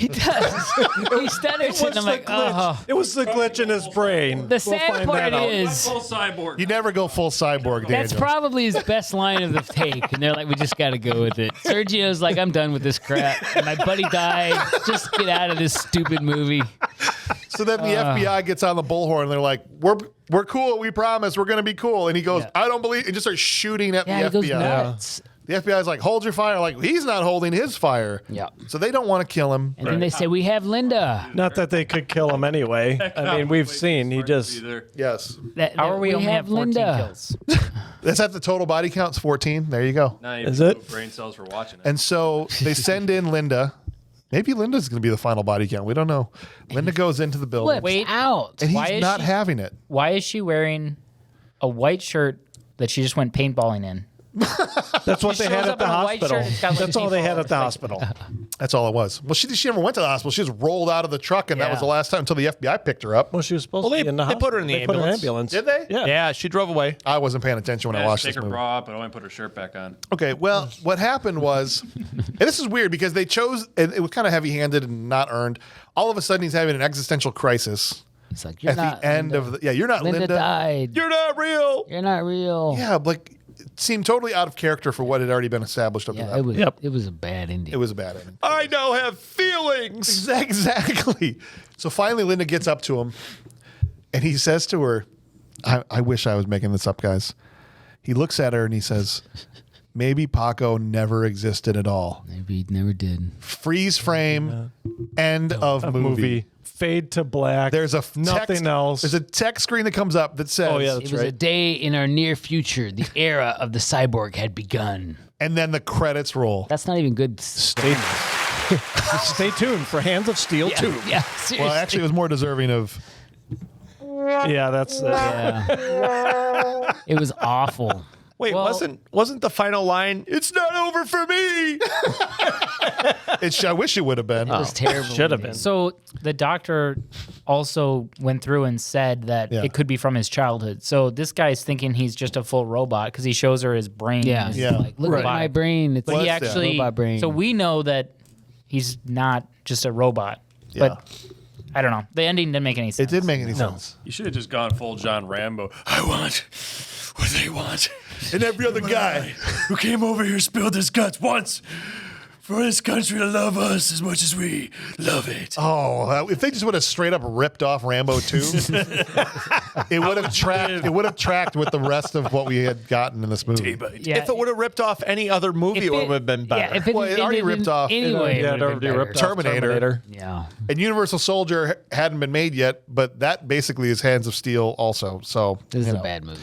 B: He does. He stutters, and I'm like, oh.
F: It was the glitch in his brain.
B: The sad part is,
E: Full cyborg.
A: You never go full cyborg, Daniel.
B: that's probably his best line of the take. And they're like, we just got to go with it. Sergio's like, I'm done with this crap. My buddy died. Just get out of this stupid movie.
A: So then the FBI gets on the bullhorn and they're like, we're cool. We promise. We're going to be cool. And he goes,
B: Yeah.
A: I don't believe. And just starts shooting at
B: Yeah,
A: the
B: he
A: FBI.
B: goes nuts.
A: The FBI is like, hold your fire. Like, he's not holding his fire.
B: Yeah.
A: So they don't want to kill him.
B: And then they say, we have Linda.
F: Not that they could kill him anyway. I mean, we've seen. He just.
A: Yes.
D: How are we only have 14 kills?
A: That's at the total body count's 14. There you go.
E: Not even
F: Is it?
E: brain cells for watching it.
A: And so they send in Linda. Maybe Linda's going to be the final body count. We don't know. Linda goes into the building.
B: Wait out.
A: And
D: Why
A: he's
D: is
A: not
D: she-
A: having it.
D: Why is she wearing a white shirt that she just went paintballing in?
F: That's what
D: She
F: they had
D: shows
F: at
D: up
F: the
D: in a white
F: hospital.
D: shirt, it's got, like,
F: That's all they had at the
D: paintball.
F: hospital.
A: That's all it was. Well, she never went to the hospital. She just rolled out of the truck, and that was the last time until the FBI picked her up.
F: Well, she was supposed to
C: they-
F: be in the
C: they
F: hospital.
C: put her in the
F: They put her in
C: ambulance.
F: ambulance.
A: Did they?
F: Yeah.
C: she drove away.
A: I wasn't paying attention when I watched
E: Take
A: this
E: her
A: movie.
E: bra up, but only put her shirt back on.
A: Okay, well, what happened was, and this is weird because they chose, and it was kind of heavy-handed and not earned. All of a sudden, he's having an existential crisis
B: It's like, you're
A: at
B: not
A: the end
B: Linda.
A: of the. Yeah, you're not
B: Linda
A: Linda.
B: died.
C: You're not real.
B: You're not real.
A: Yeah, like it seemed totally out of character for what had already been established up to
B: Yeah,
A: that.
B: it was a bad ending.
A: It was a bad ending.
C: I now have feelings.
A: Exactly. So finally, Linda gets up to him, and he says to her, I wish I was making this up, guys. He looks at her and he says, maybe Paco never existed at all.
B: Maybe he never did.
A: Freeze frame, end of movie.
F: Fade to black.
A: There's a
F: nothing
A: text,
F: else.
A: There's a text screen that comes up that says,
F: Oh, yeah,
B: It
F: that's
B: was a
F: right.
B: day in our near future. The era of the cyborg had begun.
A: and then the credits roll.
B: That's not even good.
F: Stay tuned for Hands of Steel 2.
B: Yeah, seriously.
A: Well, actually, it was more deserving of.
F: Yeah, that's
B: Yeah. It was awful.
C: Wait,
B: Well-
C: wasn't the final line? It's not over for me.
A: I wish it would have been.
B: It was terrible.
F: should have been.
D: So the doctor also went through and said that
A: Yeah.
D: it could be from his childhood. So this guy's thinking he's just a full robot because he shows her his brain.
B: Yeah.
D: His-
A: Yeah.
B: Like, look
D: Right.
B: at my brain. It's
D: But he
A: What's that?
D: actually.
B: Robot brain.
D: So we know that he's not just a robot.
A: Yeah.
D: But I don't know. The ending didn't make any
A: It
D: sense.
A: didn't make any sense.
E: You should have just gone full John Rambo. I want what they want.
A: And every other guy.
E: Who came over here spilled his guts once for this country to love us as much as we love it.
A: Oh, if they just would have straight up ripped off Rambo 2, it would have tracked. It would have tracked with the rest of what we had gotten in this movie.
D: Yeah.
C: If it would have ripped off any other movie, it would have been better.
B: Yeah, if it,
A: Well, it already ripped off-
B: Anyway,
F: Yeah, it already ripped off
A: Terminator.
B: Yeah.
A: And Universal Soldier hadn't been made yet, but that basically is Hands of Steel also. So,
B: This is
A: you
B: a
A: know.
B: bad movie.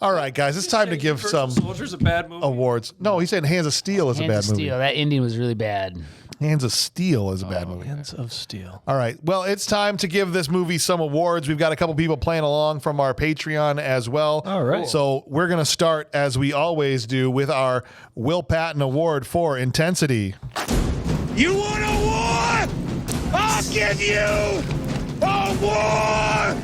A: All right, guys, it's time to give some
E: Soldier's a bad movie.
A: awards. No, he said Hands of Steel is a
B: Hands
A: bad
B: of
A: movie.
B: Steel. That ending was really bad.
A: Hands of Steel is a bad movie.
F: Hands of Steel.
A: All right. Well, it's time to give this movie some awards. We've got a couple people playing along from our Patreon as well.
F: All right.
A: So we're going to start, as we always do, with our Will Patton Award for Intensity.
H: You want a war? I'll give you a war!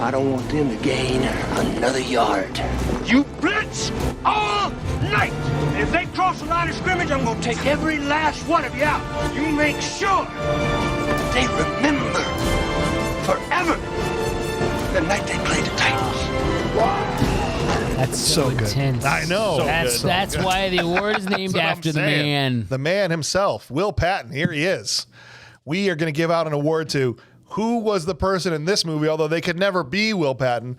I: I don't want them to gain another yard.
H: You blitz all night! And if they cross the line of scrimmage, I'm gonna take every last one of you out. You make sure they remember forever the night they played the Titans.
B: That's so
A: good.
B: intense.
A: I know. So
B: That's why the award is named
A: That's what I'm
B: after the
A: saying.
B: man.
A: The man himself, Will Patton. Here he is. We are going to give out an award to who was the person in this movie, although they could never be Will Patton,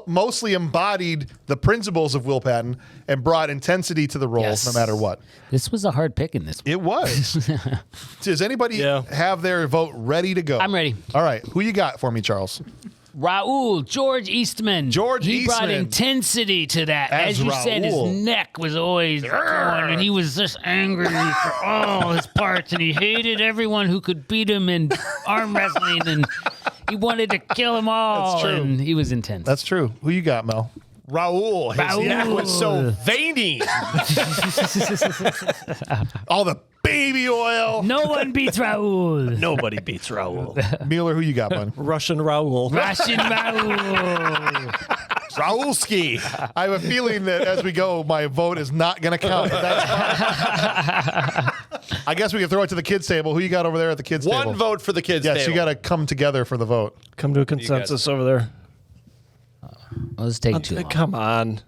A: mostly embodied the principles of Will Patton and brought intensity to the role
B: Yes.
A: no matter what.
B: This was a hard pick in this.
A: It was. Does anybody have their vote ready to go?
B: I'm ready.
A: All right. Who you got for me, Charles?
B: Raul, George Eastman. He brought
A: Eastman.
B: intensity to that.
A: As
B: As you said, his
A: Raul.
B: neck was always going, and he was just angry for all his parts, and he hated everyone who could beat him in arm wrestling, and he wanted to kill them all.
A: That's true.
B: And he was intense.
A: That's true. Who you got, Mel?
C: Raul, his neck was so veiny.
A: All the baby oil.
B: No one beats Raul.
C: Nobody beats Raul.
A: Mueller, who you got, bud?
F: Russian Raul.
B: Russian Raul.
C: Raulski.
A: I have a feeling that as we go, my vote is not going to count. But that's fine. I guess we can throw it to the kids' table. Who you got over there at the kids' table?
C: One vote for the kids.
A: Yes,
C: table.
A: you got to come together for the vote.
F: Come to a consensus over there.
B: Let's take too long.
F: Come on.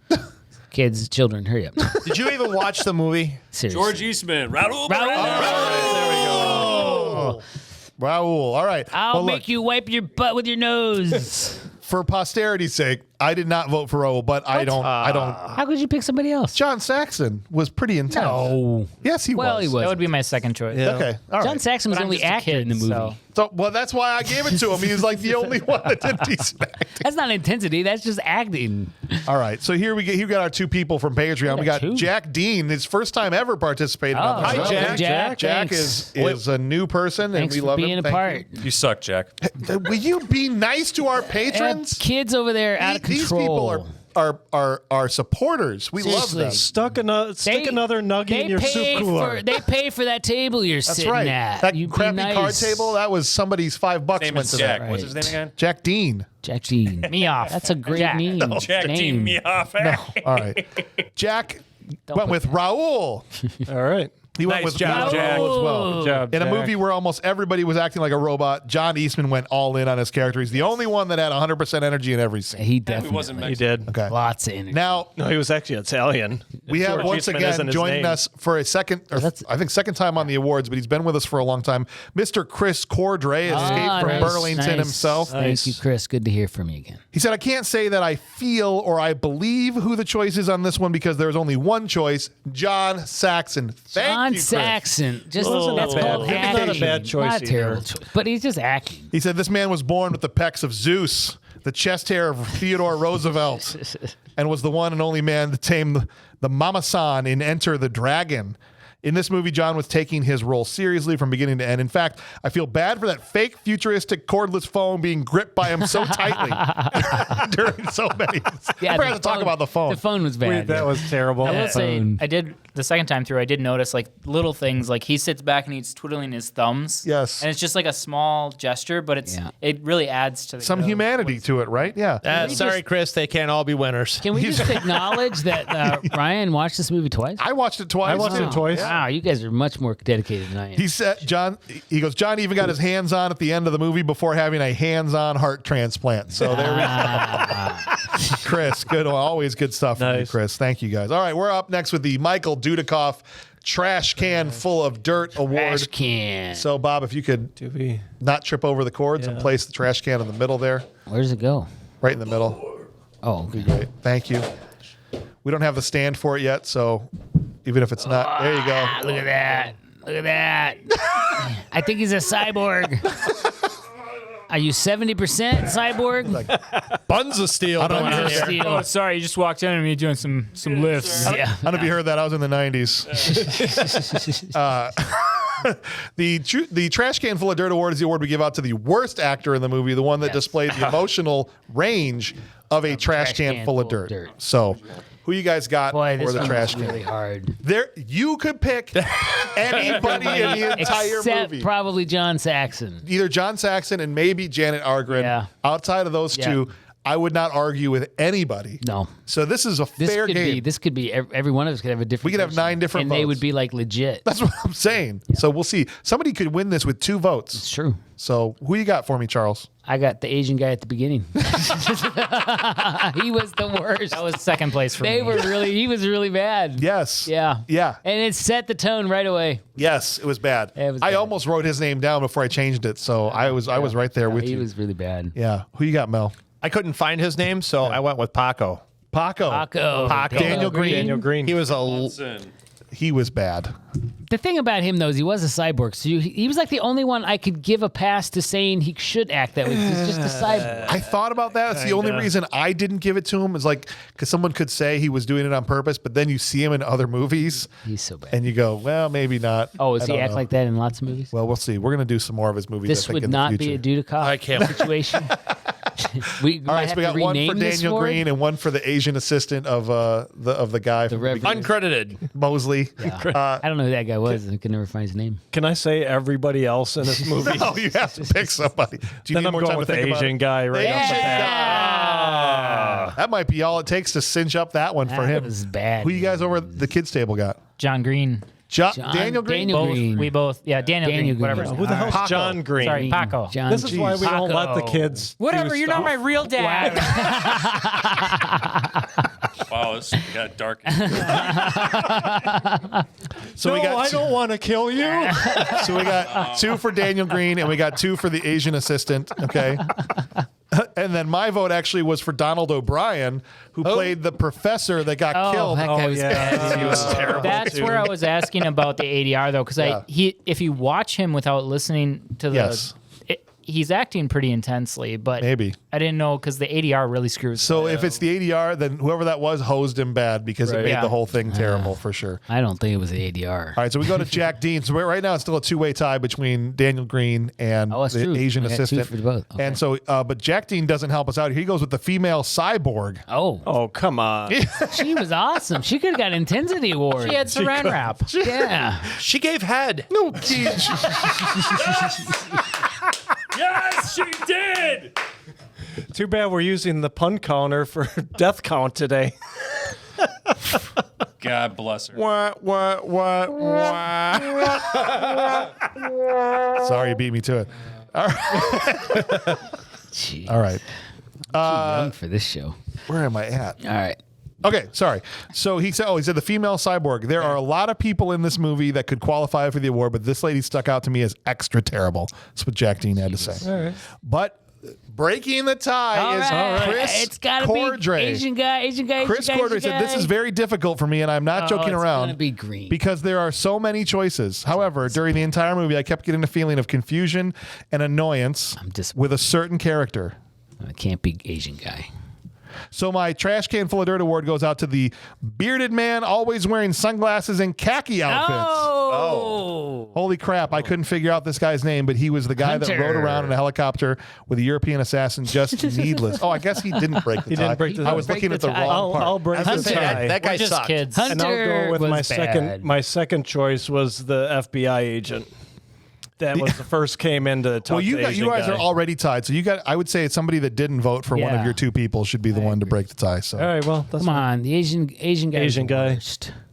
B: Kids, children, hurry up.
C: Did you even watch the movie?
B: Seriously.
E: George Eastman. Raul.
A: Raul. All right.
B: I'll
A: Well,
B: make you wipe your butt with your nose.
A: for posterity's sake, I did not vote for Raul, but I don't.
B: How could you pick somebody else?
A: John Saxon was pretty intense.
B: No.
A: Yes, he
B: Well,
A: was.
B: he was.
D: That would be my second choice.
A: Okay, all right.
B: John Saxon was
D: But
B: the
D: I'm
B: only
D: just a
B: actor
D: kid,
B: in the movie.
D: so-
A: Well, that's why I gave it to him. He was like the only one that did decent acting.
B: That's not intensity. That's just acting.
A: All right, so here we got our two people from Patreon. We got
B: two.
A: Jack Dean, his first time ever participating on the
B: Oh,
A: show.
C: Hi, Jack.
A: Jack
B: thanks.
A: is a new person, and
B: Thanks
A: we
B: for
A: love
B: being
A: him.
B: a
A: Thank
B: part.
E: You suck, Jack.
A: you. Will you be nice to our patrons?
B: Kids over there out of
A: These
B: control.
A: people are supporters. We
B: Seriously.
A: love them.
F: Stick another nugget in your soup cooler.
B: They pay for that table you're
A: That's
B: sitting
A: right.
B: at.
A: That
B: You be
A: crappy
B: nice.
A: card table, that was somebody's $5
E: Name
A: went
E: is
A: to
E: Jack.
A: that.
E: What's his name again?
A: Jack Dean.
B: Jack Dean.
D: Me off.
B: That's a great
D: Jack.
B: name.
E: Jack
B: name.
E: teamed me off.
A: All right. Jack went
B: put
A: with Raul.
F: All right.
A: He went
C: Nice
A: with
C: job,
A: Raul
C: Jack.
A: as well.
B: Oh.
F: Good job,
A: In a
F: Jack.
A: movie where almost everybody was acting like a robot, John Eastman went all in on his character. He's the only one that had 100% energy in every scene.
B: He
E: He
B: definitely
E: wasn't
F: He
E: Mexican.
F: did.
A: Okay.
B: lots of energy.
A: Now,
F: No, he was actually Italian.
A: we have
F: George
A: once
F: Eastman
A: again
F: isn't his
A: joining
F: name.
A: us for a second, or I think second time on the awards, but he's been with us for a long time. Mr. Chris Cordray, escaped from
B: nice,
A: Burlington
B: nice.
A: himself.
B: Thank you, Chris. Good to hear from you again.
A: He said, I can't say that I feel or I believe who the choice is on this one because there's only one choice, John Saxon. Thank
B: John
A: you, Chris.
B: Saxon. Just
F: Wasn't
B: that's
F: bad.
B: called
F: It's not a
B: acting.
F: bad choice
B: Not a terrible
F: either.
B: choice. But he's just acting.
A: He said this man was born with the pecs of Zeus, the chest hair of Theodore Roosevelt, and was the one and only man to tame the Mama-san in Enter the Dragon. In this movie, John was taking his role seriously from beginning to end. In fact, I feel bad for that fake futuristic cordless phone being gripped by him so tightly during so many. I forgot to talk about the phone.
B: The phone was bad.
F: That was terrible.
D: I will say,
B: Phone.
D: I did the second time through. I did notice like little things, like he sits back and he's twiddling his thumbs.
A: Yes.
D: and it's just like a small gesture, but it really adds to the,
A: Some humanity to it, right? Yeah.
C: Sorry, Chris. They can't all be winners.
B: Can we just acknowledge that Ryan watched this movie twice?
A: I watched it twice.
F: I watched it twice.
B: Wow, you guys are much more dedicated than I am.
A: He said, John even got his hands on at the end of the movie before having a hands-on heart transplant. So there we go. Chris, good. Always good stuff from you,
F: Nice.
A: Chris. Thank you, guys. All right, we're up next with the Michael Dudikoff Trash Can Full of Dirt Award.
B: Trash can.
A: So, Bob, if you could
F: Do we?
A: not trip over the cords and place the trash can in the middle there,
B: Where does it go?
A: right in the middle.
B: Oh, okay.
A: Great. Thank you. We don't have the stand for it yet, so even if it's not, there you go.
B: Ah, look at that. Look at that. I think he's a cyborg. Are you 70% cyborg?
C: Buns of steel.
A: I don't
C: going
A: know.
C: on here.
B: Steel.
D: Oh, sorry, you just walked in on me doing some lifts.
B: Yeah.
A: I don't know if you heard that. I was in the 90s. The Trash Can Full of Dirt Award is the award we give out to the worst actor in the movie, the one that displayed the emotional range of a trash can full of dirt. So, who you guys got
B: Boy,
A: for
B: this
A: the
B: one's
A: trash
B: really
A: can?
B: hard.
A: There, you could pick anybody in the entire
B: Except
A: movie.
B: probably John Saxon.
A: Either John Saxon and maybe Janet Argren.
B: Yeah.
A: Outside of those two, I would not argue with anybody.
B: No.
A: So this is a fair game.
B: This could be every one of us could have a different.
A: We could have
B: person,
A: 9 different
B: and they
A: votes.
B: would be like legit.
A: That's what I'm saying. So we'll see. Somebody could win this with 2 votes.
B: It's true.
A: So who you got for me, Charles?
B: I got the Asian guy at the beginning. He was the worst.
D: That was second place for
B: They
D: me.
B: were really. He was really bad.
A: Yes.
B: Yeah.
A: Yeah.
B: And it set the tone right away.
A: Yes, it was bad.
B: It was
A: I
B: bad.
A: almost wrote his name down before I changed it. So I was right there with
B: He
A: you.
B: was really bad.
A: Yeah. Who you got, Mel?
C: I couldn't find his name, so I went with Paco.
A: Paco.
B: Paco.
A: Daniel Greene.
F: Daniel Greene.
C: He was a
E: Listen.
A: He was bad.
B: The thing about him, though, is he was a cyborg. So he was like the only one I could give a pass to saying he should act that way. He's just a cyborg.
A: I thought about that. It's the only reason I didn't give it to him is like because someone could say he was doing it on purpose, but then you see him in other movies
B: He's so bad.
A: and you go, well, maybe not.
B: Oh, does
A: I
B: he
A: don't
B: act
A: know.
B: like that in lots of movies?
A: Well, we'll see. We're gonna do some more of his movies. I
B: This
A: think,
B: would
A: in the
B: not be a
A: future.
B: Dudikoff
C: I can't-
B: situation. we
A: All right, so we got one for Daniel
B: Green.
A: Greene and one for the Asian assistant of the guy from the
B: Reverend.
A: beginning.
C: uncredited.
A: Mosley.
B: I don't know who that guy was. I could never find his name.
F: Can I say everybody else in this movie?
A: No, you have to pick somebody. Do you
F: Then
A: need
F: I'm
A: more
F: going
A: time
F: with
A: to
F: the
A: think about
F: Asian
A: it?
F: guy right off the bat.
A: That might be all it takes to cinch up that one for
B: That
A: him.
B: was bad.
A: Who you guys over at the kids table got?
D: John Green.
A: Daniel Greene.
B: Daniel
D: Both.
B: Green.
D: We both. Yeah, Daniel Green. Whatever. his
F: Who
D: name
F: the hell's
C: Paco.
F: John Green?
D: Sorry, Paco.
B: John.
F: This is why we don't let the
B: Paco.
F: kids.
D: Whatever.
F: do
D: You're not
F: stuff.
D: my real dad.
E: Wow, this got dark.
A: So
F: No,
A: we got
F: I don't want to kill you.
A: So we got 2 for Daniel Greene and we got 2 for the Asian assistant. Okay. And then my vote actually was for Donald O'Brien, who played the professor that got killed.
B: That guy was bad.
C: He was terrible.
D: That's where I was asking about the ADR though, because if you watch him without listening to the, he's acting pretty intensely, but
A: Maybe.
D: I didn't know because the ADR really screws.
A: So if it's the ADR, then whoever that was hosed him bad because it made the whole thing terrible for sure.
B: I don't think it was the ADR.
A: All right, so we go to Jack Dean. So right now it's still a two-way tie between Daniel Greene and
B: Oh, that's
A: the
B: true.
A: Asian
B: I got two
A: assistant.
B: for both. Okay.
A: And so, but Jack Dean doesn't help us out. He goes with the female cyborg.
F: Oh, come on.
B: She was awesome. She could have got Intensity Award.
D: She had saran wrap.
B: Yeah.
C: She gave head.
A: No,
E: Yes, she did.
F: Too bad we're using the pun counter for death count today.
E: God bless her.
A: Sorry, you beat me to it.
B: Jeez.
A: All right.
B: Too young for this show.
A: Where am I at?
B: All right.
A: Okay, sorry. So he said the female cyborg. There are a lot of people in this movie that could qualify for the award, but this lady stuck out to me as extra terrible. That's what Jack Dean had to say.
F: All right.
A: But breaking the tie is Chris
B: It's got to
A: Cordray.
B: be Asian guy.
A: Chris Cordray said, "This is very difficult for me, and I'm not joking around.
B: It's gonna be Greene.
A: Because there are so many choices. However, during the entire movie, I kept getting a feeling of confusion and annoyance with a certain character.
B: It can't be Asian guy.
A: So my trash can full of dirt award goes out to the bearded man, always wearing sunglasses and khaki outfits.
B: Oh.
A: Holy crap! I couldn't figure out this guy's name, but he was the guy that
B: Hunter.
A: rode around in a helicopter with a European assassin. Just needless. Oh, I guess he didn't break the tie.
F: didn't break the
A: I
F: tie.
A: was looking at the
B: Break the
A: wrong part.
F: I'll break the
C: Hunter.
F: tie.
C: That guy
D: We're just
C: sucked.
D: kids.
B: Hunter
F: And I'll go with
B: was
F: my
B: bad.
F: second. My second choice was the FBI agent. That was the first came in to talk
A: Well, you
F: to
A: got
F: Asian
A: you guys
F: guy.
A: are already tied. So you got. I would say it's somebody that didn't vote for one of
B: Yeah.
A: your two people should be the one to break the tie. So
F: All right, well, that's
B: Come on, the Asian guy.
F: Asian guy.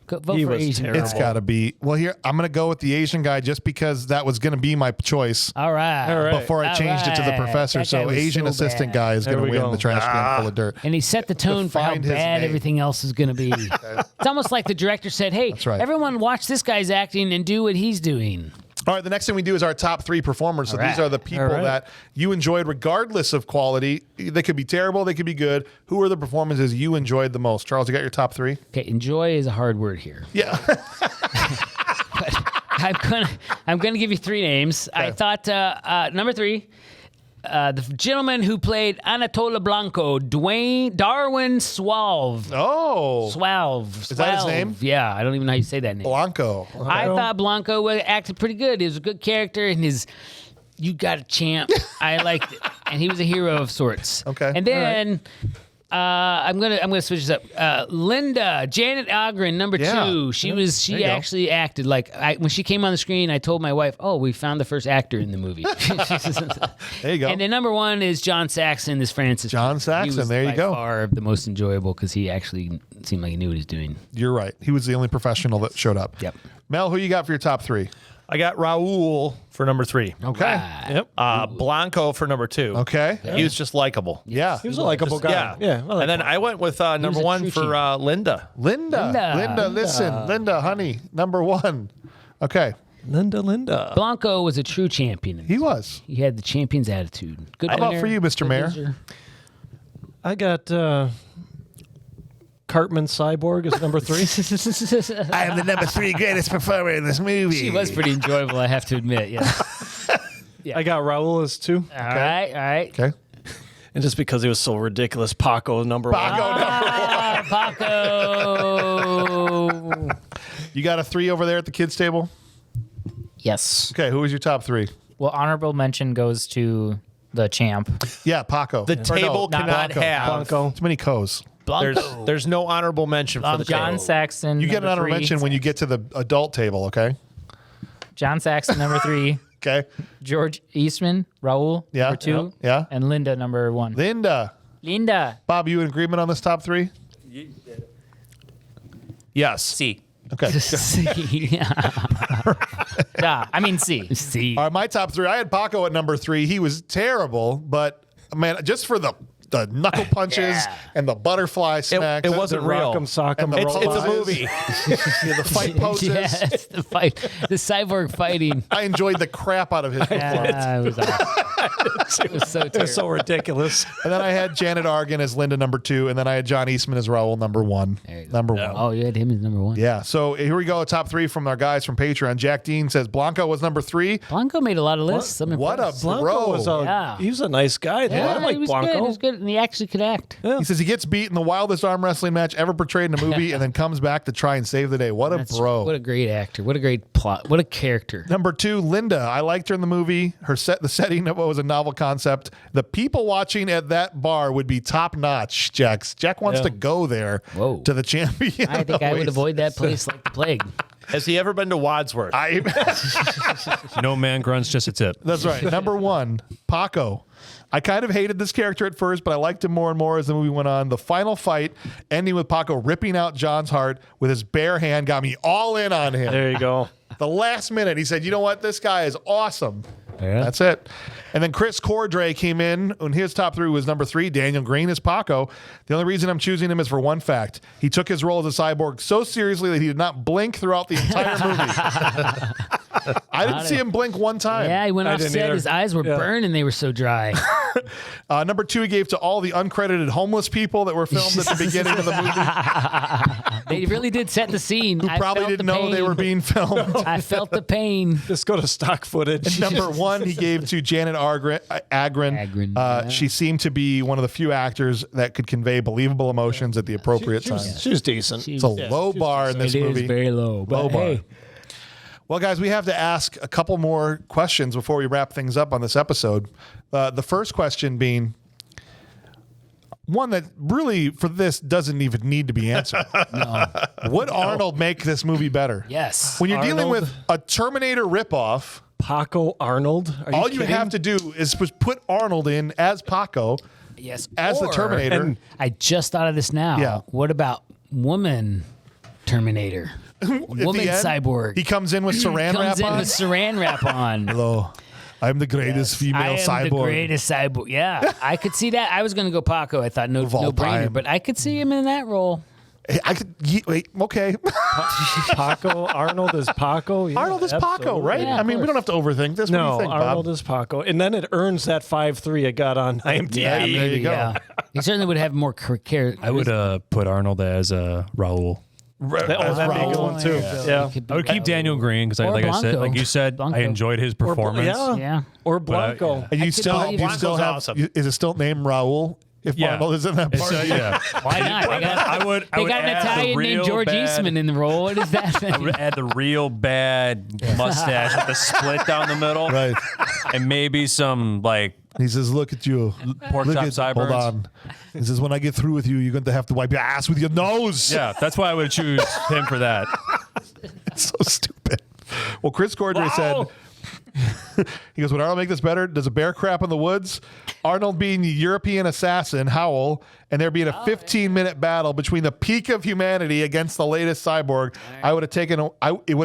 B: Vote
F: He
B: for
F: was
B: Asian
F: terrible.
B: guy.
A: it's got to be. Well, here I'm going to go with the Asian guy just because that was going to be my choice
B: All right.
F: All right.
A: before I
B: All
A: changed it to the
B: right.
A: professor.
B: That guy
A: So
B: was
A: Asian
B: so
A: assistant
B: bad.
A: guy is going
F: There
A: to
F: we
A: win
F: go.
A: the trash can full of dirt.
B: And he set the tone for how
A: find his
B: bad
A: name.
B: everything else is going to be. It's almost like the director said, "Hey,
A: That's right.
B: everyone, watch this guy's acting and do what he's doing."
A: All right, the next thing we do is our top three performers. So
B: All
A: these
B: right.
A: are the people
F: All right.
A: that you enjoyed regardless of quality. They could be terrible, they could be good. Who are the performances you enjoyed the most? Charles, you got your top three?
B: Okay, enjoy is a hard word here.
A: Yeah.
B: I'm gonna give you three names. I thought number three, the gentleman who played Anatola Blanco, Darwin Swalve.
A: Oh.
B: Swalve.
A: Is that his name?
B: Yeah, I don't even know how you say that name.
A: Blanco.
B: I thought Blanco acted pretty good. He was a good character, and you got a champ. I liked it, and he was a hero of sorts.
A: Okay.
B: And then I'm gonna switch this up. Linda Janet Ogren, number
A: Yeah.
B: two. She
A: There you go.
B: actually acted like when she came on the screen. I told my wife, "Oh, we found the first actor in the movie."
A: There you go.
B: And then number one is John Saxon as Francis.
A: John
B: He
A: Saxon,
B: was
A: there you
B: by
A: go.
B: Far the most enjoyable because he actually seemed like he knew what he was doing.
A: You're right. He was the only professional that showed up.
B: Yep.
A: Mel, who you got for your top three?
C: I got Raul for number 3.
A: Okay.
C: Yep. Blanco for number 2.
A: Okay.
C: He was just likable.
A: Yeah.
F: He was a likable guy.
C: Yeah.
F: Yeah. I like
C: And then I went with number
B: a
C: 1
B: true
C: for
B: champ.
C: Linda.
A: Linda, listen. Linda, honey, number one. Okay.
F: Linda.
B: Blanco was a true champion.
A: He was.
B: He had the champion's attitude. Good
A: How about
B: winner,
A: for you, Mr.
B: good
A: Mayor?
B: loser.
F: I got Cartman Cyborg is number 3.
A: I am the number 3 greatest performer in this movie.
B: She was pretty enjoyable, I have to admit. Yeah.
F: I got Raul as 2.
B: All right.
A: Okay.
F: And just because he was so ridiculous, Paco number 1.
B: Paco.
A: You got a 3 over there at the kids' table?
D: Yes.
A: Okay, who was your top 3?
D: Well, honorable mention goes to the champ.
A: Yeah, Paco.
C: The table
D: not
C: cannot
A: Blanco.
C: have.
F: Blanco.
A: Too many Co's.
C: There's no honorable mention for the
D: John
C: table.
D: Saxon.
A: You get an
D: number
A: honorable
D: 3.
A: mention when you get to the adult table, okay?
D: John Saxon, number 3.
A: Okay.
D: George Eastman, Raul,
A: Yeah.
D: number 2.
A: Yeah.
D: And Linda, number 1.
A: Linda.
D: Linda.
A: Bob, you in agreement on this top 3?
C: Yes.
E: C.
A: Okay.
B: Yeah.
D: Yeah, I mean C.
B: See.
A: All right, my top 3. I had Paco at number 3. He was terrible, but man, just for the the knuckle punches and the butterfly smacks.
C: It wasn't real.
F: Rock'em sock'em
A: It's
F: roll
A: a movie. Yeah, the fight poses.
B: Yes, the cyborg fighting.
A: I enjoyed the crap out of his performance.
B: Yeah, it was awesome. It was so terrible.
F: It's so ridiculous.
A: And then I had Janet Argan as Linda number 2, and then I had John Eastman as Raoul number 1. Number 1.
B: Oh, you had him as number 1.
A: Yeah. So here we go. Top 3 from our guys from Patreon. Jack Dean says Blanco was number 3.
B: Blanco made a lot of lists. I'm
A: What a
B: impressed.
F: Blanco was
B: Yeah.
F: he was a nice guy. Though. I like
B: he was
F: Blanco.
B: good. He was good, and he actually could act.
A: He says he gets beat in the wildest arm wrestling match ever portrayed in a movie and then comes back to try and save the day. What a bro.
B: What a great actor. What a great plot. What a character.
A: Number 2, Linda. I liked her in the movie. The setting of what was a novel concept. The people watching at that bar would be top notch. Jack wants to go there to the champion.
B: I think I would avoid that place like the plague.
C: Has he ever been to Wadsworth?
E: No man grunts, just a tip.
A: That's right. Number 1, Paco. I kind of hated this character at first, but I liked him more and more as the movie went on. The final fight, ending with Paco ripping out John's heart with his bare hand, got me all in on him.
F: There you go.
A: The last minute, he said, you know what? This guy is awesome.
B: Yeah.
A: That's it. And then Chris Cordray came in, and his top 3 was number 3, Daniel Greene as Paco. The only reason I'm choosing him is for one fact. He took his role as a cyborg so seriously that he did not blink throughout the entire movie. I didn't see him blink one time.
B: Yeah, he went off set. His eyes were burned and they were so dry.
A: Number 2, he gave to all the uncredited homeless people that were filmed at the beginning of the movie.
B: They really did set the scene.
A: Who probably didn't know they were being filmed.
B: I felt the pain.
F: Just go to stock footage.
A: And number 1, he gave to Janet Agren. She seemed to be one of the few actors that could convey believable emotions at the appropriate time.
F: She was decent.
A: It's a low bar in this movie.
B: It is very low. But
A: Low bar.
B: hey,
A: Well, guys, we have to ask a couple more questions before we wrap things up on this episode. The first question being one that really, for this, doesn't even need to be answered. Would Arnold make this movie better?
B: yes.
A: When you're dealing
F: Arnold?
A: with a Terminator ripoff,
F: Paco Arnold. Are
A: all
F: you
A: you
F: kidding?
A: have to do is put Arnold in as Paco,
B: Yes.
A: as the
B: Or-
A: Terminator.
F: and-
B: I just thought of this now.
A: Yeah.
B: What about woman Terminator?
A: At the
B: Woman
A: end,
B: cyborg.
A: He comes in with saran
B: comes
A: wrap
B: in
A: on.
B: with saran wrap on.
A: Hello, I'm the greatest female
B: I am
A: cyborg.
B: the greatest cyborg. Yeah, I could see that. I was going to go Paco. I thought no
A: all
B: brainer,
A: time.
B: but I could see him in that role.
A: I could. Wait, okay.
F: Paco Arnold is Paco. Yeah,
A: Arnold is Paco,
F: absolutely.
A: right?
B: Yeah,
A: I
B: of
A: mean, we
B: course.
A: don't have to overthink this. What do you
F: No,
A: think,
F: Arnold
A: Bob?
F: is Paco, and then it earns that 5.3 it got on IMDb.
B: Yeah,
A: there
B: maybe,
A: you go.
B: yeah. He certainly would have more character.
E: I would put Arnold as Raul.
F: That'd be a good one too. Yeah.
E: I would keep Daniel Greene because,
B: Or
E: like I said,
B: Blanco.
E: like you said,
B: Blanco.
E: I enjoyed his performance.
B: Yeah.
F: Or Blanco.
A: And you
B: could
A: still,
B: believe
A: you
B: it.
A: still have.
C: Blanco's awesome.
A: Is it still named Raul? If
E: Yeah.
A: Arnold is in that
E: It's,
A: part,
E: yeah.
B: Why not? They got,
E: I would
B: they got an
E: add the
B: Italian named
E: real
B: George
E: bad-
B: Eastman in the role. What is that?
E: I would add the real bad mustache with the split down the middle,
A: right?
E: and maybe some like
A: He says, "Look at you,
E: pork
A: Look
E: chop
A: at,
E: sideburns.
A: hold on." He says, "When I get through with you, you're going to have to wipe your ass with your nose."
E: Yeah, that's why I would choose him for that.
A: It's so stupid. Well, Chris Cordray said, he goes, would Arnold make this better? Does a bear crap in the woods? Arnold being the European assassin, Howell, and there being a 15-minute battle between the peak of humanity against the latest cyborg. It would have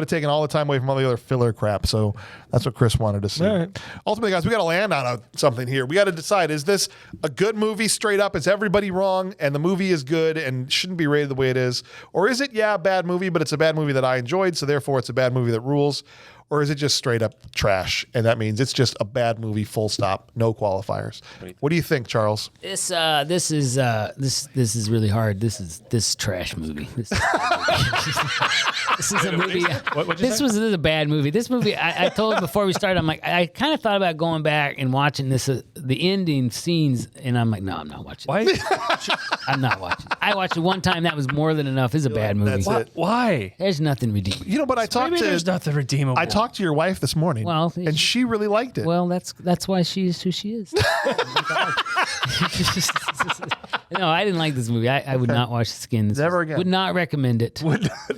A: taken all the time away from all the other filler crap. So that's what Chris wanted to see.
F: All right.
A: Ultimately, guys, we got to land on something here. We got to decide, is this a good movie straight up? Is everybody wrong and the movie is good and shouldn't be rated the way it is? Or is it, a bad movie, but it's a bad movie that I enjoyed, so therefore it's a bad movie that rules? Or is it just straight up trash? And that means it's just a bad movie, full stop, no qualifiers. What do you think, Charles?
B: This is really hard. This is trash movie. This is a movie. This is a bad movie. This movie, I told you before we started, I'm like, I kind of thought about going back and watching this, the ending scenes, and I'm like, no, I'm not watching.
E: Why?
B: I'm not watching. I watched it one time. That was more than enough. It's a bad movie.
A: That's it.
E: Why?
B: There's nothing redeeming.
A: But I talked
E: Maybe
A: to
E: there's nothing redeemable.
A: I talked to your wife this morning,
B: Well,
A: and she really liked it.
B: Well, that's why she is who she is. No, I didn't like this movie. I would not watch Skins.
A: Never again.
B: Would not recommend it.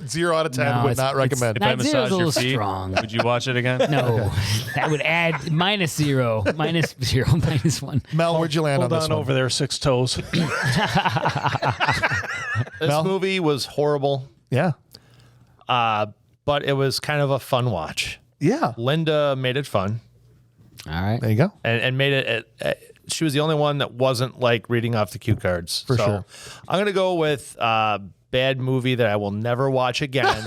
A: 0 out of 10
B: No,
A: would
B: it's-
A: not recommend.
E: if I
B: Not zero's
E: massage
B: a
E: your
B: little
E: feet,
B: strong.
E: would you watch it again?
B: No, that would add -0, -1.
A: Mel, where'd you land
F: Hold
A: on this
F: on
A: one?
F: over there, 6 toes.
C: This movie was horrible,
A: Yeah.
C: but it was kind of a fun watch.
A: Yeah.
C: Linda made it fun
B: All right.
A: There you go.
C: and made it she was the only one that wasn't like reading off the cue cards.
A: For sure.
C: I'm gonna go with bad movie that I will never watch again,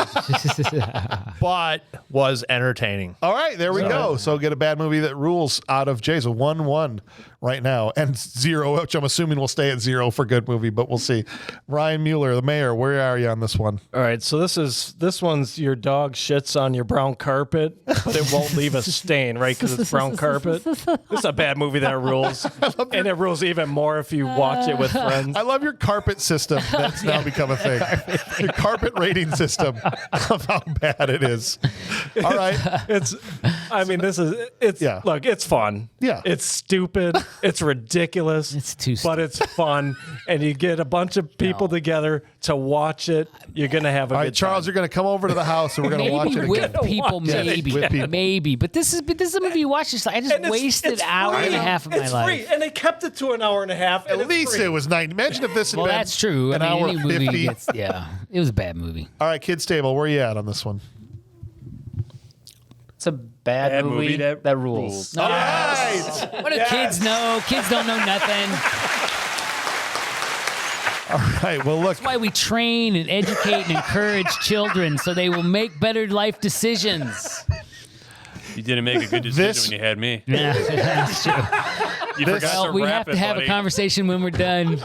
C: but was entertaining.
A: All right, there we go. So get a bad movie that rules out of Jay's. A 1-1 right now, and 0, which I'm assuming will stay at 0 for good movie, but we'll see. Ryan Mueller, the mayor, where are you on this one?
F: All right, so this one's your dog shits on your brown carpet, but it won't leave a stain, right? Because it's brown carpet. This is a bad movie that rules, and it rules even more if you watch it with friends.
A: I love your carpet system that's now become a thing. Your carpet rating system of how bad it is. All right.
F: Look, it's fun.
A: Yeah.
F: It's stupid. It's ridiculous.
B: It's too
F: but it's fun. And you get a bunch of people together to watch it. You're going to have a
A: All
F: good
A: right, Charles,
F: time.
A: you're going to come over to the house and we're going to watch it
B: with
A: again.
B: people, maybe,
A: with people.
B: maybe. But this is a movie you watch. I just wasted an hour and a half of my
F: It's
B: life.
F: free, and they kept it to an hour and a half.
A: At least it was 90. Imagine if this had
B: Well,
A: been
B: that's true.
A: an
B: I mean,
A: hour
B: any movie
A: 50.
B: gets, it was a bad movie.
A: All right, Kids Table, where are you at on this one?
D: It's a bad movie that rules.
A: All right.
B: What do kids know? Kids don't know nothing.
A: All right, well, look.
B: That's why we train and educate and encourage children so they will make better life decisions.
E: You didn't make a good decision when you had me.
B: Yeah, that's true.
E: You forgot to
B: We
E: wrap
B: have
E: it,
B: to have
E: buddy.
B: a conversation when we're done.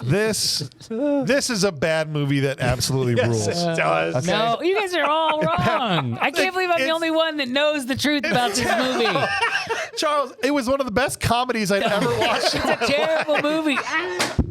A: This is a bad movie that absolutely rules.
F: It does.
A: Okay.
B: No, you guys are all wrong. I can't believe I'm the only one that knows the truth about this movie.
A: Charles, it was one of the best comedies I'd ever watched.
B: It's a terrible movie.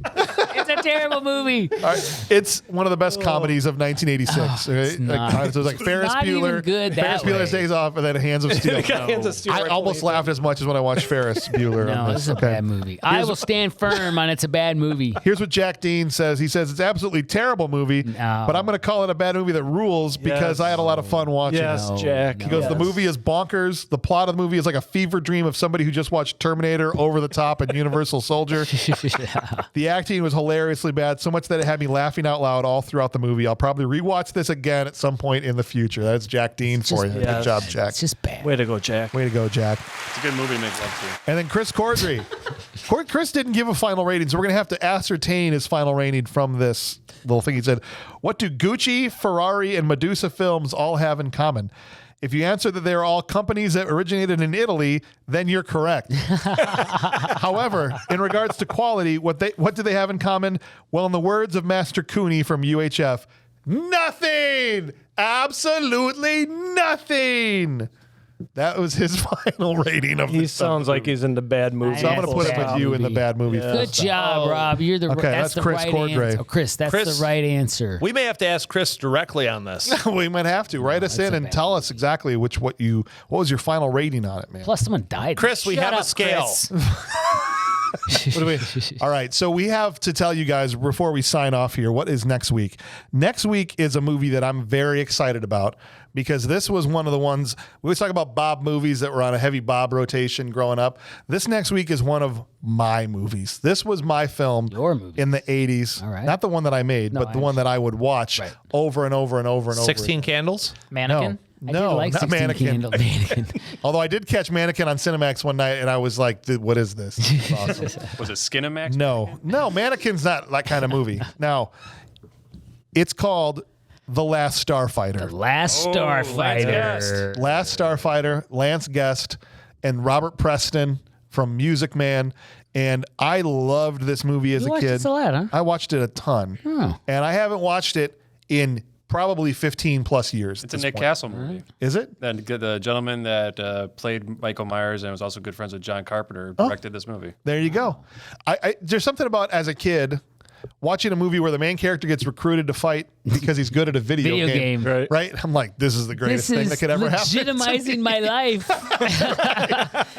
B: It's a terrible movie.
A: All right, it's one of the best comedies of 1986. Right?
B: not.
A: So it was like Ferris
B: not even
A: Bueller,
B: good
A: Ferris
B: that
A: Bueller's
B: way.
A: Days Off, and then Hands of Steel.
F: Hands of Steel
A: I
F: right
A: almost
F: beneath
A: laughed as much as when I watched Ferris Bueller.
B: No,
A: on
B: this is a bad movie. I will stand firm on it's a bad movie.
A: Here's what Jack Dean says. He says it's absolutely terrible movie,
B: No.
A: but I'm going to call it a bad movie that rules because
F: Yes.
A: I had a lot of fun watching
F: Yes,
A: it.
F: Jack.
A: He goes, the movie is bonkers. The plot of the movie is like a fever dream of somebody who just watched Terminator, Over the Top, and Universal Soldier. The acting was hilariously bad, so much that it had me laughing out loud all throughout the movie. I'll probably rewatch this again at some point in the future. That's Jack Dean for you. Good
F: yes.
A: job, Jack.
B: It's just bad.
F: Way to go, Jack.
A: Way to go, Jack.
E: It's a good movie to make love
A: And then Chris Cordry. Chris didn't give a final rating, so we're going to have to ascertain his final rating from this little thing. He said, what do Gucci, Ferrari, and Medusa films all have in common? If you answer that they're all companies that originated in Italy, then you're correct. However, in regards to quality, what do they have in common? Well, in the words of Master Cooney from UHF, nothing! Absolutely nothing! That was his final rating of
F: He
A: this
F: sounds like he's in the bad movie.
A: So I'm going to put him with you in the bad movie.
F: Yeah.
B: Good job, Rob. You're the
A: Okay,
B: that's
A: that's
B: the
A: Chris
B: right
A: Cordray.
B: answer. Oh, Chris, that's
C: Chris-
B: the right answer.
C: We may have to ask Chris directly on this.
A: We might have to write us in and tell us exactly what was your final rating on it, man.
B: Plus, someone died.
C: Chris, we
B: Shut
C: have a
B: up,
C: scale.
B: Chris.
A: All right, so we have to tell you guys before we sign off here what is next week. Next week is a movie that I'm very excited about because this was one of the ones we always talk about Bob movies that were on a heavy Bob rotation growing up. This next week is one of my movies. This was my film
B: Your movie.
A: in the 80s.
B: All right.
A: Not the one that I made,
B: No,
A: but
B: I
A: the one that I would watch
B: Right.
A: over and over and over and over.
C: 16 Candles?
D: Mannequin.
B: I
A: No,
B: did like
A: not
B: 16
A: Mannequin.
B: Candle. Mannequin.
A: Although I did catch Mannequin on Cinemax one night, and I was like, "What is this?" This is awesome.
E: Was it Skinamax?
A: No, Mannequin's not that kind of movie. Now, it's called The Last Starfighter.
B: The Last
E: Oh,
B: Starfighter.
A: Last Starfighter, Lance Guest, and Robert Preston from Music Man. And I loved this movie as
B: You
A: a
B: watched
A: kid.
B: this a lot, huh?
A: I watched it a ton.
B: Oh.
A: And I haven't watched it in probably 15 plus years.
E: It's a Nick Castle movie.
A: Is it?
E: The gentleman that played Michael Myers and was also good friends with John Carpenter directed this movie.
A: There you go. There's something about as a kid watching a movie where the main character gets recruited to fight because he's good at a video game.
F: Right.
A: I'm like, this is the greatest
B: This
A: thing
B: is
A: that could ever happen.
B: legitimizing my life.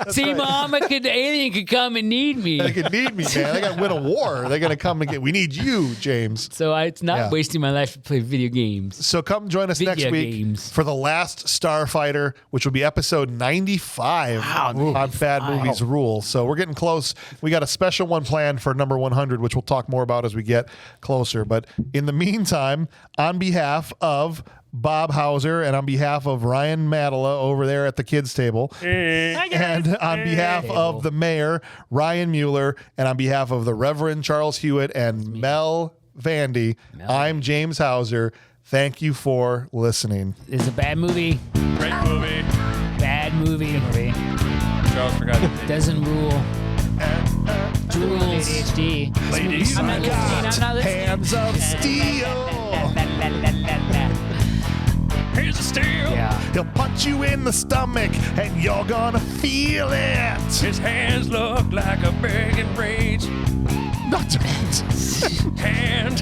B: See, Mom, an alien could come and need me.
A: They could need me, man. They got to win a war. They're going to come and get. We need you, James.
B: So it's not
A: Yeah.
B: wasting my life to play video games.
A: So come join us next
B: Video
A: week
B: games.
A: for The Last Starfighter, which will be episode 95 on Bad Movies Rule. So we're getting close. We got a special one planned for number 100, which we'll talk more about as as we get closer. But in the meantime, on behalf of Bob Hauser and on behalf of Ryan Madela over there at the kids table, and on behalf of the mayor, Ryan Mueller, and on behalf of the Reverend Charles Hewitt and Mel Vandy, I'm James Hauser. Thank you for listening.
B: It's a bad movie.
E: Great movie.
B: Bad movie.
E: Charles forgot to take
B: Doesn't rule. Drools.
D: ADHD.
E: ladies.
B: I'm not listening. I'm not listening.
A: Hands of steel.
E: Here's a steel.
B: Yeah.
A: He'll punch you in the stomach and you're gonna feel it.
E: His hands look like a begging rage.
A: Not
E: Hand.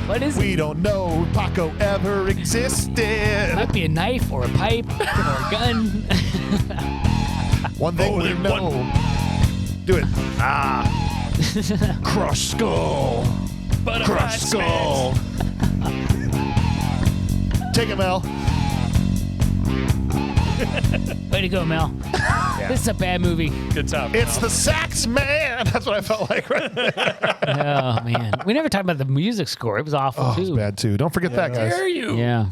B: What is it?
A: We don't know if Paco ever existed.
B: Might be a knife or a pipe or a gun.
A: One thing we know. Do it. Crush skull. Crush skull. Take it, Mel.
B: Way to go, Mel. This is a bad movie.
E: Good time.
A: It's the sax man. That's what I felt like right there.
B: Oh, man. We never talked about the music score. It was awful,
A: Oh,
B: too.
A: it's bad too. Don't forget that, guys.
E: Dare you?
B: Yeah.